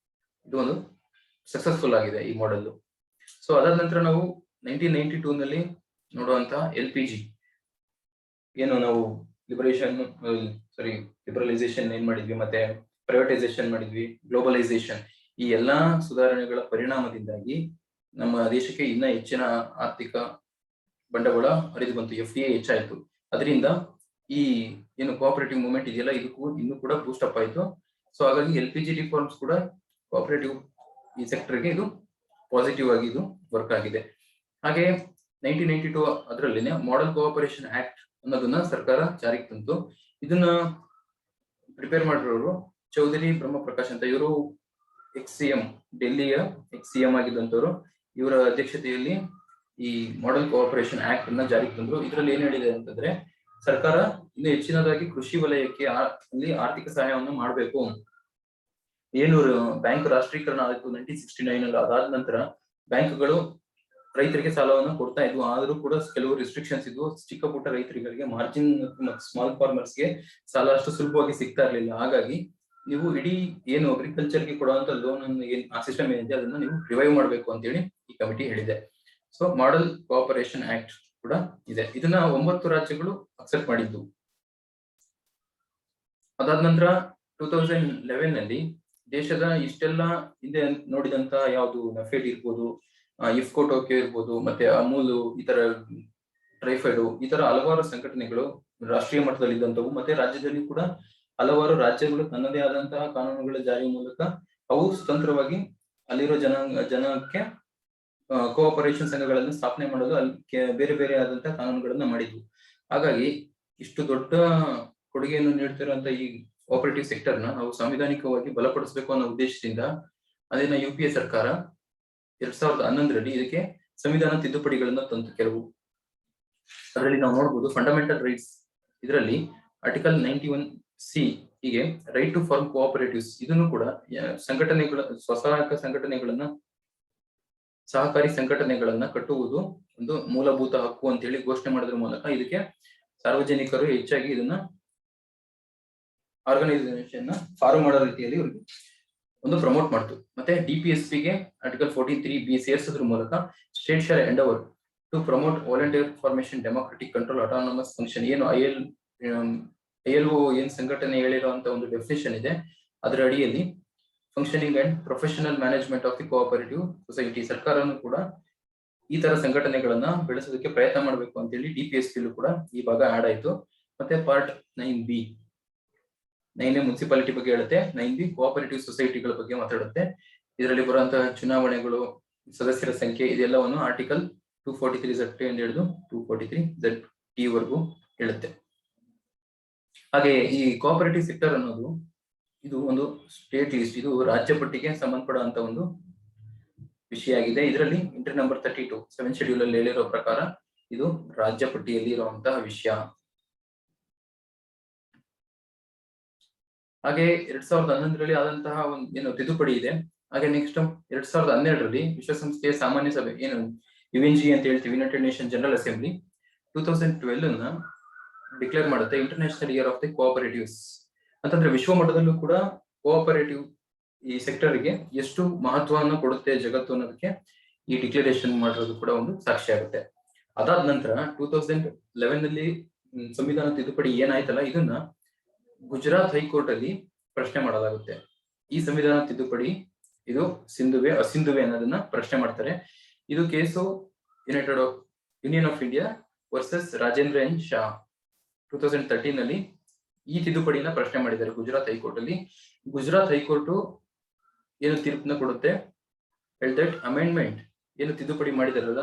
ಇದು ಒಂದು ಸಕ್ಸಸ್ಫುಲ್ ಆಗಿದೆ ಈ ಮಾಡೆಲ್. ಸೊ ಅದಾದ ನಂತರ ನಾವು 1992 ನಲ್ಲಿ ನೋಡುವಂತಹ LPG, ಏನು ನಾವು ಲಿಬರಲೈಸೇಷನ್ ಏನ್ ಮಾಡಿದ್ವಿ, ಮತ್ತೆ ಪ್ರೈವೇಟೈಸೇಷನ್ ಮಾಡಿದ್ವಿ, ಗ್ಲೋಬಲೈಸೇಷನ್, ಈ ಎಲ್ಲಾ ಸುಧಾರಣೆಗಳ ಪರಿಣಾಮದಿಂದಾಗಿ ನಮ್ಮ ದೇಶಕ್ಕೆ ಇನ್ನ ಹೆಚ್ಚಿನ ಆರ್ಥಿಕ ಬಂಡವಾಳ ಹರಿದು ಬಂತು, FDI ಹೆಚ್ಚಾಯ್ತು. ಅದರಿಂದ ಈ ಏನು ಕೋಆಪರೇಟಿವ್ ಮೂವ್ಮೆಂಟ್ ಇದೆಯಲ್ಲ ಇದಕ್ಕೂ ಇನ್ನೂ ಕೂಡ ಬೂಸ್ಟ್ ಅಪ್ ಆಯ್ತು. ಸೊ ಹಾಗಾಗಿ LPG ರಿಫಾರ್ಮ್ಸ್ ಕೂಡ ಕೋಆಪರೇಟಿವ್ ಈ ಸೆಕ್ಟರ್ಗೆ ಇದು ಪಾಸಿಟಿವ್ ಆಗಿ ಇದು ವರ್ಕ್ ಆಗಿದೆ. ಹಾಗೆ 1992 ಅದರಲ್ಲಿನೇ ಮಾಡೆಲ್ ಕೋಆಪರೇಷನ್ ಆಕ್ಟ್ ಅನ್ನೋದನ್ನ ಸರ್ಕಾರ ಜಾರಿಗೆ ತಂತು. ಇದನ್ನ ಪ್ರಿಪೇರ್ ಮಾಡಿರೋರು ಚೌಧರಿ ಬ್ರಹ್ಮ ಪ್ರಕಾಶ್ ಅಂತ, ಇವರು XCM ಡೆಲ್ಲಿಯ XCM ಆಗಿದ್ದಂತವ್ರು. ಇವರ ಅಧ್ಯಕ್ಷತೆಯಲ್ಲಿ ಈ ಮಾಡೆಲ್ ಕೋಆಪರೇಷನ್ ಆಕ್ಟ್ ಅನ್ನ ಜಾರಿಗೆ ತಂದ್ರು. ಇದರಲ್ಲಿ ಏನ್ ಹೇಳಿದೆ ಅಂತಂದ್ರೆ, ಸರ್ಕಾರ ಇನ್ನು ಹೆಚ್ಚಿನದಾಗಿ ಕೃಷಿ ವಲಯಕ್ಕೆ ಅಲ್ಲಿ ಆರ್ಥಿಕ ಸಹಾಯವನ್ನು ಮಾಡಬೇಕು. ಏನು ಬ್ಯಾಂಕ್ ರಾಷ್ಟ್ರೀಕರಣ ಆಯ್ತು 1969 ಅಲ್ಲಿ, ಅದಾದ ನಂತರ ಬ್ಯಾಂಕ್ಗಳು ರೈತರಿಗೆ ಸಾಲವನ್ನು ಕೊಡ್ತಾ ಇದ್ವು. ಆದ್ರೂ ಕೂಡ ಕೆಲವು ರಿಸ್ಟ್ರಿಕ್ಷನ್ಸ್ ಇದ್ವು. ಚಿಕ್ಕ ಪುಟ್ಟ ರೈತರಿಗೆ, ಮಾರ್ಜಿನ್ ಸ್ಮಾಲ್ ಫಾರ್ಮರ್ಸ್ಗೆ ಸಾಲ ಅಷ್ಟು ಸುಲಭವಾಗಿ ಸಿಗ್ತಾ ಇರ್ಲಿಲ್ಲ. ಹಾಗಾಗಿ ನೀವು ಇಡೀ ಏನು ಅಗ್ರಿಕಲ್ಚರ್ಗೆ ಕೊಡುವಂತ ಲೋನ್ ಅನ್ನು ಆ ಸಿಸ್ಟಮ್ ಏನಿದೆ ಅದನ್ನ ನೀವು ರಿವೈವ್ ಮಾಡಬೇಕು ಅಂತ ಹೇಳಿ ಈ ಕಮಿಟಿ ಹೇಳಿದೆ. ಸೊ ಮಾಡೆಲ್ ಕೋಆಪರೇಷನ್ ಆಕ್ಟ್ ಕೂಡ ಇದೆ. ಇದನ್ನ 9 ರಾಜ್ಯಗಳು ಅಕ್ಸೆಪ್ಟ್ ಮಾಡಿದ್ದು. ಅದಾದ ನಂತರ 2011 ನಲ್ಲಿ ದೇಶದ ಇಷ್ಟೆಲ್ಲ ಹಿಂದೆ ನೋಡಿದಂತ ಯಾವುದು ನಫೆಡ್ ಇರ್ಬೋದು, ಇಫ್ಕೋ ಟೋಕಿಯೋ ಇರ್ಬೋದು, ಮತ್ತೆ ಅಮೂಲ್, ಇತರ ಟ್ರೈಫೆಡ್, ಈ ತರ ಹಲವಾರು ಸಂಘಟನೆಗಳು ರಾಷ್ಟ್ರೀಯ ಮಟ್ಟದಲ್ಲಿ ಇದ್ದಂತವು, ಮತ್ತೆ ರಾಜ್ಯದಲ್ಲಿ ಕೂಡ ಹಲವಾರು ರಾಜ್ಯಗಳು ತನ್ನದೇ ಆದಂತಹ ಕಾನೂನುಗಳ ಜಾರಿ ಮೂಲಕ ಅವು ಸ್ವತಂತ್ರವಾಗಿ ಅಲ್ಲಿರೋ ಜನಕ್ಕೆ ಕೋಆಪರೇಷನ್ ಸಂಘಗಳನ್ನು ಸ್ಥಾಪನೆ ಮಾಡಲು ಅಲ್ಲಿ ಬೇರೆ ಬೇರೆ ಆದಂತಹ ಕಾನೂನುಗಳನ್ನ ಮಾಡಿದ್ವು. ಹಾಗಾಗಿ ಇಷ್ಟು ದೊಡ್ಡ ಕೊಡುಗೆಯನ್ನು ನೀಡ್ತಿರುವಂತ ಈ ಕೋಆಪರೇಟಿವ್ ಸೆಕ್ಟರ್ ನ ನಾವು ಸಾಂವಿಧಾನಿಕವಾಗಿ ಬಲಪಡಿಸಬೇಕು ಅನ್ನೋ ಉದ್ದೇಶದಿಂದ ಅದನ್ನ UPA ಸರ್ಕಾರ 2011ರಲ್ಲಿ ಇದಕ್ಕೆ ಸಂವಿಧಾನ ತಿದ್ದುಪಡಿಗಳನ್ನ ತಂತು. ಕೆಲವು ಅದರಲ್ಲಿ ನಾವು ನೋಡ್ಬೋದು ಫಂಡಮೆಂಟಲ್ ರೈಟ್ಸ್, ಇದರಲ್ಲಿ ಆರ್ಟಿಕಲ್ 91C ಹೀಗೆ ರೈಟ್ ಟು ಫಾರ್ಮ್ ಕೋಆಪರೇಟಿವ್ಸ್, ಇದನ್ನು ಕೂಡ ಸಂಘಟನೆಗಳ ಸ್ವಸಹಾಯಕ ಸಂಘಟನೆಗಳನ್ನ ಸಹಕಾರಿ ಸಂಘಟನೆಗಳನ್ನ ಕಟ್ಟುವುದು ಒಂದು ಮೂಲಭೂತ ಹಕ್ಕು ಅಂತ ಹೇಳಿ ಘೋಷಣೆ ಮಾಡೋದ್ರ ಮೂಲಕ ಇದಕ್ಕೆ ಸಾರ್ವಜನಿಕರು ಹೆಚ್ಚಾಗಿ ಇದನ್ನ ಆರ್ಗನೈಸೇಷನ್ ಫಾರ್ಮ್ ಮಾಡೋ ರೀತಿಯಲ್ಲಿ ಇವ್ರಿಗೆ ಒಂದು ಪ್ರಮೋಟ್ ಮಾಡ್ತು. ಮತ್ತೆ DPSP-ಗೆ ಆರ್ಟಿಕಲ್ 43B ಸೇರಿಸೋದ್ರ ಮೂಲಕ state shall endeavour to promote volunteer formation democratic control autonomous function, ಏನು ILO ಏನ್ ಸಂಘಟನೆ ಹೇಳಿರುವಂತ ಒಂದು ಡೆಫಿನೇಷನ್ ಇದೆ, ಅದರ ಅಡಿಯಲ್ಲಿ functioning and professional management of the cooperative society, ಸರ್ಕಾರನು ಕೂಡ ಈ ತರ ಸಂಘಟನೆಗಳನ್ನ ಬೆಳೆಸೋದಕ್ಕೆ ಪ್ರಯತ್ನ ಮಾಡಬೇಕು ಅಂತ ಹೇಳಿ DPSP ಕೂಡ ಈ ಭಾಗ ಆಡ್ ಆಯ್ತು. ಮತ್ತೆ ಪಾರ್ಟ್ 9B, 9A ಮುನ್ಸಿಪಾಲಿಟಿ ಬಗ್ಗೆ ಹೇಳುತ್ತೆ, 9B ಕೋಆಪರೇಟಿವ್ ಸೊಸೈಟಿಗಳ ಬಗ್ಗೆ ಮಾತಾಡುತ್ತೆ. ಇದರಲ್ಲಿ ಬರುವಂತಹ ಚುನಾವಣೆಗಳು, ಸದಸ್ಯರ ಸಂಖ್ಯೆ, ಇದೆಲ್ಲವನ್ನು ಆರ್ಟಿಕಲ್ 243Z ಎಂದು ಹಿಡಿದು 243ZT ವರೆಗೂ ಹೇಳುತ್ತೆ. ಹಾಗೆ ಈ ಕೋಆಪರೇಟಿವ್ ಸೆಕ್ಟರ್ ಅನ್ನೋದು ಇದು ಒಂದು ಸ್ಟೇಟ್ ಲಿಸ್ಟ್, ಇದು ರಾಜ್ಯ ಪಟ್ಟಿಗೆ ಸಂಬಂಧಪಡುವಂತ ಒಂದು ವಿಷಯ ಆಗಿದೆ. ಇದರಲ್ಲಿ ಎಂಟ್ರಿ ನಂಬರ್ 32 7th ಶೆಡ್ಯೂಲ್ ಅಲ್ಲಿ ಹೇಳಿರೋ ಪ್ರಕಾರ ಇದು ರಾಜ್ಯ ಪಟ್ಟಿಯಲ್ಲಿ ಇರುವಂತಹ ವಿಷಯ. ಹಾಗೆ 2011ರಲ್ಲಿ ಆದಂತಹ ಒಂದು ಏನು ತಿದ್ದುಪಡಿ ಇದೆ. ಹಾಗೆ ನೆಕ್ಸ್ಟ್ 2012ರಲ್ಲಿ ವಿಶ್ವಸಂಸ್ಥೆಯ ಸಾಮಾನ್ಯ ಸಭೆ, ಏನು UNG ಅಂತ ಹೇಳ್ತೀವಿ, United Nation General Assembly 2012 declare ಮಾಡುತ್ತೆ international year of the cooperatives ಅಂತಂದ್ರೆ ವಿಶ್ವ ಮಟ್ಟದಲ್ಲೂ ಕೂಡ ಕೋಆಪರೇಟಿವ್ ಈ ಸೆಕ್ಟರ್ಗೆ ಎಷ್ಟು ಮಹತ್ವವನ್ನು ಕೊಡುತ್ತೆ ಜಗತ್ತು ಅನ್ನೋದಕ್ಕೆ ಈ ಡಿಕ್ಲರೇಷನ್ ಮಾಡಿರೋದು ಕೂಡ ಒಂದು ಸಾಕ್ಷಿ ಆಗುತ್ತೆ. ಅದಾದ ನಂತರ 2011ನಲ್ಲಿ ಸಂವಿಧಾನ ತಿದ್ದುಪಡಿ ಏನಾಯ್ತಲ್ಲ, ಇದನ್ನ ಗುಜರಾತ್ ಹೈಕೋರ್ಟ್ ಅಲ್ಲಿ ಪ್ರಶ್ನೆ ಮಾಡಲಾಗುತ್ತೆ. ಈ ಸಂವಿಧಾನ ತಿದ್ದುಪಡಿ ಇದು ಸಿಂಧುವೆ ಅಸಿಂಧುವೆ ಅನ್ನೋದನ್ನ ಪ್ರಶ್ನೆ ಮಾಡ್ತಾರೆ. ಇದು case Union of India versus Rajendra N Shah 2013ನಲ್ಲಿ ಈ ತಿದ್ದುಪಡಿನ ಪ್ರಶ್ನೆ ಮಾಡಿದ್ದಾರೆ ಗುಜರಾತ್ ಹೈಕೋರ್ಟ್ ಅಲ್ಲಿ. ಗುಜರಾತ್ ಹೈಕೋರ್ಟ್ ಏನು ತೀರ್ಪನ್ನ ಕೊಡುತ್ತೆ, ದಟ್ ಅಮೆಂಡ್ಮೆಂಟ್ ಏನು ತಿದ್ದುಪಡಿ ಮಾಡಿದಾರಲ್ಲ,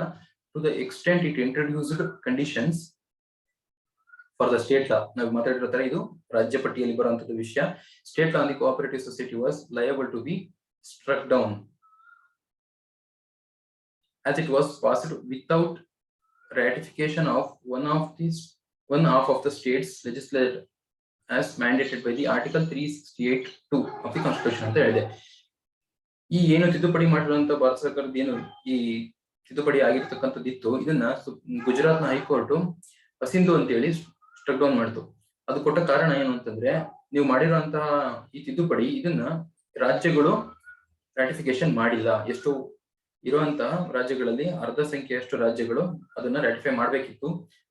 to the extent it introduced conditions for the state law, ನಾವು ಮಾತಾಡಿರೋ ತರ ಇದು ರಾಜ್ಯ ಪಟ್ಟಿಯಲ್ಲಿ ಬರುವಂತದ್ದು ವಿಷಯ. State law on the cooperative society was liable to be struck down as it was passed without ratification of one half of the state's legislature as mandated by the article 368(2) of the constitution ಅಂತ ಹೇಳಿದೆ. ಈ ಏನು ತಿದ್ದುಪಡಿ ಮಾಡಿರುವಂತ ಭಾರತ ಸರ್ಕಾರದ ಏನು ಈ ತಿದ್ದುಪಡಿ ಆಗಿರ್ತಕ್ಕಂಥದ್ದಿತ್ತು, ಇದನ್ನ ಗುಜರಾತ್ನ ಹೈಕೋರ್ಟ್ ಅಸಿಂಧು ಅಂತ ಹೇಳಿ ಸ್ಟ್ರಕ್ ಡೌನ್ ಮಾಡ್ತು. ಅದು ಕೊಟ್ಟ ಕಾರಣ ಏನು ಅಂತಂದ್ರೆ, ನೀವು ಮಾಡಿರುವಂತಹ ಈ ತಿದ್ದುಪಡಿ ಇದನ್ನ ರಾಜ್ಯಗಳು ರಾಟಿಫಿಕೇಶನ್ ಮಾಡಿಲ್ಲ. ಎಷ್ಟು ಇರುವಂತಹ ರಾಜ್ಯಗಳಲ್ಲಿ ಅರ್ಧ ಸಂಖ್ಯೆಯಷ್ಟು ರಾಜ್ಯಗಳು ಅದನ್ನ ರಾಟಿಫೈ ಮಾಡ್ಬೇಕಿತ್ತು,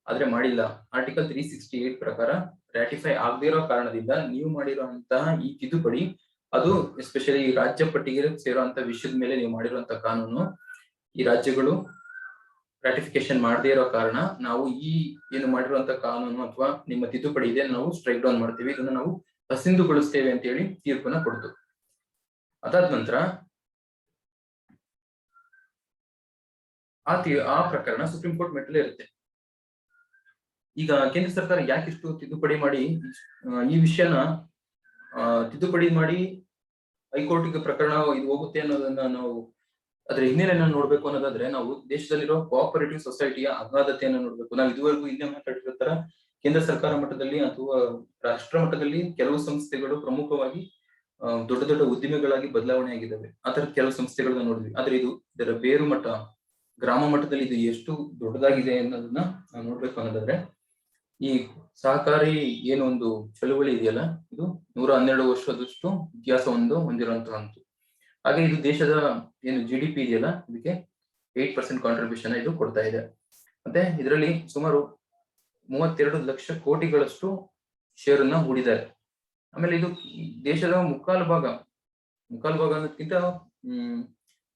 ಆದ್ರೆ ಮಾಡಿಲ್ಲ. ಆರ್ಟಿಕಲ್ 368 ಪ್ರಕಾರ ರಾಟಿಫೈ ಆಗದೇ ಇರೋ ಕಾರಣದಿಂದ ನೀವು ಮಾಡಿರುವಂತಹ ಈ ತಿದ್ದುಪಡಿ ಅದು ಎಸ್ಪೆಷಲಿ ಈ ರಾಜ್ಯ ಪಟ್ಟಿಗೆ ಸೇರುವಂತ ವಿಷಯದ ಮೇಲೆ ನೀವು ಮಾಡಿರುವಂತಹ ಕಾನೂನು, ಈ ರಾಜ್ಯಗಳು ರಾಟಿಫಿಕೇಶನ್ ಮಾಡದೇ ಇರೋ ಕಾರಣ ನಾವು ಈ ಏನು ಮಾಡಿರುವಂತ ಕಾನೂನು ಅಥವಾ ನಿಮ್ಮ ತಿದ್ದುಪಡಿ ಇದೆ ನಾವು ಸ್ಟ್ರೈಕ್ ಡೌನ್ ಮಾಡ್ತೀವಿ, ಇದನ್ನ ನಾವು ಅಸಿಂಧುಗೊಳಿಸ್ತೇವೆ ಅಂತ ಹೇಳಿ ತೀರ್ಪನ್ನ ಕೊಡ್ತು. ಅದಾದ ನಂತರ ಆ ಪ್ರಕರಣ ಸುಪ್ರೀಂ ಕೋರ್ಟ್ ಮೆಟ್ಟಲೇ ಇರುತ್ತೆ. ಈಗ ಕೇಂದ್ರ ಸರ್ಕಾರ ಯಾಕಿಷ್ಟು ತಿದ್ದುಪಡಿ ಮಾಡಿ ಈ ವಿಷಯನ ತಿದ್ದುಪಡಿ ಮಾಡಿ ಹೈಕೋರ್ಟ್ಗೆ ಪ್ರಕರಣ ಇದು ಹೋಗುತ್ತೆ ಅನ್ನೋದನ್ನ ನಾವು ಅದ್ರ ಹಿನ್ನೆಲೆಯನ್ನ ನೋಡ್ಬೇಕು ಅನ್ನೋದಾದ್ರೆ, ನಾವು ದೇಶದಲ್ಲಿರೋ ಕೋಆಪರೇಟಿವ್ ಸೊಸೈಟಿಯ ಅಗಾಧತೆಯನ್ನ ನೋಡ್ಬೇಕು. ನಾವು ಇದುವರೆಗೂ ಹಿಂದೆ ಮಾತಾಡಿರೋ ತರ ಕೇಂದ್ರ ಸರ್ಕಾರ ಮಟ್ಟದಲ್ಲಿ ಅಥವಾ ರಾಷ್ಟ್ರ ಮಟ್ಟದಲ್ಲಿ ಕೆಲವು ಸಂಸ್ಥೆಗಳು ಪ್ರಮುಖವಾಗಿ ದೊಡ್ಡ ದೊಡ್ಡ ಉದ್ದಿಮೆಗಳಾಗಿ ಬದಲಾವಣೆ ಆಗಿದ್ದಾವೆ. ಆ ತರದ ಕೆಲವು ಸಂಸ್ಥೆಗಳನ್ನ ನೋಡಿದ್ವಿ. ಆದ್ರೆ ಇದರ ಬೇರು ಮಟ್ಟ, ಗ್ರಾಮ ಮಟ್ಟದಲ್ಲಿ ಇದು ಎಷ್ಟು ದೊಡ್ಡದಾಗಿದೆ ಅನ್ನೋದನ್ನ ನಾವು ನೋಡ್ಬೇಕು ಅನ್ನೋದಾದ್ರೆ, ಈ ಸಹಕಾರಿ ಏನು ಒಂದು ಚಳುವಳಿ ಇದೆಯಲ್ಲ, ಇದು 112 ವರ್ಷದಷ್ಟು ಇತಿಹಾಸವನ್ನು ಹೊಂದಿರುವಂತಹದ್ದು. ಹಾಗೆ ಇದು ದೇಶದ ಏನು GDP ಇದೆಯಲ್ಲ, ಇದಕ್ಕೆ 8% ಕಾಂಟ್ರಿಬ್ಯೂಷನ್ ಇದು ಕೊಡ್ತಾ ಇದೆ. ಮತ್ತೆ ಇದರಲ್ಲಿ ಸುಮಾರು 32 ಲಕ್ಷ ಕೋಟಿಗಳಷ್ಟು ಶೇರನ್ನ ಹೂಡಿದ್ದಾರೆ. ಆಮೇಲೆ ಇದು ದೇಶದ ಮುಕ್ಕಾಲು ಭಾಗ ಅನ್ನೋದಕ್ಕಿಂತ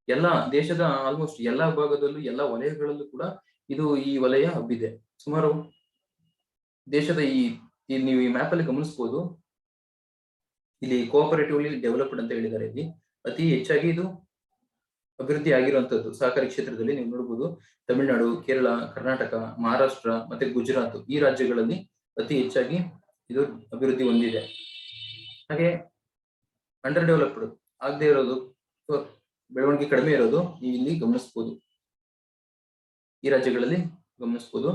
ಎಲ್ಲಾ ದೇಶದ ಆಲ್ಮೋಸ್ಟ್ ಎಲ್ಲಾ ಭಾಗದಲ್ಲೂ ಎಲ್ಲಾ ವಲಯಗಳಲ್ಲೂ ಕೂಡ ಇದು ಈ ವಲಯ ಹಬ್ಬಿದೆ. ಸುಮಾರು ದೇಶದ ನೀವು ಈ ಮ್ಯಾಪ್ ಅಲ್ಲಿ ಗಮನಿಸಬಹುದು, ಇಲ್ಲಿ ಕೋಆಪರೇಟಿವ್ಲಿ ಡೆವಲಪ್ಡ್ ಅಂತ ಹೇಳಿದ್ದಾರೆ. ಇಲ್ಲಿ ಅತಿ ಹೆಚ್ಚಾಗಿ ಇದು ಅಭಿವೃದ್ಧಿ ಆಗಿರುವಂತದ್ದು ಸಹಕಾರಿ ಕ್ಷೇತ್ರದಲ್ಲಿ ನೀವು ನೋಡಬಹುದು. ತಮಿಳುನಾಡು, ಕೇರಳ, ಕರ್ನಾಟಕ, ಮಹಾರಾಷ್ಟ್ರ ಮತ್ತೆ ಗುಜರಾತ್ ಈ ರಾಜ್ಯಗಳಲ್ಲಿ ಅತಿ ಹೆಚ್ಚಾಗಿ ಇದು ಅಭಿವೃದ್ಧಿ ಹೊಂದಿದೆ. ಹಾಗೆ ಅಂಡರ್ ಡೆವಲಪ್ಡ್ ಆಗದೆ ಇರೋದು, ಬೆಳವಣಿಗೆ ಕಡಿಮೆ ಇರೋದು ನೀವು ಇಲ್ಲಿ ಗಮನಿಸಬಹುದು, ಈ ರಾಜ್ಯಗಳಲ್ಲಿ ಗಮನಿಸಬಹುದು.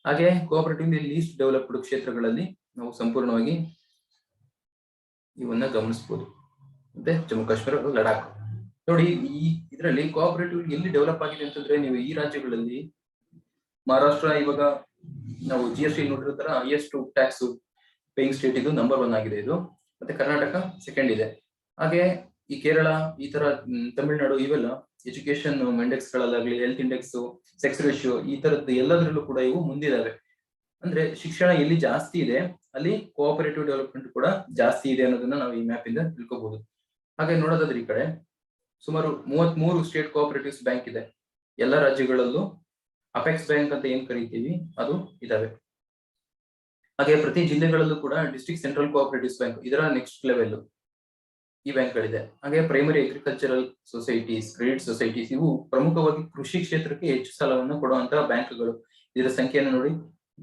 ಹಾಗೆ ಕೋಆಪರೇಟಿವ್ ಲೀಸ್ಟ್ ಡೆವಲಪ್ಡ್ ಕ್ಷೇತ್ರಗಳಲ್ಲಿ ನಾವು ಸಂಪೂರ್ಣವಾಗಿ ಇವನ್ನ ಗಮನಿಸಬಹುದು. ಮತ್ತೆ ಜಮ್ಮು ಕಾಶ್ಮೀರ, ಲಡಾಖ್ ನೋಡಿ. ಈ ಇದರಲ್ಲಿ ಕೋಆಪರೇಟಿವ್ ಎಲ್ಲಿ ಡೆವಲಪ್ ಆಗಿದೆ ಅಂತಂದ್ರೆ, ನೀವು ಈ ರಾಜ್ಯಗಳಲ್ಲಿ ಮಹಾರಾಷ್ಟ್ರ ಇವಾಗ ನಾವು GST ನೋಡಿರೋ ತರ ಹೈಯೆಸ್ಟ್ ಟ್ಯಾಕ್ಸ್ ಪೇಯಿಂಗ್ ಸ್ಟೇಟ್ ಇದು ನಂಬರ್ 1 ಆಗಿದೆ ಇದು. ಮತ್ತೆ ಕರ್ನಾಟಕ ಸೆಕೆಂಡ್ ಇದೆ. ಹಾಗೆ ಈ ಕೇರಳ, ಈ ತರ ತಮಿಳುನಾಡು, ಇವೆಲ್ಲ ಎಜುಕೇಶನ್ ಇಂಡೆಕ್ಸ್ ಗಳಲ್ಲಾಗ್ಲಿ, ಹೆಲ್ತ್ ಇಂಡೆಕ್ಸ್, ಸೆಕ್ಸ್ ರೇಷಿಯೋ, ಈ ತರದ್ದು ಎಲ್ಲದರಲ್ಲೂ ಕೂಡ ಇವು ಮುಂದಿದಾವೆ. ಅಂದ್ರೆ ಶಿಕ್ಷಣ ಎಲ್ಲಿ ಜಾಸ್ತಿ ಇದೆ ಅಲ್ಲಿ ಕೋಆಪರೇಟಿವ್ ಡೆವಲಪ್ಮೆಂಟ್ ಕೂಡ ಜಾಸ್ತಿ ಇದೆ ಅನ್ನೋದನ್ನ ನಾವು ಈ ಮ್ಯಾಪ್ ಇಂದ ತಿಳ್ಕೊಬಹುದು. ಹಾಗೆ ನೋಡೋದಾದ್ರೆ ಈ ಕಡೆ ಸುಮಾರು 33 ಸ್ಟೇಟ್ ಕೋಆಪರೇಟಿವ್ಸ್ ಬ್ಯಾಂಕ್ ಇದೆ. ಎಲ್ಲ ರಾಜ್ಯಗಳಲ್ಲೂ ಅಪೆಕ್ಸ್ ಬ್ಯಾಂಕ್ ಅಂತ ಏನ್ ಕರಿತೀವಿ ಅದು ಇದಾವೆ. ಹಾಗೆ ಪ್ರತಿ ಜಿಲ್ಲೆಗಳಲ್ಲೂ ಕೂಡ ಡಿಸ್ಟ್ರಿಕ್ಟ್ ಸೆಂಟ್ರಲ್ ಕೋಆಪರೇಟಿವ್ಸ್ ಬ್ಯಾಂಕ್ ಇದರ ನೆಕ್ಸ್ಟ್ ಲೆವೆಲ್ ಈ ಬ್ಯಾಂಕ್ಗಳಿದೆ. ಹಾಗೆ primary agricultural societies, credit societies, ಇವು ಪ್ರಮುಖವಾಗಿ ಕೃಷಿ ಕ್ಷೇತ್ರಕ್ಕೆ ಹೆಚ್ಚು ಸಾಲವನ್ನು ಕೊಡುವಂತಹ ಬ್ಯಾಂಕ್ಗಳು. ಇದರ ಸಂಖ್ಯೆಯನ್ನು ನೋಡಿ,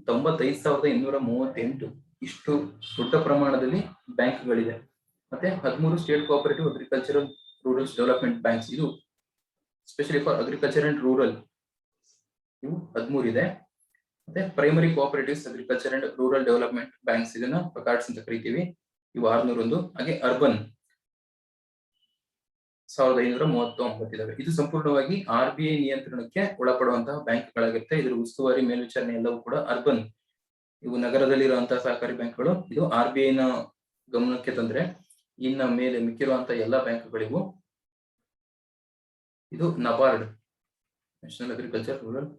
95,238. ಇಷ್ಟು ದೊಡ್ಡ ಪ್ರಮಾಣದಲ್ಲಿ ಬ್ಯಾಂಕ್ಗಳಿದೆ. ಮತ್ತೆ 13 state cooperative agricultural rural development banks, ಇದು specially for agriculture and rural, ಇವು 13 ಇದೆ. ಮತ್ತೆ primary cooperatives agriculture and rural development banks, ಇದನ್ನ ಪ್ರಕಾರ್ಡ್ಸ್ ಅಂತ ಕರಿತೀವಿ, ಇವು 601. ಹಾಗೆ ಅರ್ಬನ್ 1539 ಇದಾವೆ. ಇದು ಸಂಪೂರ್ಣವಾಗಿ RBI ನಿಯಂತ್ರಣಕ್ಕೆ ಒಳಪಡುವಂತಹ ಬ್ಯಾಂಕ್ಗಳಾಗಿರುತ್ತೆ. ಇದರ ಉಸ್ತುವಾರಿ ಮೇಲ್ವಿಚಾರಣೆ ಎಲ್ಲವೂ ಕೂಡ ಅರ್ಬನ್, ಇವು ನಗರದಲ್ಲಿರುವಂತಹ ಸಹಕಾರಿ ಬ್ಯಾಂಕ್ಗಳು. ಇದು RBI ನ ಗಮನಕ್ಕೆ ತಂದ್ರೆ ಇನ್ನ ಮೇಲೆ ಮಿಕ್ಕಿರುವಂತಹ ಎಲ್ಲಾ ಬ್ಯಾಂಕ್ಗಳಿಗೂ ಇದು NABARD, national agriculture rural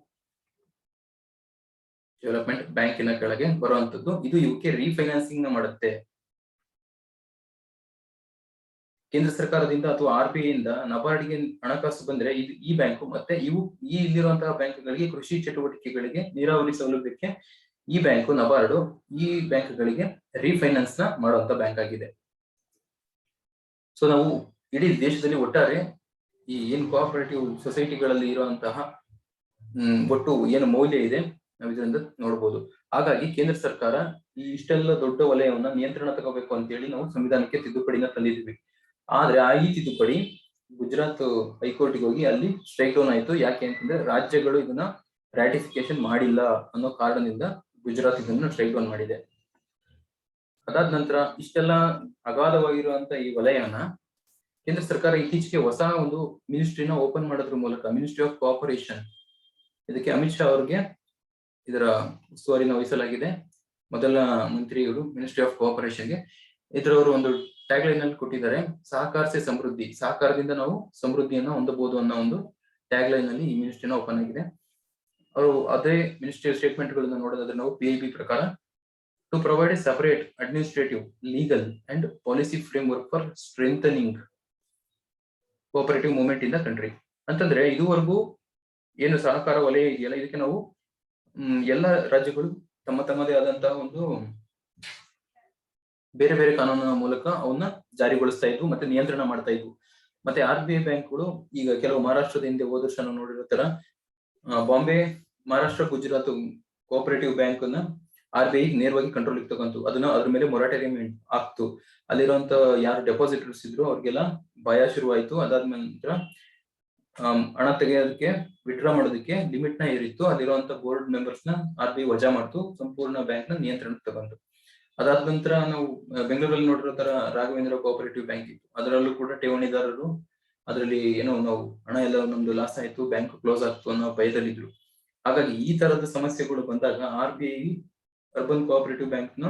development ಬ್ಯಾಂಕಿನ ಕೆಳಗೆ ಬರುವಂತದ್ದು. ಇದು ಇವಕ್ಕೆ ರೀಫೈನಾನ್ಸಿಂಗ್ ನ ಮಾಡುತ್ತೆ. ಕೇಂದ್ರ ಸರ್ಕಾರದಿಂದ ಅಥವಾ RBI ಇಂದ ನಬಾರ್ಡ್ಗೆ ಹಣಕಾಸು ಬಂದ್ರೆ ಈ ಬ್ಯಾಂಕು ಮತ್ತೆ ಇವು ಈ ಇಲ್ಲಿರುವಂತಹ ಬ್ಯಾಂಕ್ಗಳಿಗೆ ಕೃಷಿ ಚಟುವಟಿಕೆಗಳಿಗೆ, ನೀರಾವರಿ ಸೌಲಭ್ಯಕ್ಕೆ ಈ ಬ್ಯಾಂಕು ನಬಾರ್ಡು ಈ ಬ್ಯಾಂಕ್ಗಳಿಗೆ ರೀಫೈನಾನ್ಸ್ ನ ಮಾಡುವಂತ ಬ್ಯಾಂಕ್ ಆಗಿದೆ. ಸೊ ನಾವು ಇಡೀ ದೇಶದಲ್ಲಿ ಒಟ್ಟಾರೆ ಈ ಏನ್ ಕೋಆಪರೇಟಿವ್ ಸೊಸೈಟಿಗಳಲ್ಲಿ ಇರುವಂತಹ ಒಟ್ಟು ಏನು ಮೌಲ್ಯ ಇದೆ ನಾವು ಇದರಿಂದ ನೋಡಬಹುದು. ಹಾಗಾಗಿ ಕೇಂದ್ರ ಸರ್ಕಾರ ಈ ಇಷ್ಟೆಲ್ಲ ದೊಡ್ಡ ವಲಯವನ್ನ ನಿಯಂತ್ರಣ ತಗೋಬೇಕು ಅಂತ ಹೇಳಿ ನಾವು ಸಂವಿಧಾನಕ್ಕೆ ತಿದ್ದುಪಡಿನ ತಂದಿದ್ವಿ. ಆದ್ರೆ ಈ ತಿದ್ದುಪಡಿ ಗುಜರಾತ್ ಹೈಕೋರ್ಟ್ಗೆ ಹೋಗಿ ಅಲ್ಲಿ ಸ್ಟ್ರೈಕ್ ಡೌನ್ ಆಯ್ತು. ಯಾಕೆ ಅಂತಂದ್ರೆ ರಾಜ್ಯಗಳು ಇದನ್ನ ರಾಟಿಫಿಕೇಶನ್ ಮಾಡಿಲ್ಲ ಅನ್ನೋ ಕಾರಣದಿಂದ ಗುಜರಾತ್ ಇದನ್ನ ಸ್ಟ್ರೈಕ್ ಡೌನ್ ಮಾಡಿದೆ. ಅದಾದ ನಂತರ ಇಷ್ಟೆಲ್ಲ ಅಗಾಧವಾಗಿರುವಂತ ಈ ವಲಯನ ಕೇಂದ್ರ ಸರ್ಕಾರ ಇತ್ತೀಚೆಗೆ ಹೊಸ ಒಂದು ಮಿನಿಸ್ಟ್ರಿನ ಓಪನ್ ಮಾಡೋದ್ರ ಮೂಲಕ, ಮಿನಿಸ್ಟ್ರಿ ಆಫ್ ಕೋಆಪರೇಷನ್, ಇದಕ್ಕೆ ಅಮಿತ್ ಶಾ ಅವ್ರಿಗೆ ಇದರ ಉಸ್ತುವಾರಿನ ವಹಿಸಲಾಗಿದೆ. ಮೊದಲ ಮಂತ್ರಿಗಳು ಮಿನಿಸ್ಟ್ರಿ ಆಫ್ ಕೋಆಪರೇಷನ್ಗೆ ಇದರವರು ಒಂದು ಟ್ಯಾಗ್ ಲೈನ್ ಅಲ್ಲಿ ಕೊಟ್ಟಿದ್ದಾರೆ, ಸಹಕಾರ ಸೆ ಸಮೃದ್ಧಿ, ಸಹಕಾರದಿಂದ ನಾವು ಸಮೃದ್ಧಿಯನ್ನ ಹೊಂದಬಹುದು ಅನ್ನೋ ಒಂದು ಟ್ಯಾಗ್ ಲೈನ್ ಅಲ್ಲಿ ಈ ಮಿನಿಸ್ಟ್ರಿನ ಓಪನ್ ಆಗಿದೆ. ಅವರು ಅದೇ ಮಿನಿಸ್ಟ್ರಿ ಸ್ಟೇಟ್ಮೆಂಟ್ ಗಳನ್ನ ನೋಡೋದಾದ್ರೆ ನಾವು PIB ಪ್ರಕಾರ to provide a separate administrative, legal and policy framework for strengthening cooperative movement in the country. ಅಂತಂದ್ರೆ ಇದುವರೆಗೂ ಏನು ಸಹಕಾರ ವಲಯ ಇದೆಯಲ್ಲ, ಇದಕ್ಕೆ ನಾವು ಎಲ್ಲ ರಾಜ್ಯಗಳು ತಮ್ಮ ತಮ್ಮದೇ ಆದಂತಹ ಒಂದು ಬೇರೆ ಬೇರೆ ಕಾನೂನಿನ ಮೂಲಕ ಅವನ್ನ ಜಾರಿಗೊಳಿಸ್ತಾ ಇದ್ವು ಮತ್ತೆ ನಿಯಂತ್ರಣ ಮಾಡ್ತಾ ಇದ್ವು. ಮತ್ತೆ RBI ಬ್ಯಾಂಕ್ಗಳು ಈಗ ಕೆಲವು ಮಹಾರಾಷ್ಟ್ರದ ಹಿಂದೆ ಹೋದ ವರ್ಷ ನಾವು ನೋಡಿರೋ ತರ ಬಾಂಬೆ, ಮಹಾರಾಷ್ಟ್ರ, ಗುಜರಾತ್ ಕೋಆಪರೇಟಿವ್ ಬ್ಯಾಂಕ್ ಅನ್ನ RBI ನೇರವಾಗಿ ಕಂಟ್ರೋಲ್ ತಗೊಂತು. ಅದನ್ನ ಅದ್ರ ಮೇಲೆ ಮೊರಾಟೋರಿಯಂ ಆಗ್ತು. ಅಲ್ಲಿರುವಂತ ಯಾರು ಡೆಪಾಸಿಟರ್ಸ್ ಇದ್ರು ಅವ್ರಿಗೆಲ್ಲ ಭಯ ಶುರುವಾಯ್ತು. ಅದಾದ ನಂತರ ಹಣ ತೆಗೆಯೋದಕ್ಕೆ, ವಿಡ್ರಾ ಮಾಡೋದಕ್ಕೆ ಲಿಮಿಟ್ ನ ಏರಿತ್ತು. ಅಲ್ಲಿರುವಂತ ಬೋರ್ಡ್ ಮೆಂಬರ್ಸ್ ನ RBI ವಜಾ ಮಾಡ್ತು, ಸಂಪೂರ್ಣ ಬ್ಯಾಂಕ್ ನ ನಿಯಂತ್ರಣಕ್ಕೆ ತಗೊಂತು. ಅದಾದ ನಂತರ ನಾವು ಬೆಂಗಳೂರಲ್ಲಿ ನೋಡಿರೋ ತರ ರಾಘವೇಂದ್ರ ಕೋಆಪರೇಟಿವ್ ಬ್ಯಾಂಕ್ ಇತ್ತು. ಅದರಲ್ಲೂ ಕೂಡ ಠೇವಣಿದಾರರು ಅದರಲ್ಲಿ ಏನೋ ನಾವು ಹಣ ಎಲ್ಲ ನಮ್ದು ಲಾಸ್ ಆಯ್ತು, ಬ್ಯಾಂಕ್ ಕ್ಲೋಸ್ ಆಗ್ತು ಅನ್ನೋ ಭಯದಲ್ಲಿದ್ರು. ಹಾಗಾಗಿ ಈ ತರದ ಸಮಸ್ಯೆಗಳು ಬಂದಾಗ RBI ಅರ್ಬನ್ ಕೋಆಪರೇಟಿವ್ ಬ್ಯಾಂಕ್ ನ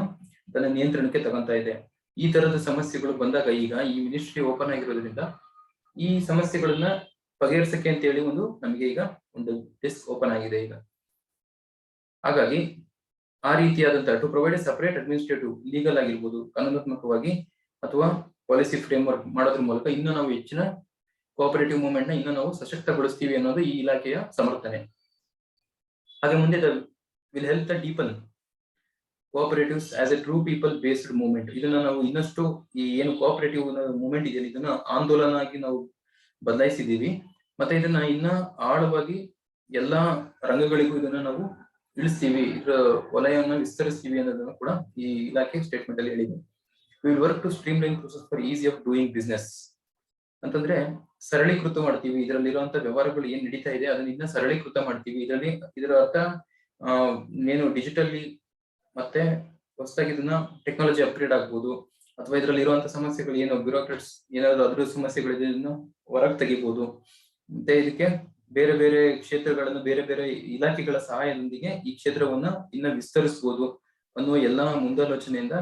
ತನ್ನ ನಿಯಂತ್ರಣಕ್ಕೆ ತಗೊಂತಾ ಇದೆ. ಈ ತರದ ಸಮಸ್ಯೆಗಳು ಬಂದಾಗ ಈಗ ಈ ಮಿನಿಸ್ಟ್ರಿ ಓಪನ್ ಆಗಿರೋದ್ರಿಂದ ಈ ಸಮಸ್ಯೆಗಳನ್ನ ಬಗೆಹರಿಸಕ್ಕೆ ಅಂತ ಹೇಳಿ ನಮಗೆ ಈಗ ಒಂದು ಡೆಸ್ಕ್ ಓಪನ್ ಆಗಿದೆ ಈಗ. ಹಾಗಾಗಿ ಆ ರೀತಿಯಾದಂತಹ to provide a separate administrative, legal ಆಗಿರ್ಬೋದು, ಕಾನೂನಾತ್ಮಕವಾಗಿ ಅಥವಾ ಪಾಲಿಸಿ ಫ್ರೇಮ್ ವರ್ಕ್ ಮಾಡೋದ್ರ ಮೂಲಕ ಇನ್ನು ನಾವು ಹೆಚ್ಚಿನ ಕೋಆಪರೇಟಿವ್ ಮೂವ್ಮೆಂಟ್ ನ ಇನ್ನು ನಾವು ಸಶಕ್ತಗೊಳಿಸ್ತೀವಿ ಅನ್ನೋದು ಈ ಇಲಾಖೆಯ ಸಮರ್ಥನೆ. ಹಾಗೆ ಮುಂದೆ will help the deepen cooperatives as A true people based movement. ಇದನ್ನ ನಾವು ಇನ್ನಷ್ಟು ಈ ಏನು ಕೋಆಪರೇಟಿವ್ ಮೂವ್ಮೆಂಟ್ ಇದೆಯಲ್ಲ ಇದನ್ನ ಆಂದೋಲನ ಆಗಿ ನಾವು ಬದಲಾಯಿಸಿದೀವಿ. ಮತ್ತೆ ಇದನ್ನ ಇನ್ನ ಆಳವಾಗಿ ಎಲ್ಲಾ ರಂಗಗಳಿಗೂ ಇದನ್ನ ನಾವು ಇಳಿಸ್ತೀವಿ, ಇದರ ವಲಯವನ್ನ ವಿಸ್ತರಿಸ್ತೀವಿ ಅನ್ನೋದನ್ನ ಕೂಡ ಈ ಇಲಾಖೆ ಸ್ಟೇಟ್ಮೆಂಟ್ ಅಲ್ಲಿ ಹೇಳಿದೆ. Will work to streamline process for ease of doing business ಅಂತಂದ್ರೆ ಸರಳೀಕೃತ ಮಾಡ್ತೀವಿ. ಇದರಲ್ಲಿರುವಂತಹ ವ್ಯವಹಾರಗಳು ಏನ್ ನಡೀತಾ ಇದೆ ಅದನ್ನ ಇನ್ನ ಸರಳೀಕೃತ ಮಾಡ್ತೀವಿ. ಇದರ ಅರ್ಥ ಏನು ಡಿಜಿಟಲಿ ಮತ್ತೆ ಹೊಸದಾಗಿ ಇದನ್ನ ಟೆಕ್ನಾಲಜಿ ಅಪ್ಗ್ರೇಡ್ ಆಗ್ಬೋದು, ಅಥವಾ ಇದರಲ್ಲಿ ಇರುವಂತಹ ಸಮಸ್ಯೆಗಳು ಏನೋ ಬ್ಯೂರೋಕ್ರಾಟ್ಸ್ ಏನಾದ್ರು ಅದ್ರ ಸಮಸ್ಯೆಗಳಿದೆ ಇದನ್ನು ಹೊರಗೆ ತೆಗಿಬಹುದು. ಮತ್ತೆ ಇದಕ್ಕೆ ಬೇರೆ ಬೇರೆ ಕ್ಷೇತ್ರಗಳನ್ನು ಬೇರೆ ಬೇರೆ ಇಲಾಖೆಗಳ ಸಹಾಯದೊಂದಿಗೆ ಈ ಕ್ಷೇತ್ರವನ್ನ ಇನ್ನ ವಿಸ್ತರಿಸಬಹುದು ಅನ್ನುವ ಎಲ್ಲಾ ಮುಂದಾಲೋಚನೆಯಿಂದ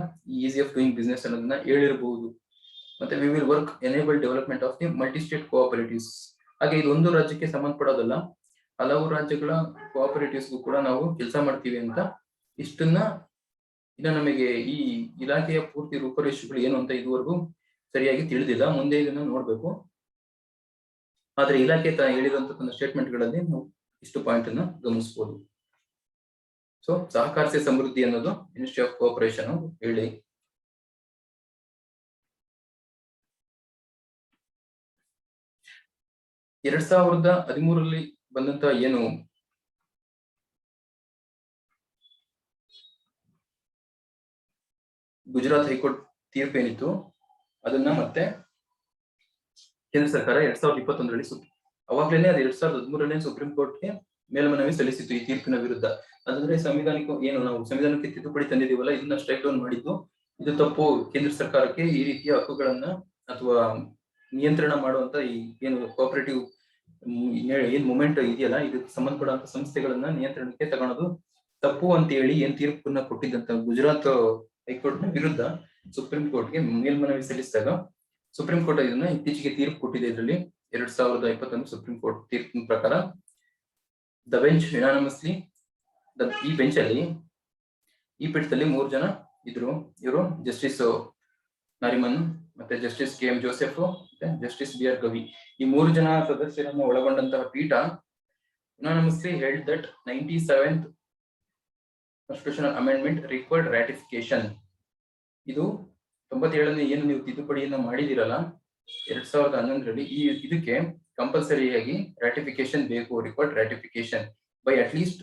ಈಸಿ ಆಫ್ ಡೂಯಿಂಗ್ ಬಿಸ್ನೆಸ್ ಅನ್ನೋದನ್ನ ಹೇಳಿರಬಹುದು. ಮತ್ತೆ we will work enable development of the multi state cooperatives. ಹಾಗೆ ಇದು ಒಂದು ರಾಜ್ಯಕ್ಕೆ ಸಂಬಂಧಪಡೋದಲ್ಲ, ಹಲವು ರಾಜ್ಯಗಳ ಕೋಆಪರೇಟಿವ್ಸ್ಗೂ ಕೂಡ ನಾವು ಕೆಲಸ ಮಾಡ್ತೀವಿ ಅಂತ. ಇಷ್ಟನ್ನ ಇನ್ನ ನಮಗೆ ಈ ಇಲಾಖೆಯ ಪೂರ್ತಿ ರೂಪರೇಷೆಗಳು ಏನು ಅಂತ ಇದುವರೆಗೂ ಸರಿಯಾಗಿ ತಿಳಿದಿಲ್ಲ. ಮುಂದೆ ಇದನ್ನ ನೋಡ್ಬೇಕು. ಆದ್ರೆ ಇಲಾಖೆ ಹೇಳಿರುವಂತ ತನ್ನ ಸ್ಟೇಟ್ಮೆಂಟ್ ಗಳಲ್ಲಿ ನಾವು ಇಷ್ಟು ಪಾಯಿಂಟ್ ಅನ್ನ ಗಮನಿಸಬಹುದು. ಸೊ ಸಹಕಾರಿ ಸಮೃದ್ಧಿ ಅನ್ನೋದು ಮಿನಿಸ್ಟ್ರಿ ಆಫ್ ಕೋಆಪರೇಷನ್ ಹೇಳಿ. ಎರಡ್ 2013 ಬಂದಂತ ಏನು ಗುಜರಾತ್ ಹೈಕೋರ್ಟ್ ತೀರ್ಪು ಏನಿತ್ತು ಅದನ್ನ ಮತ್ತೆ ಕೇಂದ್ರ ಸರ್ಕಾರ 2021 ಅವಾಗ್ಲೇನೆ ಅದು 2013 ಸುಪ್ರೀಂ ಕೋರ್ಟ್ಗೆ ಮೇಲ್ಮನವಿ ಸಲ್ಲಿಸಿತ್ತು ಈ ತೀರ್ಪಿನ ವಿರುದ್ಧ. ಅದಂದ್ರೆ ಸಂವಿಧಾನಿಕ ಏನು ನಾವು ಸಂವಿಧಾನಕ್ಕೆ ತಿದ್ದುಪಡಿ ತಂದಿದೀವಲ್ಲ, ಇದನ್ನ ಸ್ಟ್ರೈಕ್ ಡೌನ್ ಮಾಡಿದ್ದು ಇದು ತಪ್ಪು. ಕೇಂದ್ರ ಸರ್ಕಾರಕ್ಕೆ ಈ ರೀತಿಯ ಹಕ್ಕುಗಳನ್ನ ಅಥವಾ ನಿಯಂತ್ರಣ ಮಾಡುವಂತ ಈ ಏನು ಕೋಆಪರೇಟಿವ್ ಏನ್ ಮೂಮೆಂಟ್ ಇದೆಯಲ್ಲ, ಇದಕ್ಕೆ ಸಂಬಂಧಪಡುವಂತ ಸಂಸ್ಥೆಗಳನ್ನ ನಿಯಂತ್ರಣಕ್ಕೆ ತಗೊಳೋದು ತಪ್ಪು ಅಂತ ಹೇಳಿ ಏನ್ ತೀರ್ಪನ್ನ ಕೊಟ್ಟಿದ್ದಂತ ಗುಜರಾತ್ ಹೈಕೋರ್ಟ್ ನ ವಿರುದ್ಧ ಸುಪ್ರೀಂ ಕೋರ್ಟ್ಗೆ ಮೇಲ್ಮನವಿ ಸಲ್ಲಿಸಿದಾಗ ಸುಪ್ರೀಂ ಕೋರ್ಟ್ ಇದನ್ನ ಇತ್ತೀಚೆಗೆ ತೀರ್ಪು ಕೊಟ್ಟಿದೆ. ಇದರಲ್ಲಿ 2021 ಸುಪ್ರೀಂ ಕೋರ್ಟ್ ತೀರ್ಪಿನ ಪ್ರಕಾರ ದ ಬೆಂಚ್ ಯುನಾನಿಮಸ್ಲಿ, ಈ ಬೆಂಚ್ ಅಲ್ಲಿ ಈ ಪೀಠದಲ್ಲಿ 3 ಜನ ಇದ್ರು. ಇವರು ಜಸ್ಟಿಸ್ ನಾರಿಮನ್, ಮತ್ತೆ ಜಸ್ಟಿಸ್ KM ಜೋಸೆಫ್, ಮತ್ತೆ ಜಸ್ಟಿಸ್ BR ಗವಿ. ಈ 3 ಜನ ಸದಸ್ಯರನ್ನು ಒಳಗೊಂಡಂತಹ ಪೀಠ unanimously held that 97th constitutional amendment required ratification. ಇದು 97ನೇ ಏನು ನೀವು ತಿದ್ದುಪಡಿಯನ್ನು ಮಾಡಿದಿರಲ್ಲ 2011ರಲ್ಲಿ, ಈ ಇದಕ್ಕೆ ಕಂಪಲ್ಸರಿಯಾಗಿ ರಾಟಿಫಿಕೇಶನ್ ಬೇಕು, required ratification by at least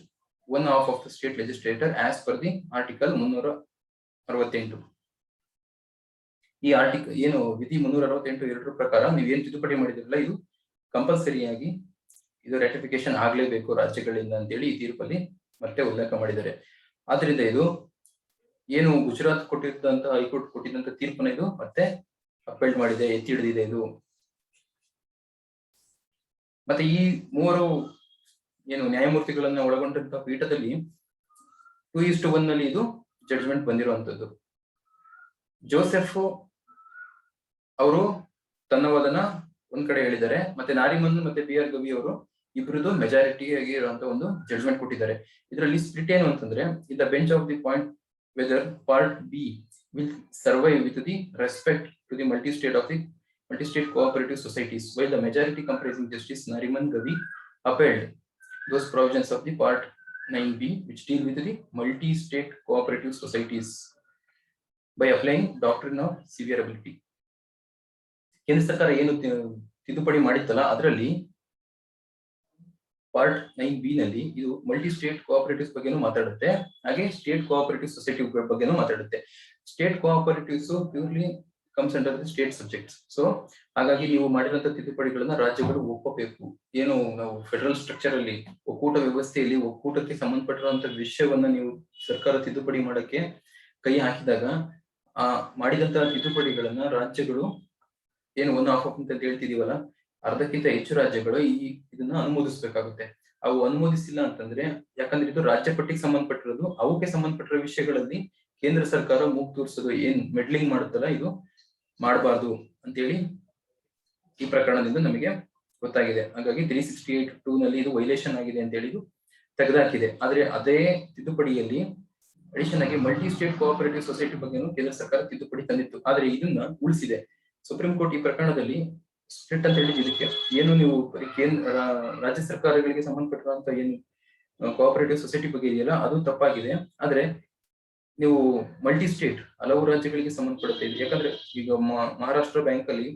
1/2 of the state legislature as per the article 368. ಈ ಆರ್ಟಿಕಲ್ ಏನು ವಿಧಿ 368 ಪ್ರಕಾರ ನೀವೇನ್ ತಿದ್ದುಪಡಿ ಮಾಡಿದಿರಲ್ಲ ಇದು ಕಂಪಲ್ಸರಿಯಾಗಿ ಇದು ರಾಟಿಫಿಕೇಶನ್ ಆಗ್ಲೇಬೇಕು ರಾಜ್ಯಗಳಿಂದ ಅಂತೇಳಿ ಈ ತೀರ್ಪಲ್ಲಿ ಮತ್ತೆ ಉಲ್ಲೇಖ ಮಾಡಿದ್ದಾರೆ. ಆದ್ರಿಂದ ಇದು ಏನು ಗುಜರಾತ್ ಕೊಟ್ಟಿದ್ದಂತ ಹೈಕೋರ್ಟ್ ಕೊಟ್ಟಿದ್ದಂತ ತೀರ್ಪನ್ನ ಇದು ಮತ್ತೆ ಅಪೀಲ್ ಮಾಡಿದೆ, ಎತ್ತಿ ಹಿಡಿದಿದೆ ಇದು. ಮತ್ತೆ ಈ 3 ಏನು ನ್ಯಾಯಮೂರ್ತಿಗಳನ್ನ ಒಳಗೊಂಡಂತ ಪೀಠದಲ್ಲಿ 2:1 ನಲ್ಲಿ ಇದು ಜಡ್ಜ್ಮೆಂಟ್ ಬಂದಿರುವಂತದ್ದು. ಜೋಸೆಫ್ ಅವರು ತನ್ನ ವಾದನ ಒಂದ್ ಕಡೆ ಹೇಳಿದ್ದಾರೆ, ಮತ್ತೆ ನಾರಿಮನ್ ಮತ್ತೆ BR ಗವಿ ಅವರು ಇಬ್ಬರದು ಮೆಜಾರಿಟಿ ಆಗಿ ಇರುವಂತ ಒಂದು ಜಡ್ಜ್ಮೆಂಟ್ ಕೊಟ್ಟಿದ್ದಾರೆ. ಇದರಲ್ಲಿ ಸ್ಪ್ಲಿಟ್ ಏನು ಅಂತಂದ್ರೆ, in the bench of the point whether part B will survive with the respect to the multi-state cooperative societies, while the majority comprising Justice Nariman Gavi upheld those provisions of the Part 9B which deal with the multi-state cooperative societies by applying doctrine of severability. ಕೇಂದ್ರ ಸರ್ಕಾರ ಏನು ತಿದ್ದುಪಡಿ ಮಾಡಿತ್ತಲ್ಲ ಅದರಲ್ಲಿ part 9B ನಲ್ಲಿ ಇದು multi state cooperatives ಬಗ್ಗೆನೂ ಮಾತಾಡುತ್ತೆ, ಹಾಗೆ state cooperative society ಬಗ್ಗೆನೂ ಮಾತಾಡುತ್ತೆ. State cooperatives purely comes under the state subjects. So ಹಾಗಾಗಿ ನೀವು ಮಾಡಿರುವಂತ ತಿದ್ದುಪಡಿಗಳನ್ನ ರಾಜ್ಯಗಳು ಒಪ್ಪಬೇಕು. ಏನು ನಾವು ಫೆಡರಲ್ ಸ್ಟ್ರಕ್ಚರ್ ಅಲ್ಲಿ ಒಕ್ಕೂಟ ವ್ಯವಸ್ಥೆಯಲ್ಲಿ ಒಕ್ಕೂಟಕ್ಕೆ ಸಂಬಂಧಪಟ್ಟಿರುವಂತ ವಿಷಯವನ್ನ ನೀವು ಸರ್ಕಾರ ತಿದ್ದುಪಡಿ ಮಾಡಕ್ಕೆ ಕೈ ಹಾಕಿದಾಗ ಆ ಮಾಡಿದಂತಹ ತಿದ್ದುಪಡಿಗಳನ್ನ ರಾಜ್ಯಗಳು ಏನು 1/2 ಅಂತ ಹೇಳ್ತಿದೀವಲ್ಲ, ಅರ್ಧಕ್ಕಿಂತ ಹೆಚ್ಚು ರಾಜ್ಯಗಳು ಇದನ್ನ ಅನುಮೋದಿಸಬೇಕಾಗುತ್ತೆ. ಅವು ಅನುಮೋದಿಸಿಲ್ಲ ಅಂತಂದ್ರೆ, ಯಾಕಂದ್ರೆ ಇದು ರಾಜ್ಯ ಪಟ್ಟಿಗೆ ಸಂಬಂಧಪಟ್ಟಿರೋದು, ಅವಕ್ಕೆ ಸಂಬಂಧಪಟ್ಟಿರೋ ವಿಷಯಗಳಲ್ಲಿ ಕೇಂದ್ರ ಸರ್ಕಾರ ಮೂಗು ತೂರಿಸೋದು ಏನ್ ಮೆಡ್ಲಿಂಗ್ ಮಾಡುತ್ತಲ್ಲ ಇದು ಮಾಡಬಾರ್ದು ಅಂತೇಳಿ ಈ ಪ್ರಕರಣದಿಂದ ನಮಗೆ ಗೊತ್ತಾಗಿದೆ. ಹಾಗಾಗಿ 368(2) ನಲ್ಲಿ ಇದು ವೈಲೇಷನ್ ಆಗಿದೆ ಅಂತ ಹೇಳಿ ತೆಗೆದಾಕಿದೆ. ಆದ್ರೆ ಅದೇ ತಿದ್ದುಪಡಿಯಲ್ಲಿ ಅಡಿಷನ್ ಆಗಿ ಮಲ್ಟಿ ಸ್ಟೇಟ್ ಕೋಆಪರೇಟಿವ್ ಸೊಸೈಟಿ ಬಗ್ಗೆನೂ ಕೇಂದ್ರ ಸರ್ಕಾರ ತಿದ್ದುಪಡಿ ತಂದಿತ್ತು, ಆದ್ರೆ ಇದನ್ನ ಉಳಿಸಿದೆ. ಸುಪ್ರೀಂ ಕೋರ್ಟ್ ಈ ಪ್ರಕರಣದಲ್ಲಿ ಸ್ಪ್ಲಿಟ್ ಅಂತ ಹೇಳಿ ಇದಕ್ಕೆ ಏನು ನೀವು ರಾಜ್ಯ ಸರ್ಕಾರಗಳಿಗೆ ಸಂಬಂಧಪಟ್ಟಿರುವಂತ ಏನು ಕೋಆಪರೇಟಿವ್ ಸೊಸೈಟಿ ಬಗ್ಗೆ ಇದೆಯಲ್ಲ ಅದು ತಪ್ಪಾಗಿದೆ, ಆದ್ರೆ ನೀವು ಮಲ್ಟಿ ಸ್ಟೇಟ್ ಹಲವು ರಾಜ್ಯಗಳಿಗೆ ಸಂಬಂಧಪಡುತ್ತೆ. ಯಾಕಂದ್ರೆ ಈಗ ಮಹಾರಾಷ್ಟ್ರ ಬ್ಯಾಂಕ್ ಅಲ್ಲಿ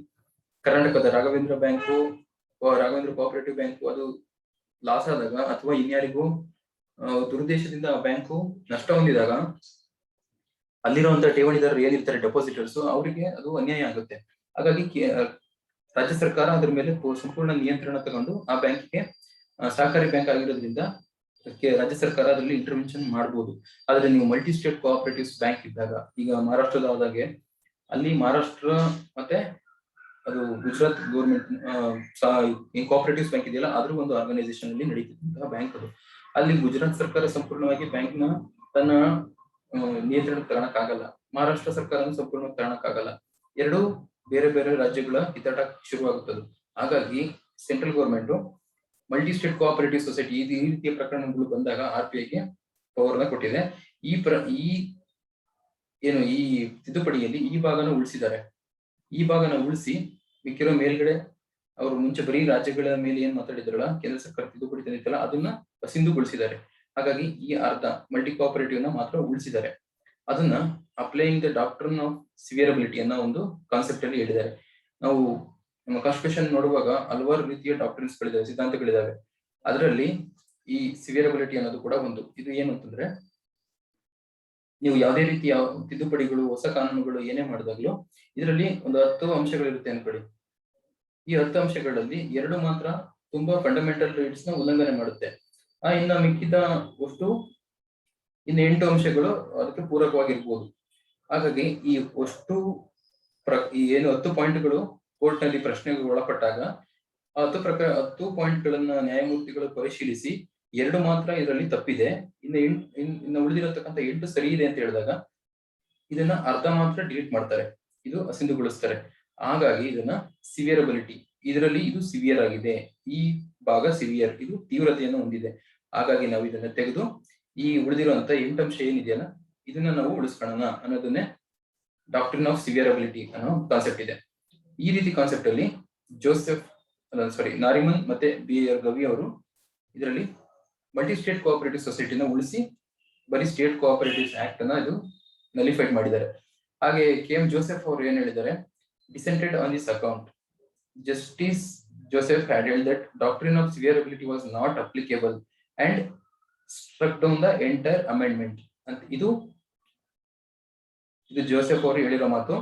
ಕರ್ನಾಟಕದ ರಾಘವೇಂದ್ರ ಕೋಆಪರೇಟಿವ್ ಬ್ಯಾಂಕು ಅದು ಲಾಸ್ ಆದಾಗ ಅಥವಾ ಇನ್ಯಾರಿಗೂ ದುರುದ್ದೇಶದಿಂದ ಆ ಬ್ಯಾಂಕು ನಷ್ಟ ಹೊಂದಿದಾಗ ಅಲ್ಲಿರುವಂತ ಠೇವಣಿದಾರರು ಏನಿರ್ತಾರೆ ಡೆಪಾಸಿಟರ್ಸ್, ಅವರಿಗೆ ಅದು ಅನ್ಯಾಯ ಆಗುತ್ತೆ. ಹಾಗಾಗಿ ರಾಜ್ಯ ಸರ್ಕಾರ ಅದ್ರ ಮೇಲೆ ಸಂಪೂರ್ಣ ನಿಯಂತ್ರಣ ತಗೊಂಡು ಆ ಬ್ಯಾಂಕಿಗೆ ಸಹಕಾರಿ ಬ್ಯಾಂಕ್ ಆಗಿರೋದ್ರಿಂದ ರಾಜ್ಯ ಸರ್ಕಾರ ಅದರಲ್ಲಿ ಇಂಟರ್ವೆನ್ಷನ್ ಮಾಡ್ಬೋದು. ಆದ್ರೆ ನೀವು ಮಲ್ಟಿ ಸ್ಟೇಟ್ ಕೋಆಪರೇಟಿವ್ಸ್ ಬ್ಯಾಂಕ್ ಇದ್ದಾಗ, ಈಗ ಮಹಾರಾಷ್ಟ್ರದಾದಾಗೆ ಅಲ್ಲಿ ಮಹಾರಾಷ್ಟ್ರ ಮತ್ತೆ ಅದು ಗುಜರಾತ್ ಗೌರ್ಮೆಂಟ್ ಕೋಆಪರೇಟಿವ್ಸ್ ಬ್ಯಾಂಕ್ ಇದೆಯಲ್ಲ, ಅದ್ರ ಒಂದು ಆರ್ಗನೈಸೇಷನ್ ಅಲ್ಲಿ ನಡೀತಿದ್ದಂತಹ ಬ್ಯಾಂಕ್ ಅದು. ಅಲ್ಲಿ ಗುಜರಾತ್ ಸರ್ಕಾರ ಸಂಪೂರ್ಣವಾಗಿ ಬ್ಯಾಂಕ್ ನ ತನ್ನ ನಿಯಂತ್ರಣಕ್ಕೆ ತಗೊಳಕ್ಕಾಗಲ್ಲ, ಮಹಾರಾಷ್ಟ್ರ ಸರ್ಕಾರ ಸಂಪೂರ್ಣವಾಗಿ ತಗೊಳಕ್ಕಾಗಲ್ಲ. ಎರಡು ಬೇರೆ ಬೇರೆ ರಾಜ್ಯಗಳ ಕಿತ್ತಾಟ ಶುರುವಾಗುತ್ತದೆ. ಹಾಗಾಗಿ central government multi state cooperative society ಈ ರೀತಿಯ ಪ್ರಕರಣಗಳು ಬಂದಾಗ RBI ಗೆ ಪವರ್ ನ ಕೊಟ್ಟಿದೆ. ಈ ತಿದ್ದುಪಡಿಯಲ್ಲಿ ಈ ಭಾಗನ ಉಳಿಸಿದ್ದಾರೆ. ಈ ಭಾಗನ ಉಳಿಸಿ ಮಿಕ್ಕಿರೋ ಮೇಲ್ಗಡೆ ಅವರು ಮುಂಚೆ ಬರೀ ರಾಜ್ಯಗಳ ಮೇಲೆ ಏನ್ ಮಾತಾಡಿದ್ರಲ್ಲ, ಕೇಂದ್ರ ಸರ್ಕಾರ ತಿದ್ದುಪಡಿ ತಂದಿತ್ತಲ್ಲ, ಅದನ್ನ ಸಿಂಧುಗೊಳಿಸಿದ್ದಾರೆ. ಹಾಗಾಗಿ ಈ ಅರ್ಧ ಮಲ್ಟಿ ಕೋಆಪರೇಟಿವ್ ನ ಮಾತ್ರ ಉಳಿಸಿದ್ದಾರೆ. ಅದನ್ನ ಅಪ್ಲೈಯಿಂಗ್ ದ ಡಾಕ್ಟ್ರಿನ್ ಆಫ್ ಸಿವಿಯರಬಿಲಿಟಿ ಅನ್ನೋ ಒಂದು ಕಾನ್ಸೆಪ್ಟ್ ಅಲ್ಲಿ ಹೇಳಿದ್ದಾರೆ. ನಾವು ನಮ್ಮ ಕಾನ್ಸ್ಟಿಟ್ಯೂಷನ್ ನೋಡುವಾಗ ಹಲವಾರು ರೀತಿಯ ಡಾಕ್ಟ್ರಿನ್ಸ್ ಗಳಿದಾವೆ, ಸಿದ್ಧಾಂತಗಳಿದಾವೆ. ಅದರಲ್ಲಿ ಈ ಸಿವಿಯರಬಿಲಿಟಿ ಅನ್ನೋದು ಕೂಡ ಒಂದು. ಇದು ಏನು ಅಂತಂದ್ರೆ, ನೀವು ಯಾವುದೇ ರೀತಿಯ ತಿದ್ದುಪಡಿಗಳು, ಹೊಸ ಕಾನೂನುಗಳು ಏನೇ ಮಾಡಿದಾಗ್ಲೂ ಇದರಲ್ಲಿ ಒಂದು 10 ಅಂಶಗಳಿರುತ್ತೆ ಅನ್ಕೊಳ್ಳಿ. ಈ 10 ಅಂಶಗಳಲ್ಲಿ 2 ಮಾತ್ರ ತುಂಬಾ ಫಂಡಮೆಂಟಲ್ ರೈಟ್ಸ್ ನ ಉಲ್ಲಂಘನೆ ಮಾಡುತ್ತೆ. ಇನ್ನ ಮಿಕ್ಕಿದ ಅಷ್ಟು ಇನ್ನು 8 ಅಂಶಗಳು ಅದಕ್ಕೆ ಪೂರಕವಾಗಿರ್ಬೋದು. ಹಾಗಾಗಿ ಈ ಅಷ್ಟು ಏನು 10 ಪಾಯಿಂಟ್ಗಳು ಕೋರ್ಟ್ ನಲ್ಲಿ ಪ್ರಶ್ನೆಗೆ ಒಳಪಟ್ಟಾಗ 10 ಪಾಯಿಂಟ್ ಗಳನ್ನ ನ್ಯಾಯಮೂರ್ತಿಗಳು ಪರಿಶೀಲಿಸಿ 2 ಮಾತ್ರ ಇದರಲ್ಲಿ ತಪ್ಪಿದೆ, ಇನ್ನು ಉಳಿದಿರತಕ್ಕಂಥ 8 ಸರಿ ಇದೆ ಅಂತ ಹೇಳಿದಾಗ ಇದನ್ನ ಅರ್ಧ ಮಾತ್ರ ಡಿಲೀಟ್ ಮಾಡ್ತಾರೆ, ಇದು ಅಸಿಂಧುಗೊಳಿಸ್ತಾರೆ. ಹಾಗಾಗಿ ಇದನ್ನ ಸಿವಿಯರಬಿಲಿಟಿ, ಇದರಲ್ಲಿ ಇದು ಸಿವಿಯರ್ ಆಗಿದೆ, ಈ ಭಾಗ ಸಿವಿಯರ್, ಇದು ತೀವ್ರತೆಯನ್ನು ಹೊಂದಿದೆ. ಹಾಗಾಗಿ ನಾವು ಇದನ್ನ ತೆಗೆದು ಈ ಉಳಿದಿರುವಂತ 8 ಅಂಶ ಏನಿದೆಯಲ್ಲ ಇದನ್ನ ನಾವು ಉಳಿಸ್ಕೊಳ್ಳೋಣ ಅನ್ನೋದನ್ನೇ ಡಾಕ್ಟ್ರಿನ್ ಆಫ್ ಸಿವಿಯರಬಿಲಿಟಿ ಅನ್ನೋ ಕಾನ್ಸೆಪ್ಟ್ ಇದೆ. ಈ ರೀತಿ ಕಾನ್ಸೆಪ್ಟ್ ಅಲ್ಲಿ ನಾರಿಮನ್ ಮತ್ತೆ BR ಗವಿ ಅವರು ಇದರಲ್ಲಿ ಮಲ್ಟಿ ಸ್ಟೇಟ್ ಕೋಆಪರೇಟಿವ್ ಸೊಸೈಟಿನ ಉಳಿಸಿ ಬರೀ ಸ್ಟೇಟ್ ಕೋಆಪರೇಟಿವ್ಸ್ ಆಕ್ಟ್ ಅನ್ನ ಇದು ನಲಿಫೈಡ್ ಮಾಡಿದ್ದಾರೆ. ಹಾಗೆ KM ಜೋಸೆಫ್ ಅವರು ಏನ್ ಹೇಳಿದ್ದಾರೆ, dissented on this account justice Joseph had held that doctrine of severability was not applicable and struck down the entire amendment ಅಂತ. ಇದು ಜೋಸೆಫ್ ಅವರು ಹೇಳಿರೋ ಮಾತು.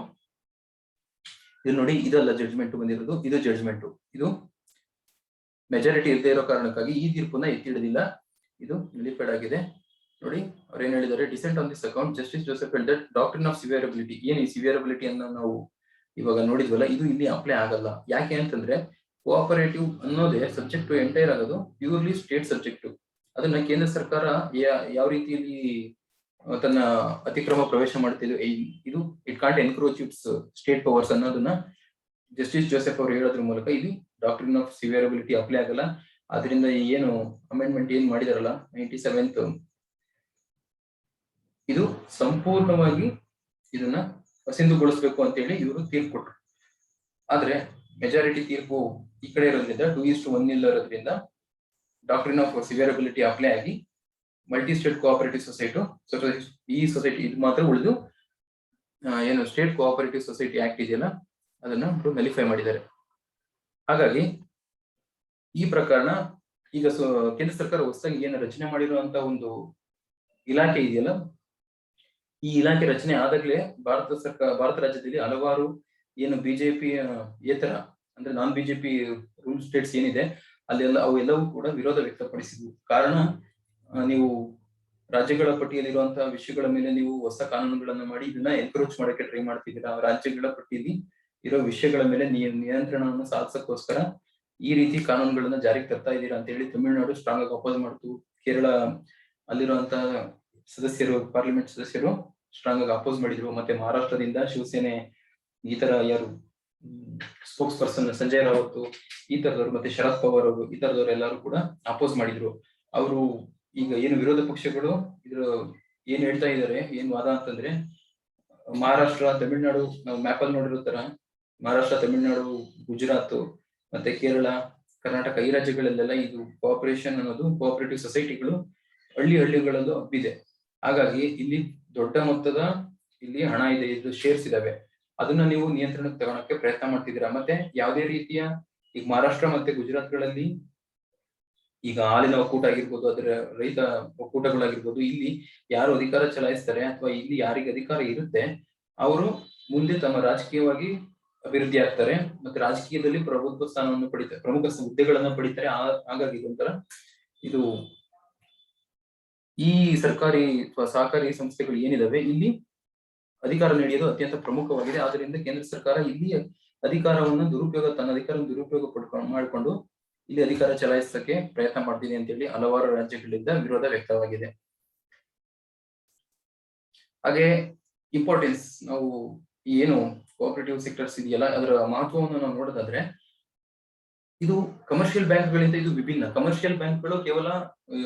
ಇದು ನೋಡಿ, ಇದಲ್ಲ ಜಡ್ಜ್ಮೆಂಟ್ ಬಂದಿರೋದು, ಇದು ಜಡ್ಜ್ಮೆಂಟ್. ಇದು ಮೆಜಾರಿಟಿ ಇಲ್ಲದೆ ಇರೋ ಕಾರಣಕ್ಕಾಗಿ ಈ ತೀರ್ಪನ್ನ ಎತ್ತಿ ಹಿಡಿದಿಲ್ಲ, ಇದು ನಲಿಫೈಡ್ ಆಗಿದೆ. ನೋಡಿ ಅವ್ರು ಏನ್ ಹೇಳಿದ್ದಾರೆ, dissent on this account justice Joseph held that doctrine of severability, ಏನ್ ಈ ಸಿವಿಯರಬಿಲಿಟಿ ಅನ್ನ ನಾವು ಇವಾಗ ನೋಡಿದ್ವಲ್ಲ, ಇದು ಇಲ್ಲಿ ಅಪ್ಲೈ ಆಗಲ್ಲ. ಯಾಕೆ ಅಂತಂದ್ರೆ ಕೋಆಪರೇಟಿವ್ ಅನ್ನೋದೇ ಸಬ್ಜೆಕ್ಟ್ ಎಂಟೈರ್ ಆಗೋದು ಪ್ಯೂರ್ಲಿ ಸ್ಟೇಟ್ ಸಬ್ಜೆಕ್ಟ್. ಅದನ್ನ ಕೇಂದ್ರ ಸರ್ಕಾರ ಯಾವ ರೀತಿಯಲ್ಲಿ ತನ್ನ ಅತಿಕ್ರಮ ಪ್ರವೇಶ ಮಾಡ್ತಿದ್ವು, ಇದು it can't encroach it's state powers ಅನ್ನೋದನ್ನ ಜಸ್ಟಿಸ್ ಜೋಸೆಫ್ ಅವರು ಹೇಳೋದ್ರ ಮೂಲಕ ಇದು ಡಾಕ್ಟ್ರಿನ್ ಆಫ್ ಸಿವಿಯರಬಿಲಿಟಿ ಅಪ್ಲೈ ಆಗಲ್ಲ. ಅದರಿಂದ ಏನು ಅಮೆಂಡ್ಮೆಂಟ್ ಏನ್ ಮಾಡಿದಾರಲ್ಲ 97th, ಇದು ಸಂಪೂರ್ಣವಾಗಿ ಇದನ್ನ ಅಸಿಂಧುಗೊಳಿಸಬೇಕು ಅಂತ ಹೇಳಿ ಇವರು ತೀರ್ಪು ಕೊಟ್ಟರು. ಆದ್ರೆ ಮೆಜಾರಿಟಿ ತೀರ್ಪು ಈ ಕಡೆ ಇರೋದ್ರಿಂದ 2:1 ಇರೋದ್ರಿಂದ ಡಾಕ್ಟ್ರಿನ್ ಆಫ್ ಸಿವಿಯರಬಿಲಿಟಿ ಅಪ್ಲೈ ಆಗಿ ಮಲ್ಟಿ ಸ್ಟೇಟ್ ಕೋಆಪರೇಟಿವ್ ಈ ಸೊಸೈಟಿ ಇದು ಮಾತ್ರ ಉಳಿದು ಏನು ಸ್ಟೇಟ್ ಕೋಆಪರೇಟಿವ್ ಸೊಸೈಟಿ ಆಕ್ಟ್ ಇದೆಯಲ್ಲ ಅದನ್ನ ನಲಿಫೈ ಮಾಡಿದ್ದಾರೆ. ಹಾಗಾಗಿ ಈ ಪ್ರಕರಣ ಈಗ ಕೇಂದ್ರ ಸರ್ಕಾರ ಹೊಸದಾಗಿ ಏನು ರಚನೆ ಮಾಡಿರುವಂತ ಒಂದು ಇಲಾಖೆ ಇದೆಯಲ್ಲ, ಈ ಇಲಾಖೆ ರಚನೆ ಆದಾಗಲೇ ಭಾರತ ರಾಜ್ಯದಲ್ಲಿ ಹಲವಾರು ಏನು ಬಿಜೆಪಿ ಏತರ ಅಂದ್ರೆ ನಾನ್ ಬಿಜೆಪಿ ರೂಲ್ ಸ್ಟೇಟ್ಸ್ ಏನಿದೆ ಅಲ್ಲೆಲ್ಲ ಅವೆಲ್ಲವೂ ಕೂಡ ವಿರೋಧ ವ್ಯಕ್ತಪಡಿಸಿದ್ವು. ಕಾರಣ, ನೀವು ರಾಜ್ಯಗಳ ಪಟ್ಟಿಯಲ್ಲಿರುವಂತಹ ವಿಷಯಗಳ ಮೇಲೆ ನೀವು ಹೊಸ ಕಾನೂನುಗಳನ್ನ ಮಾಡಿ ಇದನ್ನ ಎನ್ಕರೇಜ್ ಮಾಡಕ್ಕೆ ಟ್ರೈ ಮಾಡ್ತಿದ್ದೀರಾ. ರಾಜ್ಯಗಳ ಪಟ್ಟಿಯಲ್ಲಿ ಇರೋ ವಿಷಯಗಳ ಮೇಲೆ ನಿಯಂತ್ರಣವನ್ನು ಸಾಧಿಸಕ್ಕೋಸ್ಕರ ಈ ರೀತಿ ಕಾನೂನುಗಳನ್ನ ಜಾರಿಗೆ ತರ್ತಾ ಇದ್ದೀರಾ ಅಂತ ಹೇಳಿ ತಮಿಳುನಾಡು ಸ್ಟ್ರಾಂಗ್ ಆಗಿ ಅಪೋಸ್ ಮಾಡ್ತು. ಕೇರಳ ಅಲ್ಲಿರುವಂತಹ ಸದಸ್ಯರು, ಪಾರ್ಲಿಮೆಂಟ್ ಸದಸ್ಯರು ಸ್ಟ್ರಾಂಗ್ ಆಗಿ ಅಪೋಸ್ ಮಾಡಿದ್ರು. ಮತ್ತೆ ಮಹಾರಾಷ್ಟ್ರದಿಂದ ಶಿವಸೇನೆ ಈ ತರ ಯಾರು ಸ್ಪೋಕ್ಸ್ ಪರ್ಸನ್ ಸಂಜಯ್ ರಾವತ್ ಈ ತರದವರು, ಮತ್ತೆ ಶರದ್ ಪವಾರ್ ಅವರು ಈ ತರದವರು ಎಲ್ಲರೂ ಕೂಡ ಅಪೋಸ್ ಮಾಡಿದ್ರು. ಅವರು ಈಗ ಏನು ವಿರೋಧ ಪಕ್ಷಗಳು ಇದ್ರ ಏನ್ ಹೇಳ್ತಾ ಇದ್ದಾರೆ, ಏನ್ ವಾದ ಅಂತಂದ್ರೆ, ಮಹಾರಾಷ್ಟ್ರ, ತಮಿಳುನಾಡು, ನಾವು ಮ್ಯಾಪ್ ಅಲ್ಲಿ ನೋಡಿರೋ ತರ ಮಹಾರಾಷ್ಟ್ರ, ತಮಿಳುನಾಡು, ಗುಜರಾತ್ ಮತ್ತೆ ಕೇರಳ, ಕರ್ನಾಟಕ ಈ ರಾಜ್ಯಗಳಲ್ಲೆಲ್ಲ ಇದು ಕೋಆಪರೇಷನ್ ಅನ್ನೋದು ಕೋಆಪರೇಟಿವ್ ಸೊಸೈಟಿಗಳು ಹಳ್ಳಿಗಳಲ್ಲೂ ಹಬ್ಬಿದೆ. ಹಾಗಾಗಿ ಇಲ್ಲಿ ದೊಡ್ಡ ಮೊತ್ತದ ಇಲ್ಲಿ ಹಣ ಇದೆ, ಇದು ಶೇರ್ಸ್ ಇದಾವೆ, ಅದನ್ನ ನೀವು ನಿಯಂತ್ರಣಕ್ಕೆ ತಗೊಳಕ್ಕೆ ಪ್ರಯತ್ನ ಮಾಡ್ತಿದ್ದೀರಾ. ಮತ್ತೆ ಯಾವುದೇ ರೀತಿಯ ಈಗ ಮಹಾರಾಷ್ಟ್ರ ಮತ್ತೆ ಗುಜರಾತ್ಗಳಲ್ಲಿ ಈಗ ಹಾಲಿನ ಒಕ್ಕೂಟ ಆಗಿರ್ಬೋದು, ಅದರ ರೈತ ಒಕ್ಕೂಟಗಳಾಗಿರ್ಬೋದು, ಇಲ್ಲಿ ಯಾರು ಅಧಿಕಾರ ಚಲಾಯಿಸ್ತಾರೆ ಅಥವಾ ಇಲ್ಲಿ ಯಾರಿಗೆ ಅಧಿಕಾರ ಇರುತ್ತೆ ಅವರು ಮುಂದೆ ತಮ್ಮ ರಾಜಕೀಯವಾಗಿ ಅಭಿವೃದ್ಧಿ ಆಗ್ತಾರೆ, ಮತ್ತೆ ರಾಜಕೀಯದಲ್ಲಿ ಪ್ರಭುತ್ವ ಸ್ಥಾನವನ್ನು ಪಡಿತಾರೆ, ಪ್ರಮುಖ ಹುದ್ದೆಗಳನ್ನ ಪಡಿತಾರೆ. ಹಾಗಾಗಿ ಇದೊಂಥರ ಇದು ಈ ಸರ್ಕಾರಿ ಅಥವಾ ಸಹಕಾರಿ ಸಂಸ್ಥೆಗಳು ಏನಿದಾವೆ ಇಲ್ಲಿ ಅಧಿಕಾರ ನೀಡಿಯೋದು ಅತ್ಯಂತ ಪ್ರಮುಖವಾಗಿದೆ. ಆದ್ದರಿಂದ ಕೇಂದ್ರ ಸರ್ಕಾರ ಇಲ್ಲಿ ಅಧಿಕಾರವನ್ನು ತನ್ನ ಅಧಿಕಾರ ದುರುಪಯೋಗ ಮಾಡಿಕೊಂಡು ಇಲ್ಲಿ ಅಧಿಕಾರ ಚಲಾಯಿಸಕ್ಕೆ ಪ್ರಯತ್ನ ಮಾಡ್ತಿದೆ ಅಂತ ಹೇಳಿ ಹಲವಾರು ರಾಜ್ಯಗಳಿಂದ ವಿರೋಧ ವ್ಯಕ್ತವಾಗಿದೆ. ಹಾಗೆ ಇಂಪಾರ್ಟೆನ್ಸ್, ನಾವು ಏನು ಕೋಆಪರೇಟಿವ್ ಸೆಕ್ಟರ್ಸ್ ಇದೆಯಲ್ಲ ಅದರ ಮಹತ್ವವನ್ನು ನಾವು ನೋಡೋದಾದ್ರೆ, ಇದು ಕಮರ್ಷಿಯಲ್ ಬ್ಯಾಂಕ್ಗಳಿಂದ ಇದು ವಿಭಿನ್ನ. ಕಮರ್ಷಿಯಲ್ ಬ್ಯಾಂಕ್ಗಳು ಕೇವಲ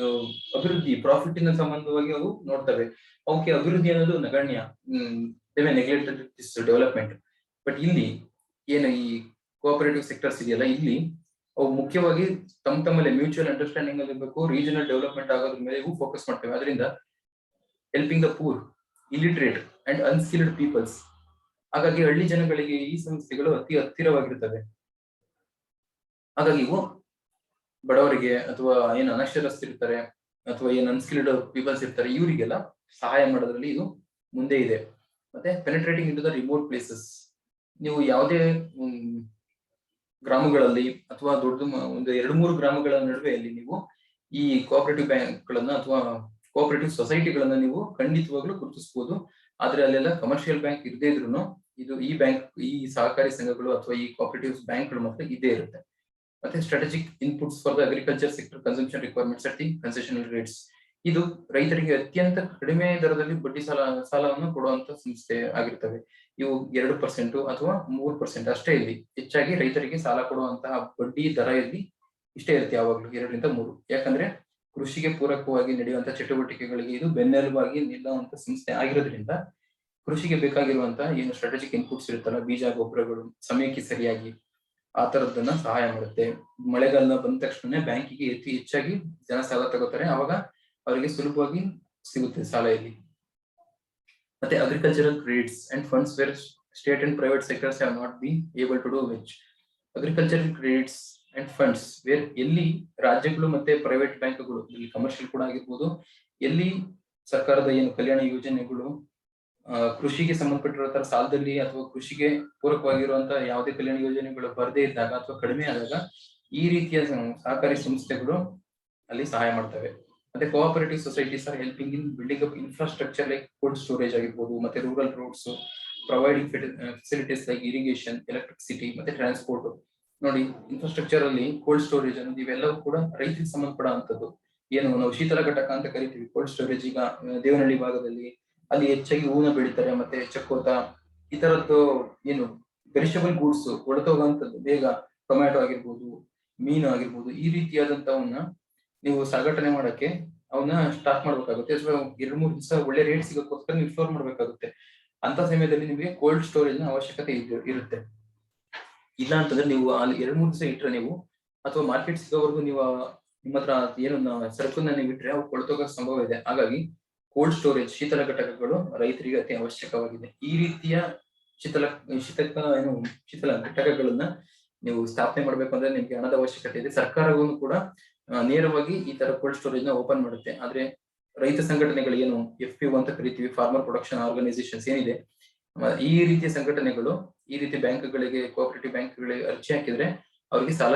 ಅಭಿವೃದ್ಧಿ, ಪ್ರಾಫಿಟ್ ಇನ ಸಂಬಂಧವಾಗಿ ಅವು ನೋಡ್ತವೆ. ಅವಕ್ಕೆ ಅಭಿವೃದ್ಧಿ ಅನ್ನೋದು ನಗಣ್ಯ, ನೆಗ್ಲೆಕ್ಟೆಡ್ ದಿಸ್ ಡೆವಲಪ್ಮೆಂಟ್. ಬಟ್ ಇಲ್ಲಿ ಏನು ಈ ಕೋಆಪರೇಟಿವ್ ಸೆಕ್ಟರ್ಸ್ ಇದೆಯಲ್ಲ, ಇಲ್ಲಿ ಅವು ಮುಖ್ಯವಾಗಿ ತಮ್ಮಲ್ಲಿ ಮ್ಯೂಚುವಲ್ ಅಂಡರ್ಸ್ಟ್ಯಾಂಡಿಂಗ್ ಅಲ್ಲಿ ಇರಬೇಕು, ರೀಜನಲ್ ಡೆವಲಪ್ಮೆಂಟ್ ಆಗೋದ್ರ ಮೇಲೆ ಇವು ಫೋಕಸ್ ಮಾಡ್ತೇವೆ. ಅದರಿಂದ helping the poor, illiterate and unskilled peoples. ಹಾಗಾಗಿ ಹಳ್ಳಿ ಜನಗಳಿಗೆ ಈ ಸಂಸ್ಥೆಗಳು ಅತಿ ಹತ್ತಿರವಾಗಿರ್ತವೆ. ಹಾಗಾಗಿ ಇವು ಬಡವರಿಗೆ ಅಥವಾ ಏನು ಅನಕ್ಷರಸ್ಥರಿರ್ತಾರೆ ಅಥವಾ ಏನು ಅನ್ಸ್ಕಿಲ್ಡ್ ಪೀಪಲ್ಸ್ ಇರ್ತಾರೆ, ಇವರಿಗೆಲ್ಲ ಸಹಾಯ ಮಾಡೋದ್ರಲ್ಲಿ ಇದು ಮುಂದೆ ಇದೆ. ಮತ್ತೆ penetrating into the remote places. ನೀವು ಯಾವುದೇ ಗ್ರಾಮಗಳಲ್ಲಿ ಅಥವಾ ದೊಡ್ಡ ಒಂದು 2-3 ಗ್ರಾಮಗಳ ನಡುವೆಯಲ್ಲಿ ನೀವು ಈ ಕೋಆಪರೇಟಿವ್ ಬ್ಯಾಂಕ್ ಗಳನ್ನ ಅಥವಾ ಕೋಆಪರೇಟಿವ್ ಸೊಸೈಟಿಗಳನ್ನ ನೀವು ಖಂಡಿತವಾಗ್ಲೂ ಗುರುತಿಸಬಹುದು. ಆದ್ರೆ ಅಲ್ಲೆಲ್ಲ ಕಮರ್ಷಿಯಲ್ ಬ್ಯಾಂಕ್ ಇರದೇ ಇದ್ರು ಇದು ಈ ಸಹಕಾರಿ ಸಂಘಗಳು ಅಥವಾ ಈ ಕೋಆಪರೇಟಿವ್ ಬ್ಯಾಂಕ್ಗಳು ಮಾತ್ರ ಇದ್ದೇ ಇರುತ್ತೆ. ಮತ್ತೆ strategic inputs for the agriculture sector consumption requirements at the concessional rates. ಇದು ರೈತರಿಗೆ ಅತ್ಯಂತ ಕಡಿಮೆ ದರದಲ್ಲಿ ಬಡ್ಡಿ ಸಾಲವನ್ನು ಕೊಡುವಂತ ಸಂಸ್ಥೆ ಆಗಿರ್ತವೆ. ಇವು 2% ಅಥವಾ 3% ಅಷ್ಟೇ. ಇಲ್ಲಿ ಹೆಚ್ಚಾಗಿ ರೈತರಿಗೆ ಸಾಲ ಕೊಡುವಂತಹ ಬಡ್ಡಿ ದರ ಇಲ್ಲಿ ಇಷ್ಟೇ ಇರುತ್ತೆ, ಯಾವಾಗ್ಲೂ 2-3. ಯಾಕಂದ್ರೆ ಕೃಷಿಗೆ ಪೂರಕವಾಗಿ ನಡೆಯುವಂತಹ ಚಟುವಟಿಕೆಗಳಿಗೆ ಇದು ಬೆನ್ನೆಲುಬಾಗಿ ನಿಲ್ಲುವಂತ ಸಂಸ್ಥೆ ಆಗಿರೋದ್ರಿಂದ ಕೃಷಿಗೆ ಬೇಕಾಗಿರುವಂತಹ ಏನು ಸ್ಟ್ರಾಟಜಿಕ್ ಇನ್ಪುಟ್ಸ್ ಇರುತ್ತಲ್ಲ, ಬೀಜ, ಗೊಬ್ಬರಗಳು ಸಮಯಕ್ಕೆ ಸರಿಯಾಗಿ ಆ ತರದನ್ನ ಸಹಾಯ ಮಾಡುತ್ತೆ. ಮಳೆಗಾಲ ಬಂದ ತಕ್ಷಣ ಬ್ಯಾಂಕಿಗೆ ಹೆಚ್ಚಾಗಿ ಜನ ಸಾಲ ತಗೋತಾರೆ, ಅವಾಗ ಅವರಿಗೆ ಸುಲಭವಾಗಿ ಸಿಗುತ್ತೆ ಸಾಲ ಇಲ್ಲಿ. ಮತ್ತೆ agricultural credits and funds where state and private sectors have not been able to do which. Agricultural credits and funds where ಎಲ್ಲಿ ರಾಜ್ಯಗಳು ಮತ್ತೆ ಪ್ರೈವೇಟ್ ಬ್ಯಾಂಕ್ಗಳು, ಇಲ್ಲಿ ಕಮರ್ಷಿಯಲ್ ಕೂಡ ಆಗಿರ್ಬೋದು, ಎಲ್ಲಿ ಸರ್ಕಾರದ ಏನು ಕಲ್ಯಾಣ ಯೋಜನೆಗಳು ಕೃಷಿಗೆ ಸಂಬಂಧಪಟ್ಟಿರೋ ತರ ಸಾಲದಲ್ಲಿ ಅಥವಾ ಕೃಷಿಗೆ ಪೂರಕವಾಗಿರುವಂತಹ ಯಾವುದೇ ಕಲ್ಯಾಣ ಯೋಜನೆಗಳು ಬರದೇ ಇದ್ದಾಗ ಅಥವಾ ಕಡಿಮೆ ಆದಾಗ ಈ ರೀತಿಯ ಸಹಕಾರಿ ಸಂಸ್ಥೆಗಳು ಅಲ್ಲಿ ಸಹಾಯ ಮಾಡ್ತವೆ. ಮತ್ತೆ cooperative societies are helping in building up infrastructure like cold storage ಆಗಿರ್ಬೋದು, ಮತ್ತೆ rural roads, providing facilities like irrigation, electricity ಮತ್ತೆ ಟ್ರಾನ್ಸ್ಪೋರ್ಟ್. ನೋಡಿ, ಇನ್ಫ್ರಾಸ್ಟ್ರಕ್ಚರ್ ಅಲ್ಲಿ ಕೋಲ್ಡ್ ಸ್ಟೋರೇಜ್ ಅನ್ನೋದು ಇವೆಲ್ಲವೂ ಕೂಡ ರೈತರಿಗೆ ಸಂಬಂಧಪಡುವಂತದ್ದು. ಏನು ನಾವು ಶೀತಲ ಘಟಕ ಅಂತ ಕರಿತೀವಿ, ಕೋಲ್ಡ್ ಸ್ಟೋರೇಜ್. ಈಗ ದೇವನಹಳ್ಳಿ ಭಾಗದಲ್ಲಿ ಅಲ್ಲಿ ಹೆಚ್ಚಾಗಿ ಹೂವನ್ನ ಬೆಳಿತಾರೆ, ಮತ್ತೆ ಚಕ್ಕೋತ, ಈ ತರದ್ದು ಏನು ಪೆರಿಷಬಲ್ ಗೂಡ್ಸ್ ಹೋಗುವಂತದ್ದು ಬೇಗ, ಟೊಮ್ಯಾಟೊ ಆಗಿರ್ಬೋದು, ಮೀನು ಆಗಿರ್ಬೋದು, ಈ ರೀತಿಯಾದಂತವನ್ನ ನೀವು ಸಂಘಟನೆ ಮಾಡಕ್ಕೆ ಅವನ್ನ ಸ್ಟಾಕ್ ಮಾಡ್ಬೇಕಾಗುತ್ತೆ. ಅಥವಾ 2-3 ದಿವಸ ಒಳ್ಳೆ ರೇಟ್ ಸಿಗೋಕ್ಕೋಸ್ಕರ ನೀವು ಸ್ಟೋರ್ ಮಾಡ್ಬೇಕಾಗುತ್ತೆ. ಅಂತ ಸಮಯದಲ್ಲಿ ನಿಮಗೆ ಕೋಲ್ಡ್ ಸ್ಟೋರೇಜ್ ನ ಅವಶ್ಯಕತೆ ಇರುತ್ತೆ. ಇಲ್ಲ ಅಂತಂದ್ರೆ ನೀವು ಅಲ್ಲಿ 2-3 ದಿವಸ ಇಟ್ರೆ ನೀವು, ಅಥವಾ ಮಾರ್ಕೆಟ್ ಸಿಗೋವರೆಗೂ ನೀವು ನಿಮ್ಮ ಹತ್ರ ಏನು ಸರಕನ್ನ ನೀವು ಇಟ್ರೆ ಅವು ಕೊಳ್ತೋಗೋ ಸಂಭವ ಇದೆ. ಹಾಗಾಗಿ ಕೋಲ್ಡ್ ಸ್ಟೋರೇಜ್, ಶೀತಲ ಘಟಕಗಳು ರೈತರಿಗೆ ಅತಿ ಅವಶ್ಯಕವಾಗಿದೆ. ಈ ರೀತಿಯ ಶೀತಲ ಘಟಕಗಳನ್ನ ನೀವು ಸ್ಥಾಪನೆ ಮಾಡ್ಬೇಕು ಅಂದ್ರೆ ನಿಮ್ಗೆ ಹಣದ ಅವಶ್ಯಕತೆ ಇದೆ. ಸರ್ಕಾರವೂ ಕೂಡ ನೇರವಾಗಿ ಈ ತರ ಕೋಲ್ಡ್ ಸ್ಟೋರೇಜ್ ನ ಓಪನ್ ಮಾಡುತ್ತೆ. ಆದ್ರೆ ರೈತ ಸಂಘಟನೆಗಳು ಏನು FPO ಅಂತ ಕರಿತೀವಿ, ಫಾರ್ಮರ್ ಪ್ರೊಡಕ್ಷನ್ ಆರ್ಗನೈಸೇಷನ್ಸ್ ಏನಿದೆ, ಈ ರೀತಿಯ ಸಂಘಟನೆಗಳು ಈ ರೀತಿ ಬ್ಯಾಂಕ್ಗಳಿಗೆ, ಕೋಆಪರೇಟಿವ್ ಬ್ಯಾಂಕ್ಗಳಿಗೆ ಅರ್ಜಿ ಹಾಕಿದ್ರೆ ಅವರಿಗೆ ಸಾಲ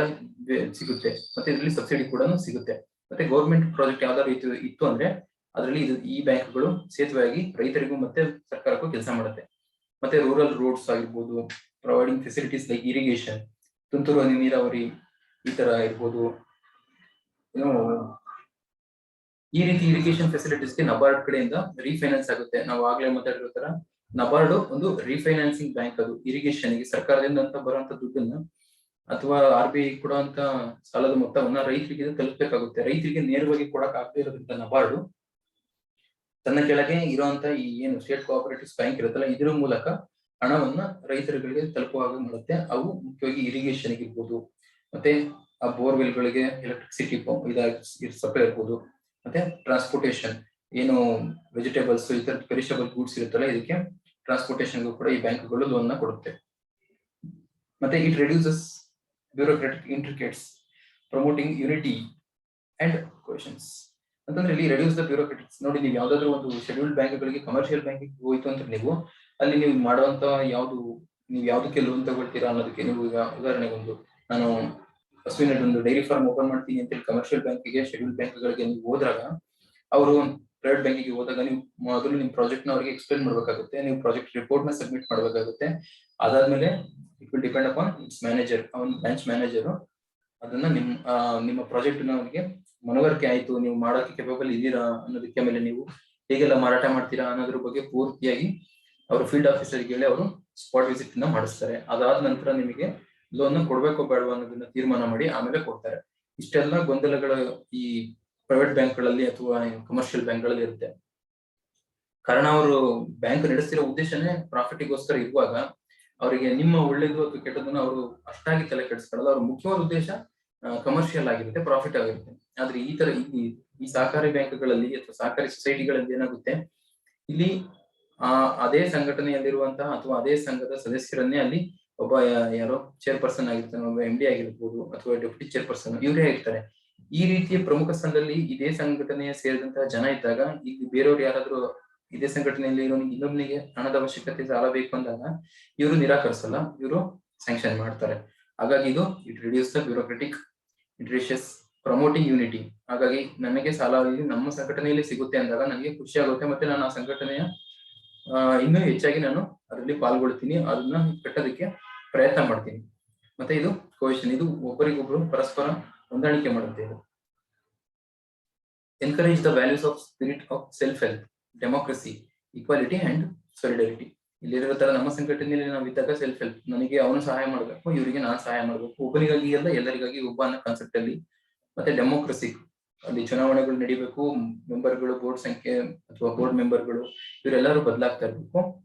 ಸಿಗುತ್ತೆ. ಮತ್ತೆ ಇದರಲ್ಲಿ ಸಬ್ಸಿಡಿ ಕೂಡ ಸಿಗುತ್ತೆ. ಮತ್ತೆ ಗೌರ್ಮೆಂಟ್ ಪ್ರಾಜೆಕ್ಟ್ ಯಾವ್ದಾದ್ರು ಇತ್ತು ಅಂದ್ರೆ ಅದರಲ್ಲಿ ಈ ಬ್ಯಾಂಕ್ಗಳು ಸೇತುವೆಯಾಗಿ ರೈತರಿಗೂ ಮತ್ತೆ ಸರ್ಕಾರಕ್ಕೂ ಕೆಲಸ ಮಾಡುತ್ತೆ. ಮತ್ತೆ ರೂರಲ್ ರೋಡ್ಸ್ ಆಗಿರ್ಬೋದು, ಪ್ರೊವೈಡಿಂಗ್ ಫೆಸಿಲಿಟೀಸ್ ಲೈಕ್ ಇರಿಗೇಷನ್, ತುಂತುರು ಹನಿ ನೀರಾವರಿ, ಈ ತರ ಇರ್ಬೋದು. ಈ ರೀತಿ ಇರಿಗೇಷನ್ ಫೆಸಿಲಿಟೀಸ್ಗೆ ನಬಾರ್ಡ್ ಕಡೆಯಿಂದ ರೀಫೈನಾನ್ಸ್ ಆಗುತ್ತೆ. ನಾವು ಆಗ್ಲೇ ಮಾತಾಡಿರೋ ತರ ನಬಾರ್ಡ್ ಒಂದು ರೀಫೈನಾನ್ಸಿಂಗ್ ಬ್ಯಾಂಕ್. ಅದು ಇರಿಗೇಷನ್ಗೆ ಸರ್ಕಾರದಿಂದ ಅಂತ ಬರುವಂತ ದುಡ್ಡನ್ನ ಅಥವಾ RBI ಕೊಡುವಂತ ಸಾಲದ ಮೊತ್ತವನ್ನ ರೈತರಿಗೆ ತಲುಪಬೇಕಾಗುತ್ತೆ. ರೈತರಿಗೆ ನೇರವಾಗಿ ಕೊಡಕ್ ಆಗದೆ ಇರೋದ್ರಿಂದ ನಬಾರ್ಡ್ ತನ್ನ ಕೆಳಗೆ ಇರುವಂತ ಈ ಏನು ಸ್ಟೇಟ್ ಕೋಆಪರೇಟಿವ್ ಬ್ಯಾಂಕ್ ಇರುತ್ತಲ್ಲ, ಇದರ ಮೂಲಕ ಹಣವನ್ನ ರೈತರುಗಳಿಗೆ ತಲುಪುವ ಹಾಗೆ ಮಾಡುತ್ತೆ. ಅವು ಮುಖ್ಯವಾಗಿ ಇರಿಗೇಷನ್ ಇರ್ಬೋದು, ಮತ್ತೆ ಆ ಬೋರ್ವೆಲ್ ಗಳಿಗೆ ಎಲೆಕ್ಟ್ರಿಸಿಟಿ ಸಪ್ಲೈ ಇರ್ಬೋದು, ಮತ್ತೆ ಟ್ರಾನ್ಸ್ಪೋರ್ಟೇಷನ್, ಏನು ವೆಜಿಟೇಬಲ್ಸ್, ಇತರ ಪೆರಿಷಬಲ್ ಗೂಡ್ಸ್ ಇರುತ್ತಲ್ಲ, ಇದಕ್ಕೆ ಟ್ರಾನ್ಸ್ಪೋರ್ಟೇಷನ್ ಕೂಡ ಈ ಬ್ಯಾಂಕ್ಗಳು ಲೋನ್ ಕೊಡುತ್ತೆ. ಮತ್ತೆ it reduces bureaucratic intricacies, promoting unity and cohesion. ಅಂತಂದ್ರೆ ಇಲ್ಲಿ ರೆಡ್ಯೂಸ್ ದ ಬ್ಯೂರೋಕ್ರಾಟಿಕ್ಸ್. ನೋಡಿ, ನೀವು ಯಾವ್ದಾದ್ರು ಒಂದು ಶೆಡ್ಯೂಲ್ಡ್ ಬ್ಯಾಂಕ್ಗಳಿಗೆ, ಕಮರ್ಷಿಯಲ್ ಬ್ಯಾಂಕಿಗೆ ಹೋಯ್ತು ಅಂತ ನೀವು ಅಲ್ಲಿ ನೀವು ಮಾಡುವಂತ ನೀವು ಯಾವ್ದಕ್ಕೆ ಲೋನ್ ತಗೊಳ್ತೀರಾ ಅನ್ನೋದಕ್ಕೆ, ನೀವು ಈಗ ಉದಾಹರಣೆಗೆ ನಾನು ಹಸುವಿನ ಒಂದು ಡೈರಿ ಫಾರ್ಮ್ ಓಪನ್ ಮಾಡ್ತೀನಿ ಅಂತ ಹೇಳಿ ಕಮರ್ಷಿಯಲ್ ಬ್ಯಾಂಕಿಗೆ, ಶೆಡ್ಯೂಲ್ಡ್ ಬ್ಯಾಂಕ್ಗಳಿಗೆ ನೀವು ಹೋದಾಗ ಅವರು ಪ್ರೈವೇಟ್ ಬ್ಯಾಂಕಿಗೆ ಹೋದಾಗ ನೀವು ಮೊದಲು ನಿಮ್ ಪ್ರಾಜೆಕ್ಟ್ ನ ಅವರಿಗೆ ಎಕ್ಸ್ಪ್ಲೇನ್ ಮಾಡ್ಬೇಕಾಗುತ್ತೆ, ನೀವು ಪ್ರಾಜೆಕ್ಟ್ ರಿಪೋರ್ಟ್ ನ ಸಬ್ಮಿಟ್ ಮಾಡ್ಬೇಕಾಗುತ್ತೆ. ಅದಾದ್ಮೇಲೆ it will depend upon it's manager, ಅವನ್ ಬ್ರಾಂಚ್ ಮ್ಯಾನೇಜರ್ ಅದನ್ನ ನಿಮ್ಮ ಪ್ರಾಜೆಕ್ಟ್ ನ ಅವರಿಗೆ ಮನವರಿಕೆ ಆಯ್ತು, ನೀವು ಮಾಡೋಕೆ ಕೆಪಬಲ್ ಇದೀರಾ ಅನ್ನೋದಕ್ಕೆ, ಮೇಲೆ ನೀವು ಹೇಗೆಲ್ಲ ಮಾರಾಟ ಮಾಡ್ತೀರಾ ಅನ್ನೋದ್ರ ಬಗ್ಗೆ ಪೂರ್ತಿಯಾಗಿ ಅವರು ಫೀಲ್ಡ್ ಆಫೀಸರ್ಗೆ ಹೇಳಿ ಅವರು ಸ್ಪಾಟ್ ವಿಸಿಟ್ ನ ಮಾಡಿಸ್ತಾರೆ. ಅದಾದ ನಂತರ ನಿಮಗೆ ಲೋನ್ ಕೊಡ್ಬೇಕೋ ಬೇಡವಾ ಅನ್ನೋದನ್ನ ತೀರ್ಮಾನ ಮಾಡಿ ಆಮೇಲೆ ಕೊಡ್ತಾರೆ. ಇಷ್ಟೆಲ್ಲ ಗೊಂದಲಗಳು ಈ ಪ್ರೈವೇಟ್ ಬ್ಯಾಂಕ್ಗಳಲ್ಲಿ ಅಥವಾ ಕಮರ್ಷಿಯಲ್ ಬ್ಯಾಂಕ್ಗಳಲ್ಲಿ ಇರುತ್ತೆ. ಕಾರಣ ಅವರು ಬ್ಯಾಂಕ್ ನಡೆಸ್ತಿರೋ ಉದ್ದೇಶನೇ ಪ್ರಾಫಿಟ್ಗೋಸ್ಕರ ಇರುವಾಗ ಅವರಿಗೆ ನಿಮ್ಮ ಒಳ್ಳೇದು ಅಥವಾ ಕೆಟ್ಟದನ್ನ ಅವರು ಅಷ್ಟಾಗಿ ತಲೆ ಕೆಡಿಸ್ಕೊಳ್ಳಲ್ಲ. ಅವ್ರ ಮುಖ್ಯವಾದ ಉದ್ದೇಶ ಕಮರ್ಷಿಯಲ್ ಆಗಿರುತ್ತೆ, ಪ್ರಾಫಿಟ್ ಆಗಿರುತ್ತೆ. ಆದ್ರೆ ಈ ತರ ಈ ಸಹಕಾರಿ ಬ್ಯಾಂಕ್ಗಳಲ್ಲಿ ಅಥವಾ ಸಹಕಾರಿ ಸೊಸೈಟಿಗಳಲ್ಲಿ ಏನಾಗುತ್ತೆ, ಇಲ್ಲಿ ಅದೇ ಸಂಘಟನೆಯಲ್ಲಿರುವಂತಹ ಅಥವಾ ಅದೇ ಸಂಘದ ಸದಸ್ಯರನ್ನೇ ಅಲ್ಲಿ ಒಬ್ಬ ಯಾರೋ ಚೇರ್ಪರ್ಸನ್ ಆಗಿರ್ತಾನೆ, ಒಬ್ಬ MD ಆಗಿರ್ಬೋದು ಅಥವಾ ಡೆಪ್ಯೂಟಿ ಚೇರ್ಪರ್ಸನ್ ಇವರೇ ಇರ್ತಾರೆ. ಈ ರೀತಿಯ ಪ್ರಮುಖ ಸ್ಥಾನದಲ್ಲಿ ಇದೇ ಸಂಘಟನೆಯ ಸೇರಿದಂತಹ ಜನ ಇದ್ದಾಗ ಇಲ್ಲಿ ಬೇರೆಯವ್ರು ಯಾರಾದ್ರೂ ಇದೇ ಸಂಘಟನೆಯಲ್ಲಿ ಇನ್ನೊಬ್ಬನಿಗೆ ಹಣದ ಅವಶ್ಯಕತೆ ಸಾಲ ಬೇಕು ಅಂದಾಗ ಇವರು ನಿರಾಕರಿಸಲ್ಲ, ಇವರು ಸ್ಯಾಂಕ್ಷನ್ ಮಾಡ್ತಾರೆ. ಹಾಗಾಗಿ ಇದು it reduce the bureaucratic, it reduces promoting unity. ಹಾಗಾಗಿ ನನಗೆ ಸಾಲ ನಮ್ಮ ಸಂಘಟನೆಯಲ್ಲಿ ಸಿಗುತ್ತೆ ಅಂದಾಗ ನನಗೆ ಖುಷಿ ಆಗುತ್ತೆ, ಮತ್ತೆ ನಾನು ಆ ಸಂಘಟನೆಯ ಇನ್ನೂ ಹೆಚ್ಚಾಗಿ ನಾನು ಅದರಲ್ಲಿ ಪಾಲ್ಗೊಳ್ತೀನಿ, ಅದನ್ನ ಕಟ್ಟೋದಕ್ಕೆ ಪ್ರಯತ್ನ ಮಾಡ್ತೀನಿ. ಮತ್ತೆ ಇದು ಕೋಹೆಷನ್, ಇದು ಒಬ್ಬರಿಗೊಬ್ರು ಪರಸ್ಪರ ಹೊಂದಾಣಿಕೆ ಮಾಡುತ್ತೆ. ಇದು encourage the values of spirit of self help, democracy, equality and solidarity. ಇಲ್ಲಿರೋ ತರ ನಮ್ಮ ಸಂಘಟನೆಯಲ್ಲಿ ನಾವು ಇದ್ದಾಗ ಸೆಲ್ಫ್ ಹೆಲ್ಪ್, ನನಗೆ ಅವನು ಸಹಾಯ ಮಾಡಬೇಕು, ಇವರಿಗೆ ನಾನು ಸಹಾಯ ಮಾಡಬೇಕು, ಒಬ್ಬನಿಗಾಗಿ ಎಲ್ಲ ಎಲ್ಲರಿಗಾಗಿ ಒಬ್ಬ ಅನ್ನೋ ಕಾನ್ಸೆಪ್ಟ್ ಅಲ್ಲಿ. ಮತ್ತೆ ಡೆಮೋಕ್ರಸಿ, ಅಲ್ಲಿ ಚುನಾವಣೆಗಳು ನಡಿಬೇಕು, ಮೆಂಬರ್ಗಳು, ಬೋರ್ಡ್ ಸಂಖ್ಯೆ ಅಥವಾ ಬೋರ್ಡ್ ಮೆಂಬರ್ಗಳು ಇವರೆಲ್ಲರೂ ಬದಲಾಗ್ತಾ ಇರ್ಬೇಕು,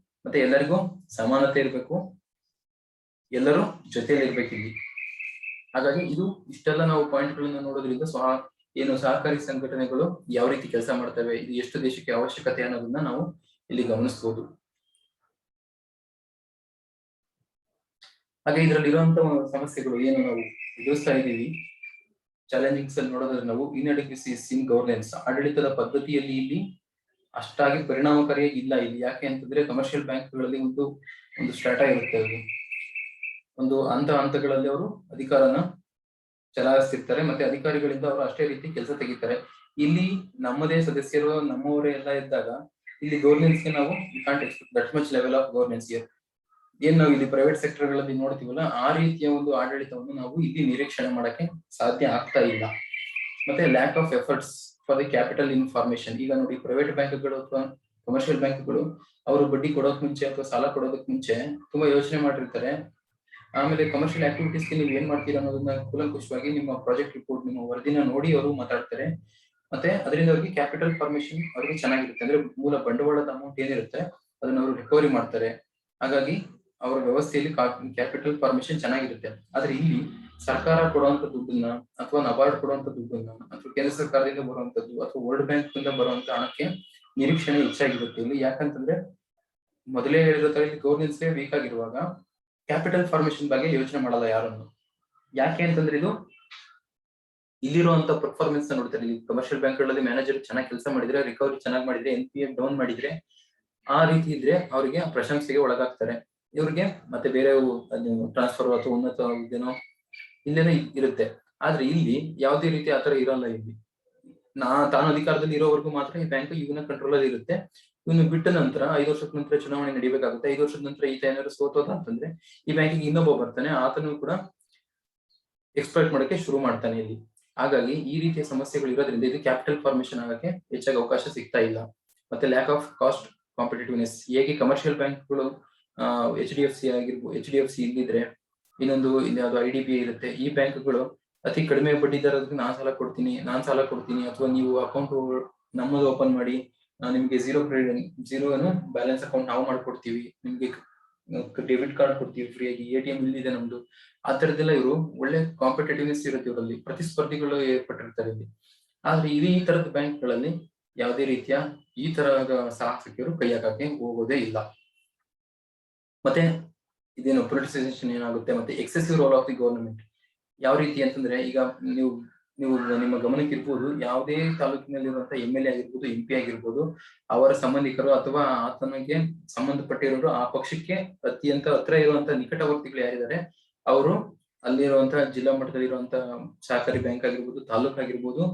ಮತ್ತೆ ಎಲ್ಲರಿಗೂ ಸಮಾನತೆ ಇರ್ಬೇಕು, ಎಲ್ಲರೂ ಜೊತೆಯಲ್ಲಿ ಇರ್ಬೇಕು ಇಲ್ಲಿ. ಹಾಗಾಗಿ ಇದು ಇಷ್ಟೆಲ್ಲ ನಾವು ಪಾಯಿಂಟ್ ಗಳನ್ನ ನೋಡೋದ್ರಿಂದ ಏನು ಸಹಕಾರಿ ಸಂಘಟನೆಗಳು ಯಾವ ರೀತಿ ಕೆಲಸ ಮಾಡ್ತವೆ, ಇದು ಎಷ್ಟು ದೇಶಕ್ಕೆ ಅವಶ್ಯಕತೆ ಅನ್ನೋದನ್ನ ನಾವು ಇಲ್ಲಿ ಗಮನಿಸಬಹುದು. ಹಾಗೆ ಇದರಲ್ಲಿ ಇರುವಂತಹ ಸಮಸ್ಯೆಗಳು ಏನು ನಾವು ಎದುರಿಸ್ತಾ ಇದ್ದೀವಿ, ಚಾಲೆಂಜಿಂಗ್ಸ್ ಅಲ್ಲಿ ನೋಡೋದ್ರೆ ನಾವು ಇನ್ಅಡೆಕ್ವಸಿಸ್ ಇನ್ ಗವರ್ನೆನ್ಸ್, ಆಡಳಿತದ ಪದ್ಧತಿಯಲ್ಲಿ ಇಲ್ಲಿ ಅಷ್ಟಾಗಿ ಪರಿಣಾಮಕಾರಿಯಾಗಿ ಇಲ್ಲ ಇಲ್ಲಿ. ಯಾಕೆ ಅಂತಂದ್ರೆ ಕಮರ್ಷಿಯಲ್ ಬ್ಯಾಂಕ್ಗಳಲ್ಲಿ ಒಂದು ಸ್ಟ್ರಾಟಾ ಇರುತ್ತೆ, ಅದು ಒಂದು ಹಂತಗಳಲ್ಲಿ ಅವರು ಅಧಿಕಾರನ ಚಲಾಯಿಸ್ತಿರ್ತಾರೆ, ಮತ್ತೆ ಅಧಿಕಾರಿಗಳಿಂದ ಅವರು ಅಷ್ಟೇ ರೀತಿ ಕೆಲಸ ತೆಗಿತಾರೆ. ಇಲ್ಲಿ ನಮ್ಮದೇ ಸದಸ್ಯರು ನಮ್ಮವರೇ ಎಲ್ಲ ಇದ್ದಾಗ ಇಲ್ಲಿ ಗವರ್ನೆನ್ಸ್ಗೆ ನಾವು can't expect that much level of governance year. ಏನ್ ನಾವು ಇಲ್ಲಿ ಪ್ರೈವೇಟ್ ಸೆಕ್ಟರ್ ಗಳಲ್ಲಿ ನೋಡ್ತೀವಲ್ಲ ಆ ರೀತಿಯ ಒಂದು ಆಡಳಿತವನ್ನು ನಾವು ಇಲ್ಲಿ ನಿರೀಕ್ಷಣೆ ಮಾಡಕ್ಕೆ ಸಾಧ್ಯ ಆಗ್ತಾ ಇಲ್ಲ. ಮತ್ತೆ lack of efforts for the capital information. ಈಗ ನೋಡಿ ಪ್ರೈವೇಟ್ ಬ್ಯಾಂಕ್ಗಳು ಅಥವಾ ಕಮರ್ಷಿಯಲ್ ಬ್ಯಾಂಕ್ಗಳು ಅವರು ಬಡ್ಡಿ ಕೊಡೋಕ್ ಮುಂಚೆ ಅಥವಾ ಸಾಲ ಕೊಡೋದಕ್ ಮುಂಚೆ ತುಂಬಾ ಯೋಚನೆ ಮಾಡಿರ್ತಾರೆ. ಆಮೇಲೆ ಕಮರ್ಷಿಯಲ್ ಆಕ್ಟಿವಿಟೀಸ್ಗೆ ನೀವು ಏನ್ ಮಾಡ್ತೀರಾ ಅನ್ನೋದನ್ನ ಕೂಲಂಕುಷವಾಗಿ ನಿಮ್ಮ ಪ್ರಾಜೆಕ್ಟ್ ರಿಪೋರ್ಟ್, ನಿಮ್ಮ ವರದಿನ ನೋಡಿ ಅವರು ಮಾತಾಡ್ತಾರೆ. ಮತ್ತೆ ಅದರಿಂದ ಅವ್ರಿಗೆ ಕ್ಯಾಪಿಟಲ್ ಫಾರ್ಮೇಶನ್ ಅವ್ರಿಗೆ ಚೆನ್ನಾಗಿರುತ್ತೆ, ಅಂದ್ರೆ ಮೂಲ ಬಂಡವಾಳದ ಅಮೌಂಟ್ ಏನಿರುತ್ತೆ ಅದನ್ನ ಅವರು ರಿಕವರಿ ಮಾಡ್ತಾರೆ. ಹಾಗಾಗಿ ಅವರ ವ್ಯವಸ್ಥೆಯಲ್ಲಿ ಕ್ಯಾಪಿಟಲ್ ಫಾರ್ಮೇಶನ್ ಚೆನ್ನಾಗಿರುತ್ತೆ. ಆದ್ರೆ ಇಲ್ಲಿ ಸರ್ಕಾರ ಕೊಡುವಂತ ದುಡ್ಡನ್ನ ಅಥವಾ ನಬಾರ್ಡ್ ಕೊಡುವಂತ ದುಡ್ಡನ್ನ ಅಥವಾ ಕೇಂದ್ರ ಸರ್ಕಾರದಿಂದ ಬರುವಂತದ್ದು ಅಥವಾ ವರ್ಲ್ಡ್ ಬ್ಯಾಂಕ್ ಇಂದ ಬರುವಂತ ಹಣಕ್ಕೆ ನಿರೀಕ್ಷಣೆ ಹೆಚ್ಚಾಗಿರುತ್ತೆ ಇಲ್ಲಿ. ಯಾಕಂತಂದ್ರೆ ಮೊದಲೇ ಹೇಳಿರೋ ತರ ಇಲ್ಲಿ ಗವರ್ನೆನ್ಸ್ ವೀಕ್ ಆಗಿರುವಾಗ ಕ್ಯಾಪಿಟಲ್ ಫಾರ್ಮೇಶನ್ ಬಗ್ಗೆ ಯೋಚನೆ ಮಾಡಲ್ಲ ಯಾರನ್ನು. ಯಾಕೆ ಅಂತಂದ್ರೆ ಇದು ಇಲ್ಲಿರುವಂತ ಪರ್ಫಾರ್ಮೆನ್ಸ್ ನೋಡ್ತಾರೆ. ಇಲ್ಲಿ ಕಮರ್ಷಿಯಲ್ ಬ್ಯಾಂಕ್ಗಳಲ್ಲಿ ಮ್ಯಾನೇಜರ್ ಚೆನ್ನಾಗಿ ಕೆಲಸ ಮಾಡಿದ್ರೆ, ರಿಕವರಿ ಚೆನ್ನಾಗಿ ಮಾಡಿದ್ರೆ, NPA ಡೌನ್ ಮಾಡಿದ್ರೆ, ಆ ರೀತಿ ಇದ್ರೆ ಅವರಿಗೆ ಪ್ರಶಂಸೆಗೆ ಒಳಗಾಗ್ತಾರೆ. ಇವ್ರಿಗೆ ಮತ್ತೆ ಬೇರೆ ಟ್ರಾನ್ಸ್ಫರ್ ಅಥವಾ ಉನ್ನತ ಇದೇನೋ ಇಲ್ಲೇನೋ ಇರುತ್ತೆ. ಆದ್ರೆ ಇಲ್ಲಿ ಯಾವುದೇ ರೀತಿ ಆತರ ಇರಲ್ಲ. ಇಲ್ಲಿ ತಾನು ಅಧಿಕಾರದಲ್ಲಿ ಇರೋವರೆಗೂ ಮಾತ್ರ ಈ ಬ್ಯಾಂಕ್ ಇವನ ಕಂಟ್ರೋಲ್ ಅಲ್ಲಿ ಇರುತ್ತೆ. ಇವನು ಬಿಟ್ಟ ನಂತರ 5 ವರ್ಷದ ನಂತರ ಚುನಾವಣೆ ನಡಿಬೇಕಾಗುತ್ತೆ. 5 ವರ್ಷದ ನಂತರ ಈತ ಏನಾದ್ರು ಸೋತೋದ ಅಂತಂದ್ರೆ ಈ ಬ್ಯಾಂಕಿಗೆ ಇನ್ನೊಬ್ಬ ಬರ್ತಾನೆ, ಆತನು ಕೂಡ ಎಕ್ಸ್ಪ್ಲೈಟ್ ಮಾಡಕ್ಕೆ ಶುರು ಮಾಡ್ತಾನೆ ಇಲ್ಲಿ. ಹಾಗಾಗಿ ಈ ರೀತಿಯ ಸಮಸ್ಯೆಗಳು ಇರೋದ್ರಿಂದ ಇದು ಕ್ಯಾಪಿಟಲ್ ಫಾರ್ಮೇಶನ್ ಆಗಕ್ಕೆ ಹೆಚ್ಚಾಗಿ ಅವಕಾಶ ಸಿಗ್ತಾ ಇಲ್ಲ. ಮತ್ತೆ ಲ್ಯಾಕ್ ಆಫ್ ಕಾಸ್ಟ್ ಕಾಂಪಿಟೇಟಿವ್ನೆಸ್. ಹೇಗೆ ಕಮರ್ಷಿಯಲ್ ಬ್ಯಾಂಕ್ಗಳು HDFC ಇಲ್ಲಿದ್ರೆ ಇನ್ನೊಂದು ಇಲ್ಲಿ ಯಾವ್ದು IDBI ಇರುತ್ತೆ. ಈ ಬ್ಯಾಂಕ್ಗಳು ಅತಿ ಕಡಿಮೆ ಬಡ್ಡಿ ದರಕ್ಕೆ ನಾನ್ ಸಾಲ ಕೊಡ್ತೀನಿ ಅಥವಾ ನೀವು ಅಕೌಂಟ್ ನಮ್ಮದು ಓಪನ್ ಮಾಡಿ ನಿಮ್ಗೆ ಝೀರೋ ಬ್ಯಾಲೆನ್ಸ್ ಅಕೌಂಟ್ ನಾವು ಮಾಡ್ಕೊಡ್ತೀವಿ, ನಿಮ್ಗೆ ಡೆಬಿಟ್ ಕಾರ್ಡ್ ಕೊಡ್ತೀವಿ ಫ್ರೀಯಾಗಿ, ATM ಇಲ್ಲಿದೆ ನಮ್ದು. ಆ ತರದೆಲ್ಲ ಇವರು ಒಳ್ಳೆ ಕಾಂಪಿಟೇಟಿವ್ನೆಸ್ ಇರುತ್ತೆ ಇವರಲ್ಲಿ, ಪ್ರತಿಸ್ಪರ್ಧಿಗಳು ಏರ್ಪಟ್ಟಿರ್ತಾರೆ ಇಲ್ಲಿ. ಆದ್ರೆ ಈ ತರದ ಬ್ಯಾಂಕ್ಗಳಲ್ಲಿ ಯಾವುದೇ ರೀತಿಯ ಈ ತರಹದ ಸಾಹಸಕ್ಕೆ ಇವರು ಕೈ ಹಾಕಕ್ಕೆ ಹೋಗೋದೇ ಇಲ್ಲ. ಮತ್ತೆ ಇದೇನು ಪೊಲಿಟಿಸೈಸೇಷನ್ ಏನಾಗುತ್ತೆ, ಮತ್ತೆ excessive role of the government ಯಾವ ರೀತಿ ಅಂತಂದ್ರೆ, ಈಗ ನೀವು ನಿಮ್ಮ ಗಮನಕ್ಕೆ ಇರ್ಬೋದು, ಯಾವುದೇ ತಾಲೂಕಿನಲ್ಲಿರುವಂತಹ MLA ಆಗಿರ್ಬೋದು, MP ಆಗಿರ್ಬೋದು, ಅವರ ಸಂಬಂಧಿಕರು ಅಥವಾ ಆತನಿಗೆ ಸಂಬಂಧಪಟ್ಟಿರೋರು, ಆ ಪಕ್ಷಕ್ಕೆ ಅತ್ಯಂತ ಹತ್ರ ಇರುವಂತಹ ನಿಕಟವರ್ತಿಗಳು ಯಾರಿದ್ದಾರೆ ಅವರು ಅಲ್ಲಿರುವಂತಹ ಜಿಲ್ಲಾ ಮಟ್ಟದಲ್ಲಿ ಇರುವಂತಹ ಸಹಕಾರಿ ಬ್ಯಾಂಕ್ ಆಗಿರ್ಬೋದು, ತಾಲೂಕ್ ಆಗಿರ್ಬೋದು,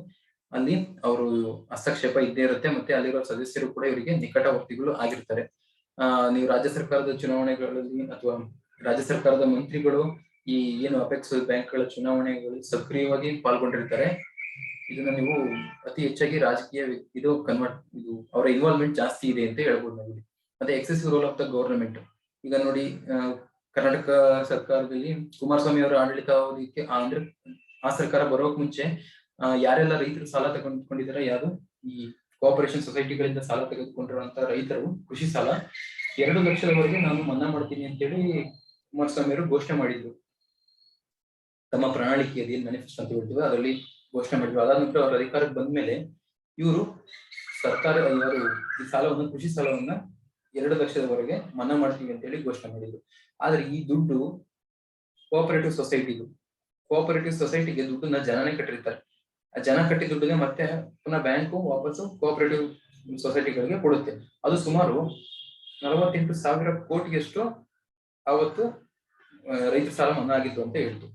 ಅಲ್ಲಿ ಅವರು ಹಸ್ತಕ್ಷೇಪ ಇದ್ದೇ ಇರುತ್ತೆ, ಮತ್ತೆ ಅಲ್ಲಿರೋ ಸದಸ್ಯರು ಕೂಡ ಇವರಿಗೆ ನಿಕಟವರ್ತಿಗಳು ಆಗಿರ್ತಾರೆ. ನೀವು ರಾಜ್ಯ ಸರ್ಕಾರದ ಚುನಾವಣೆಗಳಲ್ಲಿ ಅಥವಾ ರಾಜ್ಯ ಸರ್ಕಾರದ ಮಂತ್ರಿಗಳು ಈ ಏನು ಅಪೆಕ್ಸ್ ಬ್ಯಾಂಕ್ಗಳ ಚುನಾವಣೆಗಳು ಸಕ್ರಿಯವಾಗಿ ಪಾಲ್ಗೊಂಡಿರ್ತಾರೆ. ಇದನ್ನ ನೀವು ಅತಿ ಹೆಚ್ಚಾಗಿ ರಾಜಕೀಯ ಇದು ಅವರ ಇನ್ವಾಲ್ವ್ಮೆಂಟ್ ಜಾಸ್ತಿ ಇದೆ ಅಂತ ಹೇಳ್ಬೋದು ನಾವು. ಮತ್ತೆ excessive role of the government. ಈಗ ನೋಡಿ, ಕರ್ನಾಟಕ ಸರ್ಕಾರದಲ್ಲಿ ಕುಮಾರಸ್ವಾಮಿ ಅವರ ಆಡಳಿತಾವಧಿಗೆ ಅಂದ್ರೆ ಆ ಸರ್ಕಾರ ಬರೋಕ್ ಮುಂಚೆ ಯಾರೆಲ್ಲ ರೈತರು ಸಾಲ ತಗೊಂಡ್ಕೊಂಡಿದ್ದಾರೆ, ಯಾರು ಈ ಕೋಆಪರೇಷನ್ ಸೊಸೈಟಿಗಳಿಂದ ಸಾಲ ತೆಗೆದುಕೊಂಡಿರುವಂತ ರೈತರು ಕೃಷಿ ಸಾಲ 2 ಲಕ್ಷದವರೆಗೆ ನಾನು ಮನ್ನಾ ಮಾಡ್ತೀನಿ ಅಂತೇಳಿ ಕುಮಾರಸ್ವಾಮಿ ಅವರು ಘೋಷಣೆ ಮಾಡಿದ್ರು. ತಮ್ಮ ಪ್ರಣಾಳಿಕೆಯಲ್ಲಿ ಮ್ಯಾನಿಫೆಸ್ಟೋ ಅಂತ ಹೇಳ್ತೀವಿ, ಅದರಲ್ಲಿ ಘೋಷಣೆ ಮಾಡಿದ್ರು. ಅದಾದ ನಂತರ ಅವರ ಅಧಿಕಾರಕ್ಕೆ ಬಂದ್ಮೇಲೆ ಇವರು ಸರ್ಕಾರ ಈ ಸಾಲವನ್ನು, ಕೃಷಿ ಸಾಲವನ್ನ 2 ಲಕ್ಷದವರೆಗೆ ಮನ್ನಾ ಮಾಡ್ತೀವಿ ಅಂತ ಹೇಳಿ ಘೋಷಣೆ ಮಾಡಿದ್ರು. ಆದ್ರೆ ಈ ದುಡ್ಡು ಕೋಆಪರೇಟಿವ್ ಸೊಸೈಟಿಗೆ ದುಡ್ಡನ್ನ ಜನನೇ ಕಟ್ಟಿರ್ತಾರೆ. ಆ ಜನ ಕಟ್ಟಿದ ದುಡ್ಡಿಗೆ ಮತ್ತೆ ಪುನಃ ಬ್ಯಾಂಕು ವಾಪಸ್ಸು ಕೋಆಪರೇಟಿವ್ ಸೊಸೈಟಿಗಳಿಗೆ ಕೊಡುತ್ತೆ. ಅದು ಸುಮಾರು 48,000 ಕೋಟಿಯಷ್ಟು ಅವತ್ತು ರೈತ ಸಾಲ ಮನ್ನಾ ಆಗಿತ್ತು ಅಂತ ಹೇಳ್ತು.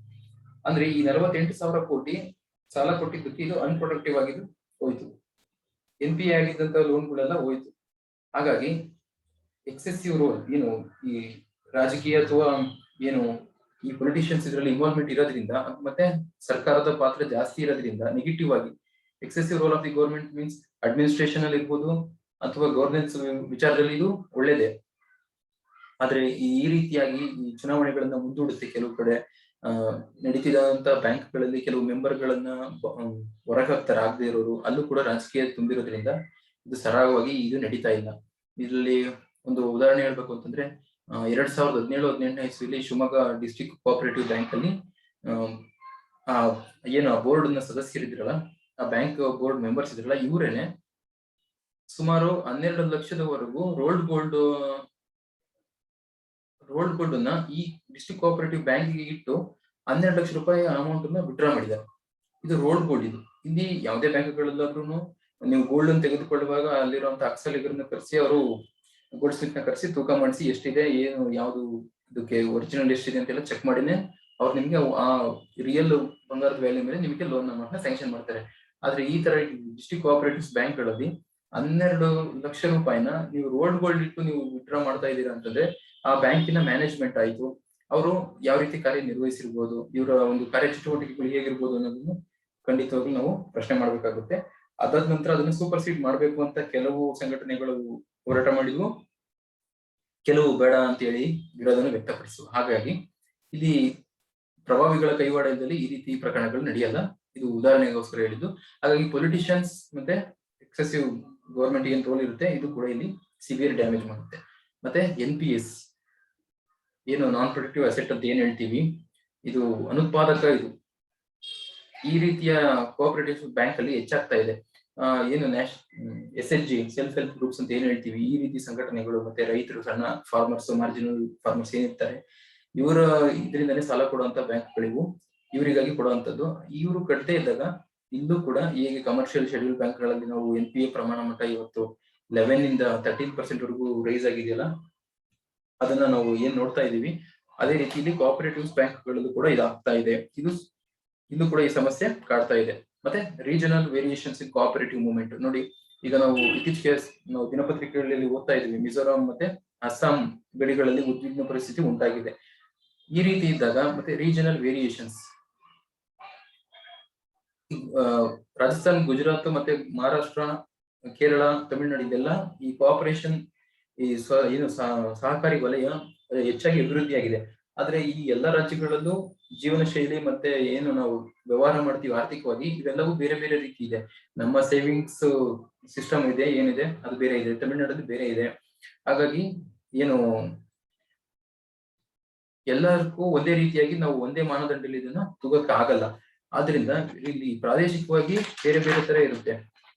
ಅಂದ್ರೆ ಈ 48,000 ಕೋಟಿ ಸಾಲ ಕೊಟ್ಟಿದ್ದಕ್ಕೆ ಇದು ಅನ್ಪ್ರೊಡಕ್ಟಿವ್ ಆಗಿದ್ದು ಹೋಯ್ತು. NPA ಆಗಿದ್ದಂತ ಲೋನ್ಗಳೆಲ್ಲ ಹೋಯ್ತು. ಹಾಗಾಗಿ ಎಕ್ಸೆಸಿವ್ ರೋಲ್ ಏನು ಈ ರಾಜಕೀಯ ಅಥವಾ ಏನು ಈ ಪೊಲಿಟಿಷಿಯನ್ಸ್ ಇದರಲ್ಲಿ ಇನ್ವಾಲ್ವ್ಮೆಂಟ್ ಇರೋದ್ರಿಂದ, ಮತ್ತೆ ಸರ್ಕಾರದ ಪಾತ್ರ ಜಾಸ್ತಿ ಇರೋದ್ರಿಂದ ನೆಗೆಟಿವ್ ಆಗಿ excessive role of the government means administration ಅಲ್ಲಿ ಇರ್ಬೋದು ಅಥವಾ ಗವರ್ನೆನ್ಸ್ ವಿಚಾರದಲ್ಲಿ ಇದು ಒಳ್ಳೇದೇ. ಆದ್ರೆ ಈ ರೀತಿಯಾಗಿ ಈ ಚುನಾವಣೆಗಳನ್ನ ಮುಂದೂಡುತ್ತೆ. ಕೆಲವು ಕಡೆ ನಡೀತಿದಂತ ಬ್ಯಾಂಕ್ಗಳಲ್ಲಿ ಕೆಲವು ಮೆಂಬರ್ಗಳನ್ನ ಹೊರಗೆ ಹಾಕ್ತಾರೆ, ಆಗದೆ ಇರೋರು. ಅಲ್ಲೂ ಕೂಡ ರಾಜಕೀಯ ತುಂಬಿರೋದ್ರಿಂದ ಇದು ಸರಾಗವಾಗಿ ಇದು ನಡೀತಾ ಇಲ್ಲ. ಇದರಲ್ಲಿ ಒಂದು ಉದಾಹರಣೆ ಹೇಳ್ಬೇಕು ಅಂತಂದ್ರೆ 2017-18ನೇ ಇಸ್ವಿಲಿ ಶಿವಮೊಗ್ಗ ಡಿಸ್ಟ್ರಿಕ್ಟ್ ಕೋಆಪರೇಟಿವ್ ಬ್ಯಾಂಕ್ ಅಲ್ಲಿ ಏನು ಬೋರ್ಡ್ ನ ಸದಸ್ಯರಿದ್ರಲ್ಲ, ಆ ಬ್ಯಾಂಕ್ ಬೋರ್ಡ್ ಮೆಂಬರ್ಸ್ ಇದ್ರಲ್ಲ, ಇವರೇನೆ ಸುಮಾರು 12 ಲಕ್ಷದವರೆಗೂ ರೋಲ್ಡ್ ಗೋಲ್ಡ್ ಅನ್ನ ಈ ಡಿಸ್ಟ್ರಿಕ್ಟ್ ಕೋಆಪರೇಟಿವ್ ಬ್ಯಾಂಕ್ ಇಟ್ಟು 12 ಲಕ್ಷ ರೂಪಾಯಿ ಅಮೌಂಟ್ ಅನ್ನ ವಿಡ್ರಾ ಮಾಡಿದ್ದಾರೆ. ಇದು ರೋಲ್ಡ್ ಗೋಲ್ಡ್. ಇದು ಇಲ್ಲಿ ಯಾವುದೇ ಬ್ಯಾಂಕ್ಗಳಲ್ಲಾದ್ರೂ ನೀವು ಗೋಲ್ಡ್ ಅನ್ನು ತೆಗೆದುಕೊಳ್ಳುವಾಗ ಅಲ್ಲಿರುವಂತಹ ಅಕ್ಸಲಿಗರನ್ನ ಕರೆಸಿ, ಅವರು ಗೋಲ್ಡ್ ಸ್ಲಿಪ್ ನ ಕರೆಸಿ ತೂಕ ಮಾಡಿಸಿ ಎಷ್ಟಿದೆ, ಏನು ಯಾವ್ದು ಇದಕ್ಕೆ ಒರಿಜಿನಲ್ ಎಷ್ಟಿದೆ ಅಂತೆಲ್ಲ ಚೆಕ್ ಮಾಡಿನೇ ಅವ್ರು ನಿಮ್ಗೆ ಆ ರಿಯಲ್ ಬಂಗಾರದ ವ್ಯಾಲ್ಯೂ ಮೇಲೆ ನಿಮಗೆ ಲೋನ್ ಅಮೌಂಟ್ ನ ಸ್ಯಾಂಕ್ಷನ್ ಮಾಡ್ತಾರೆ. ಆದ್ರೆ ಈ ತರ ಡಿಸ್ಟ್ರಿಕ್ಟ್ ಕೋಆಪರೇಟಿವ್ ಬ್ಯಾಂಕ್ಗಳಲ್ಲಿ 12 ಲಕ್ಷ ರೂಪಾಯಿನ ನೀವು ರೋಲ್ಡ್ ಗೋಲ್ಡ್ ಇಟ್ಟು ನೀವು ವಿಡ್ರಾ ಮಾಡ್ತಾ ಇದ್ದೀರಾ ಅಂತಂದ್ರೆ ಆ ಬ್ಯಾಂಕಿನ ಮ್ಯಾನೇಜ್ಮೆಂಟ್ ಆಯ್ತು, ಅವರು ಯಾವ ರೀತಿ ಕಾರ್ಯನಿರ್ವಹಿಸಿರ್ಬೋದು, ಇವರ ಒಂದು ಕಾರ್ಯಚಟುವಟಿಕೆಗಳು ಹೇಗಿರ್ಬೋದು ಅನ್ನೋದನ್ನು ಖಂಡಿತವಾಗ್ಲೂ ನಾವು ಪ್ರಶ್ನೆ ಮಾಡ್ಬೇಕಾಗುತ್ತೆ. ಅದಾದ ನಂತರ ಅದನ್ನು ಸೂಪರ್ ಸೀಡ್ ಮಾಡ್ಬೇಕು ಅಂತ ಕೆಲವು ಸಂಘಟನೆಗಳು ಹೋರಾಟ ಮಾಡಿದ್ವು, ಕೆಲವು ಬೇಡ ಅಂತ ಹೇಳಿ ವಿರೋಧನ ವ್ಯಕ್ತಪಡಿಸುವ. ಹಾಗಾಗಿ ಇಲ್ಲಿ ಪ್ರಭಾವಿಗಳ ಕೈವಾಡದಲ್ಲಿ ಈ ರೀತಿ ಪ್ರಕರಣಗಳು ನಡೆಯಲ್ಲ. ಇದು ಉದಾಹರಣೆಗೋಸ್ಕರ ಹೇಳಿದ್ದು. ಹಾಗಾಗಿ ಪೊಲಿಟಿಷಿಯನ್ಸ್ ಮತ್ತೆ ಎಕ್ಸೆಸಿವ್ ಗವರ್ಮೆಂಟ್ ಏನ್ ರೋಲ್ ಇರುತ್ತೆ, ಇದು ಕೂಡ ಇಲ್ಲಿ ಸಿವಿಯರ್ ಡ್ಯಾಮೇಜ್ ಮಾಡುತ್ತೆ. ಮತ್ತೆ NPS ಏನು ನಾನ್ ಪ್ರೊಡಕ್ಟಿವ್ ಅಸೆಟ್ ಅಂತ ಏನ್ ಹೇಳ್ತೀವಿ, ಇದು ಅನುತ್ಪಾದಕ. ಇದು ಈ ರೀತಿಯ ಕೋಆಪರೇಟಿವ್ ಬ್ಯಾಂಕ್ ಅಲ್ಲಿ ಹೆಚ್ಚಾಗ್ತಾ ಇದೆ. ಏನು SHG ಸೆಲ್ಫ್ ಹೆಲ್ಪ್ ಗ್ರೂಪ್ಸ್ ಅಂತ ಏನ್ ಹೇಳ್ತೀವಿ, ಈ ರೀತಿ ಸಂಘಟನೆಗಳು ಮತ್ತೆ ರೈತರು, ಸಣ್ಣ ಫಾರ್ಮರ್ಸ್, ಮಾರ್ಜಿನಲ್ ಫಾರ್ಮರ್ಸ್ ಏನಿರ್ತಾರೆ, ಇವರ ಇದರಿಂದನೇ ಸಾಲ ಕೊಡುವಂತ ಬ್ಯಾಂಕ್ಗಳಿವು, ಇವರಿಗಾಗಿ ಕೊಡುವಂತದ್ದು. ಇವರು ಕಟ್ಟದೇ ಇದ್ದಾಗ ಇಲ್ಲೂ ಕೂಡ ಹೇಗೆ ಕಮರ್ಷಿಯಲ್ ಶೆಡ್ಯೂಲ್ ಬ್ಯಾಂಕ್ಗಳಲ್ಲಿ ನಾವು NPA ಪ್ರಮಾಣ ಮಟ್ಟ ಇವತ್ತು 11 - 13% ವರೆಗೂ ರೈಸ್ ಆಗಿದೆಯಲ್ಲ, ಅದನ್ನ ನಾವು ಏನ್ ನೋಡ್ತಾ ಇದೀವಿ, ಅದೇ ರೀತಿಯಲ್ಲಿ ಕೋಆಪರೇಟಿವ್ ಬ್ಯಾಂಕ್ಗಳಲ್ಲೂ ಕೂಡ ಇದಾಗ್ತಾ ಇದೆ. ಇಲ್ಲೂ ಕೂಡ ಈ ಸಮಸ್ಯೆ ಕಾಡ್ತಾ ಇದೆ. ಮತ್ತೆ ರೀಜನಲ್ ವೇರಿಯೇಷನ್ಸ್ ಇನ್ ಕೋಆಪರೇಟಿವ್ ಮೂವ್ಮೆಂಟ್ ನೋಡಿ, ಈಗ ನಾವು ಇತ್ತೀಚೆಗೆ ನಾವು ದಿನಪತ್ರಿಕೆಗಳಲ್ಲಿ ಓದ್ತಾ ಇದೀವಿ, ಮಿಜೋರಾಂ ಮತ್ತೆ ಅಸ್ಸಾಂ ಗಡಿಗಳಲ್ಲಿ ಉದ್ವಿಗ್ನ ಪರಿಸ್ಥಿತಿ ಉಂಟಾಗಿದೆ. ಈ ರೀತಿ ಇದ್ದಾಗ ಮತ್ತೆ ರೀಜನಲ್ ವೇರಿಯೇಷನ್ಸ್, ರಾಜಸ್ಥಾನ್, ಗುಜರಾತ್ ಮತ್ತೆ ಮಹಾರಾಷ್ಟ್ರ, ಕೇರಳ, ತಮಿಳುನಾಡು ಇದೆಲ್ಲ ಈ ಕೋಆಪರೇಷನ್ ಈ ಏನು ಸಹಕಾರಿ ವಲಯ ಹೆಚ್ಚಾಗಿ ಅಭಿವೃದ್ಧಿಯಾಗಿದೆ. ಆದ್ರೆ ಈ ಎಲ್ಲಾ ರಾಜ್ಯಗಳಲ್ಲೂ ಜೀವನ ಶೈಲಿ ಮತ್ತೆ ಏನು ನಾವು ವ್ಯವಹಾರ ಮಾಡ್ತೀವಿ ಆರ್ಥಿಕವಾಗಿ, ಇವೆಲ್ಲವೂ ಬೇರೆ ಬೇರೆ ರೀತಿ ಇದೆ. ನಮ್ಮ ಸೇವಿಂಗ್ಸ್ ಸಿಸ್ಟಮ್ ಇದೆ, ಏನಿದೆ ಅದು ಬೇರೆ ಇದೆ, ತಮಿಳುನಾಡಲ್ಲಿ ಬೇರೆ ಇದೆ. ಹಾಗಾಗಿ ಏನು ಎಲ್ಲರಿಗೂ ಒಂದೇ ರೀತಿಯಾಗಿ ನಾವು ಒಂದೇ ಮಾನದಂಡದಲ್ಲಿ ಇದನ್ನ ತಗೋಕ್ ಆಗಲ್ಲ. ಆದ್ರಿಂದ ಇಲ್ಲಿ ಪ್ರಾದೇಶಿಕವಾಗಿ ಬೇರೆ ಬೇರೆ ತರ ಇರುತ್ತೆ.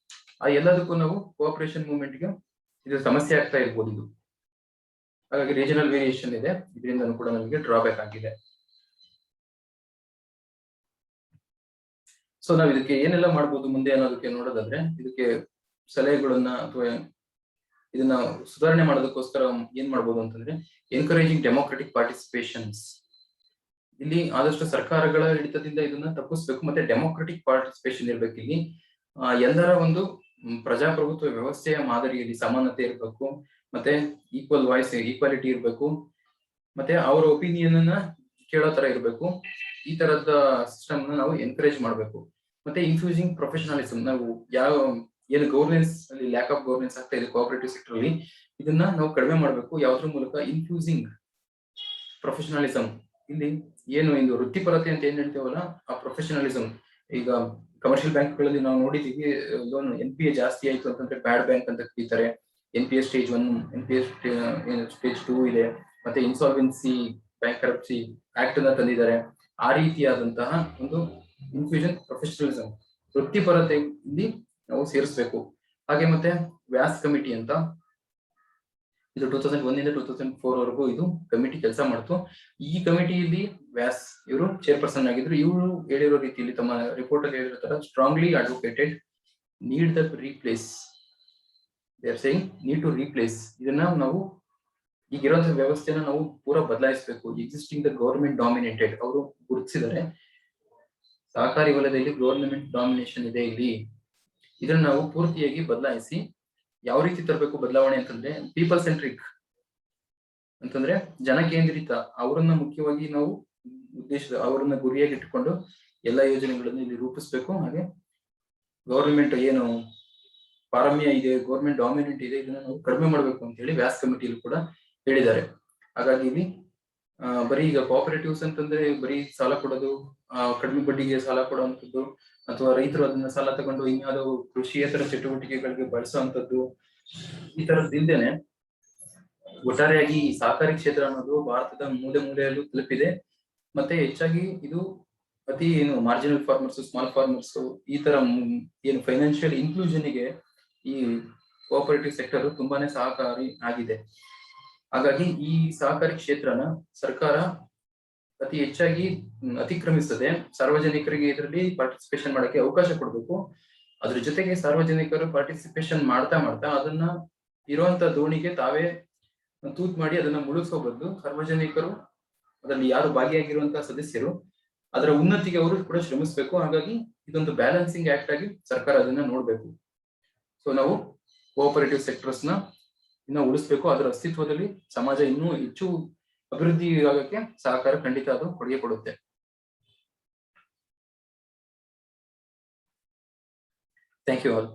ಆ ಎಲ್ಲದಕ್ಕೂ ನಾವು ಕೋಆಪರೇಷನ್ ಮೂವ್ಮೆಂಟ್ಗೆ ಇದು ಸಮಸ್ಯೆ ಆಗ್ತಾ ಇರ್ಬೋದು ಇದು. ಹಾಗಾಗಿ ರೀಜನಲ್ ವೇರಿಯೇಷನ್ ಇದೆ, ಇದರಿಂದ ಕೂಡ ನಮಗೆ ಡ್ರಾಬ್ಯಾಕ್ ಆಗಿದೆ. ಸೊ ನಾವ್ ಇದಕ್ಕೆ ಏನೆಲ್ಲ ಮಾಡ್ಬೋದು ಮುಂದೆ ಅನ್ನೋದಕ್ಕೆ ನೋಡೋದಾದ್ರೆ, ಇದಕ್ಕೆ ಸಲಹೆಗಳನ್ನ ಅಥವಾ ಇದನ್ನ ಸುಧಾರಣೆ ಮಾಡೋದಕ್ಕೋಸ್ಕರ ಏನ್ ಮಾಡ್ಬೋದು ಅಂತಂದ್ರೆ, ಎನ್ಕರೇಜಿಂಗ್ ಡೆಮೋಕ್ರೆಟಿಕ್ ಪಾರ್ಟಿಸಿಪೇಷನ್ಸ್. ಇಲ್ಲಿ ಆದಷ್ಟು ಸರ್ಕಾರಗಳ ಹಿಡಿತದಿಂದ ಇದನ್ನ ತಪ್ಪಿಸ್ಬೇಕು, ಮತ್ತೆ ಡೆಮೋಕ್ರೆಟಿಕ್ ಪಾರ್ಟಿಸಿಪೇಷನ್ ಇರ್ಬೇಕು. ಇಲ್ಲಿ ಎಲ್ಲರ ಒಂದು ಪ್ರಜಾಪ್ರಭುತ್ವ ವ್ಯವಸ್ಥೆಯ ಮಾದರಿಯಲ್ಲಿ ಸಮಾನತೆ ಇರಬೇಕು, ಮತ್ತೆ ಈಕ್ವಲ್ ವಾಯ್ಸ್, ಈಕ್ವಾಲಿಟಿ ಇರಬೇಕು, ಮತ್ತೆ ಅವರ ಒಪಿನಿಯನ್ ಅನ್ನ ಕೇಳೋ ತರ ಇರಬೇಕು. ಈ ತರದ ಸಿಸ್ಟಮ್ ನಾವು ಎನ್ಕರೇಜ್ ಮಾಡಬೇಕು. ಮತ್ತೆ ಇನ್ಫ್ಯೂಸಿಂಗ್ ಪ್ರೊಫೆಷನಲಿಸಮ್, ನಾವು ಯಾವ ಏನು ಗವರ್ನೆನ್ಸ್ ಅಲ್ಲಿ ಲ್ಯಾಕ್ ಆಫ್ ಗವರ್ನೆನ್ಸ್ ಆಗ್ತಾ ಇದೆ ಕೋಆಪರೇಟಿವ್ ಸೆಕ್ಟರ್ ಅಲ್ಲಿ, ಇದನ್ನ ನಾವು ಕಡಿಮೆ ಮಾಡಬೇಕು. ಯಾವ್ದ್ರ ಮೂಲಕ? ಇನ್ಫ್ಯೂಸಿಂಗ್ ಪ್ರೊಫೆಷನಲಿಸಮ್. ಇಲ್ಲಿ ಏನು ಇದು ವೃತ್ತಿಪರತೆ ಅಂತ ಏನ್ ಹೇಳ್ತೇವಲ್ಲ, ಆ ಪ್ರೊಫೆಷನಲಿಸಮ್. ಈಗ ಕಮರ್ಷಿಯಲ್ ಬ್ಯಾಂಕ್ಗಳಲ್ಲಿ ನಾವು ನೋಡಿದೀವಿ, ಲೋನ್ NPA ಜಾಸ್ತಿ ಆಯ್ತು ಅಂತಂದ್ರೆ ಬ್ಯಾಡ್ ಬ್ಯಾಂಕ್ ಅಂತ ಕರೀತಾರೆ. NPA ಸ್ಟೇಜ್ 1, NPA ಸ್ಟೇಜ್ 2 ಇದೆ. ಮತ್ತೆ ಇನ್ಸಾಲ್ವೆನ್ಸಿ ಬ್ಯಾಂಕ್ರಪ್ಸಿ ಆಕ್ಟ್ ಅನ್ನ ತಂದಿದ್ದಾರೆ. ಆ ರೀತಿಯಾದಂತಹ ಒಂದು ಇನ್ಫ್ಯೂಷನ್ ಪ್ರೊಫೆಷನಲಿಸಮ್, ವೃತ್ತಿಪರತೆ ಇಲ್ಲಿ ನಾವು ಸೇರಿಸಬೇಕು. ಹಾಗೆ ಮತ್ತೆ ವ್ಯಾಸ್ ಕಮಿಟಿ ಅಂತ, ಇದು 2001 ಇಂದ 2004 ವರೆಗೂ ಇದು ಕಮಿಟಿ ಕೆಲಸ ಮಾಡ್ತು. ಈ ಕಮಿಟಿಯಲ್ಲಿ ವ್ಯಾಸ್ ಇವರು ಚೇರ್ಪರ್ಸನ್ ಆಗಿದ್ರು. ಇವರು ಹೇಳಿರೋ ರೀತಿಯಲ್ಲಿ ತಮ್ಮ ರಿಪೋರ್ಟ್ ಅಲ್ಲಿ ಹೇಳಿರೋ ತರ strongly advocated need the replace, they are saying need to replace. ಇದನ್ನ ನಾವು ಈಗಿರುವಂತಹ ವ್ಯವಸ್ಥೆನ ನಾವು ಪೂರಾ ಬದಲಾಯಿಸಬೇಕು. ಎಕ್ಸಿಸ್ಟಿಂಗ್ ದ ಗವರ್ಮೆಂಟ್ ಡಾಮಿನೇಟೆಡ್, ಅವರು ಗುರುತಿಸಿದ್ದಾರೆ ಸಹಕಾರಿ ವಲಯದಲ್ಲಿ ಗವರ್ಮೆಂಟ್ ಡಾಮಿನೇಷನ್ ಇದೆ ಇಲ್ಲಿ. ಇದನ್ನ ನಾವು ಪೂರ್ತಿಯಾಗಿ ಬದಲಾಯಿಸಿ ಯಾವ ರೀತಿ ತರಬೇಕು ಬದಲಾವಣೆ ಅಂತಂದ್ರೆ, ಪೀಪಲ್ ಸೆಂಟ್ರಿಕ್ ಅಂತಂದ್ರೆ ಜನ ಕೇಂದ್ರಿತ, ಅವರನ್ನ ಮುಖ್ಯವಾಗಿ ನಾವು ಅವರನ್ನ ಗುರಿಯಾಗಿ ಇಟ್ಟುಕೊಂಡು ಎಲ್ಲಾ ಯೋಜನೆಗಳನ್ನು ಇಲ್ಲಿ ರೂಪಿಸ್ಬೇಕು. ಹಾಗೆ ಗವರ್ಮೆಂಟ್ ಏನು ಪಾರಮ್ಯ ಇದೆ, ಗವರ್ಮೆಂಟ್ ಡಾಮಿನೆಂಟ್ ಇದೆ, ಇದನ್ನ ನಾವು ಕಡಿಮೆ ಮಾಡಬೇಕು ಅಂತ ಹೇಳಿ ವ್ಯಾಸ್ ಕಮಿಟಿಯಲ್ಲಿ ಕೂಡ ಹೇಳಿದ್ದಾರೆ. ಹಾಗಾಗಿ ಇಲ್ಲಿ ಬರೀ ಈಗ ಕೋಆಪರೇಟಿವ್ಸ್ ಅಂತಂದ್ರೆ ಬರೀ ಸಾಲ ಕೊಡೋದು, ಕಡಿಮೆ ಬಡ್ಡಿಗೆ ಸಾಲ ಕೊಡುವಂಥದ್ದು, ಅಥವಾ ರೈತರು ಅದನ್ನ ಸಾಲ ತಗೊಂಡು ಇನ್ಯಾವುದೋ ಕೃಷಿಯೇತರ ಚಟುವಟಿಕೆಗಳಿಗೆ ಬಳಸುವಂತದ್ದು, ಈ ತರದ್ದಿಲ್ದೇನೆ ಒಟ್ಟಾರೆಯಾಗಿ ಸಹಕಾರಿ ಕ್ಷೇತ್ರ ಅನ್ನೋದು ಭಾರತದ ಮೂಲೆ ಮೂಲೆಯಲ್ಲೂ ತಲುಪಿದೆ. ಮತ್ತೆ ಹೆಚ್ಚಾಗಿ ಇದು ಅತಿ ಏನು ಮಾರ್ಜಿನಲ್ ಫಾರ್ಮರ್ಸ್, ಸ್ಮಾಲ್ ಫಾರ್ಮರ್ಸ್, ಈ ತರ ಏನು ಫೈನಾನ್ಷಿಯಲ್ ಇನ್ಕ್ಲೂಷನ್ ಗೆ ಈ ಕೋಆಪರೇಟಿವ್ ಸೆಕ್ಟರ್ ತುಂಬಾನೇ ಸಹಕಾರಿ ಆಗಿದೆ. ಹಾಗಾಗಿ ಈ ಸಹಕಾರಿ ಕ್ಷೇತ್ರನ ಸರ್ಕಾರ ಅತಿ ಹೆಚ್ಚಾಗಿ ಅತಿಕ್ರಮಿಸ್ತದೆ. ಸಾರ್ವಜನಿಕರಿಗೆ ಇದರಲ್ಲಿ ಪಾರ್ಟಿಸಿಪೇಷನ್ ಮಾಡಕ್ಕೆ ಅವಕಾಶ ಕೊಡಬೇಕು. ಅದ್ರ ಜೊತೆಗೆ ಸಾರ್ವಜನಿಕರು ಪಾರ್ಟಿಸಿಪೇಷನ್ ಮಾಡ್ತಾ ಅದನ್ನ ಇರುವಂತ ದೋಣಿಗೆ ತಾವೇ ತೂತ್ ಮಾಡಿ ಅದನ್ನ ಮುಳುಗಿಸೋ ಬದಲು ಸಾರ್ವಜನಿಕರು, ಅದರಲ್ಲಿ ಯಾರು ಭಾಗಿಯಾಗಿರುವಂತಹ ಸದಸ್ಯರು, ಅದರ ಉನ್ನತಿಗೆ ಅವರು ಕೂಡ ಶ್ರಮಿಸಬೇಕು. ಹಾಗಾಗಿ ಇದೊಂದು ಬ್ಯಾಲೆನ್ಸಿಂಗ್ ಆಕ್ಟ್ ಆಗಿ ಸರ್ಕಾರ ಅದನ್ನ ನೋಡ್ಬೇಕು. ಸೊ ನಾವು ಕೋಆಪರೇಟಿವ್ ಸೆಕ್ಟರ್ಸ್ ನ ಇನ್ನ ಉಳಿಸ್ಬೇಕು. ಅದರ ಅಸ್ತಿತ್ವದಲ್ಲಿ ಸಮಾಜ ಇನ್ನೂ ಹೆಚ್ಚು ಅಭಿವೃದ್ಧಿ ಆಗಕ್ಕೆ ಸಹಕಾರ ಖಂಡಿತ ಅದು ಕೊಡುಗೆ ಕೊಡುತ್ತೆ. Thank you all.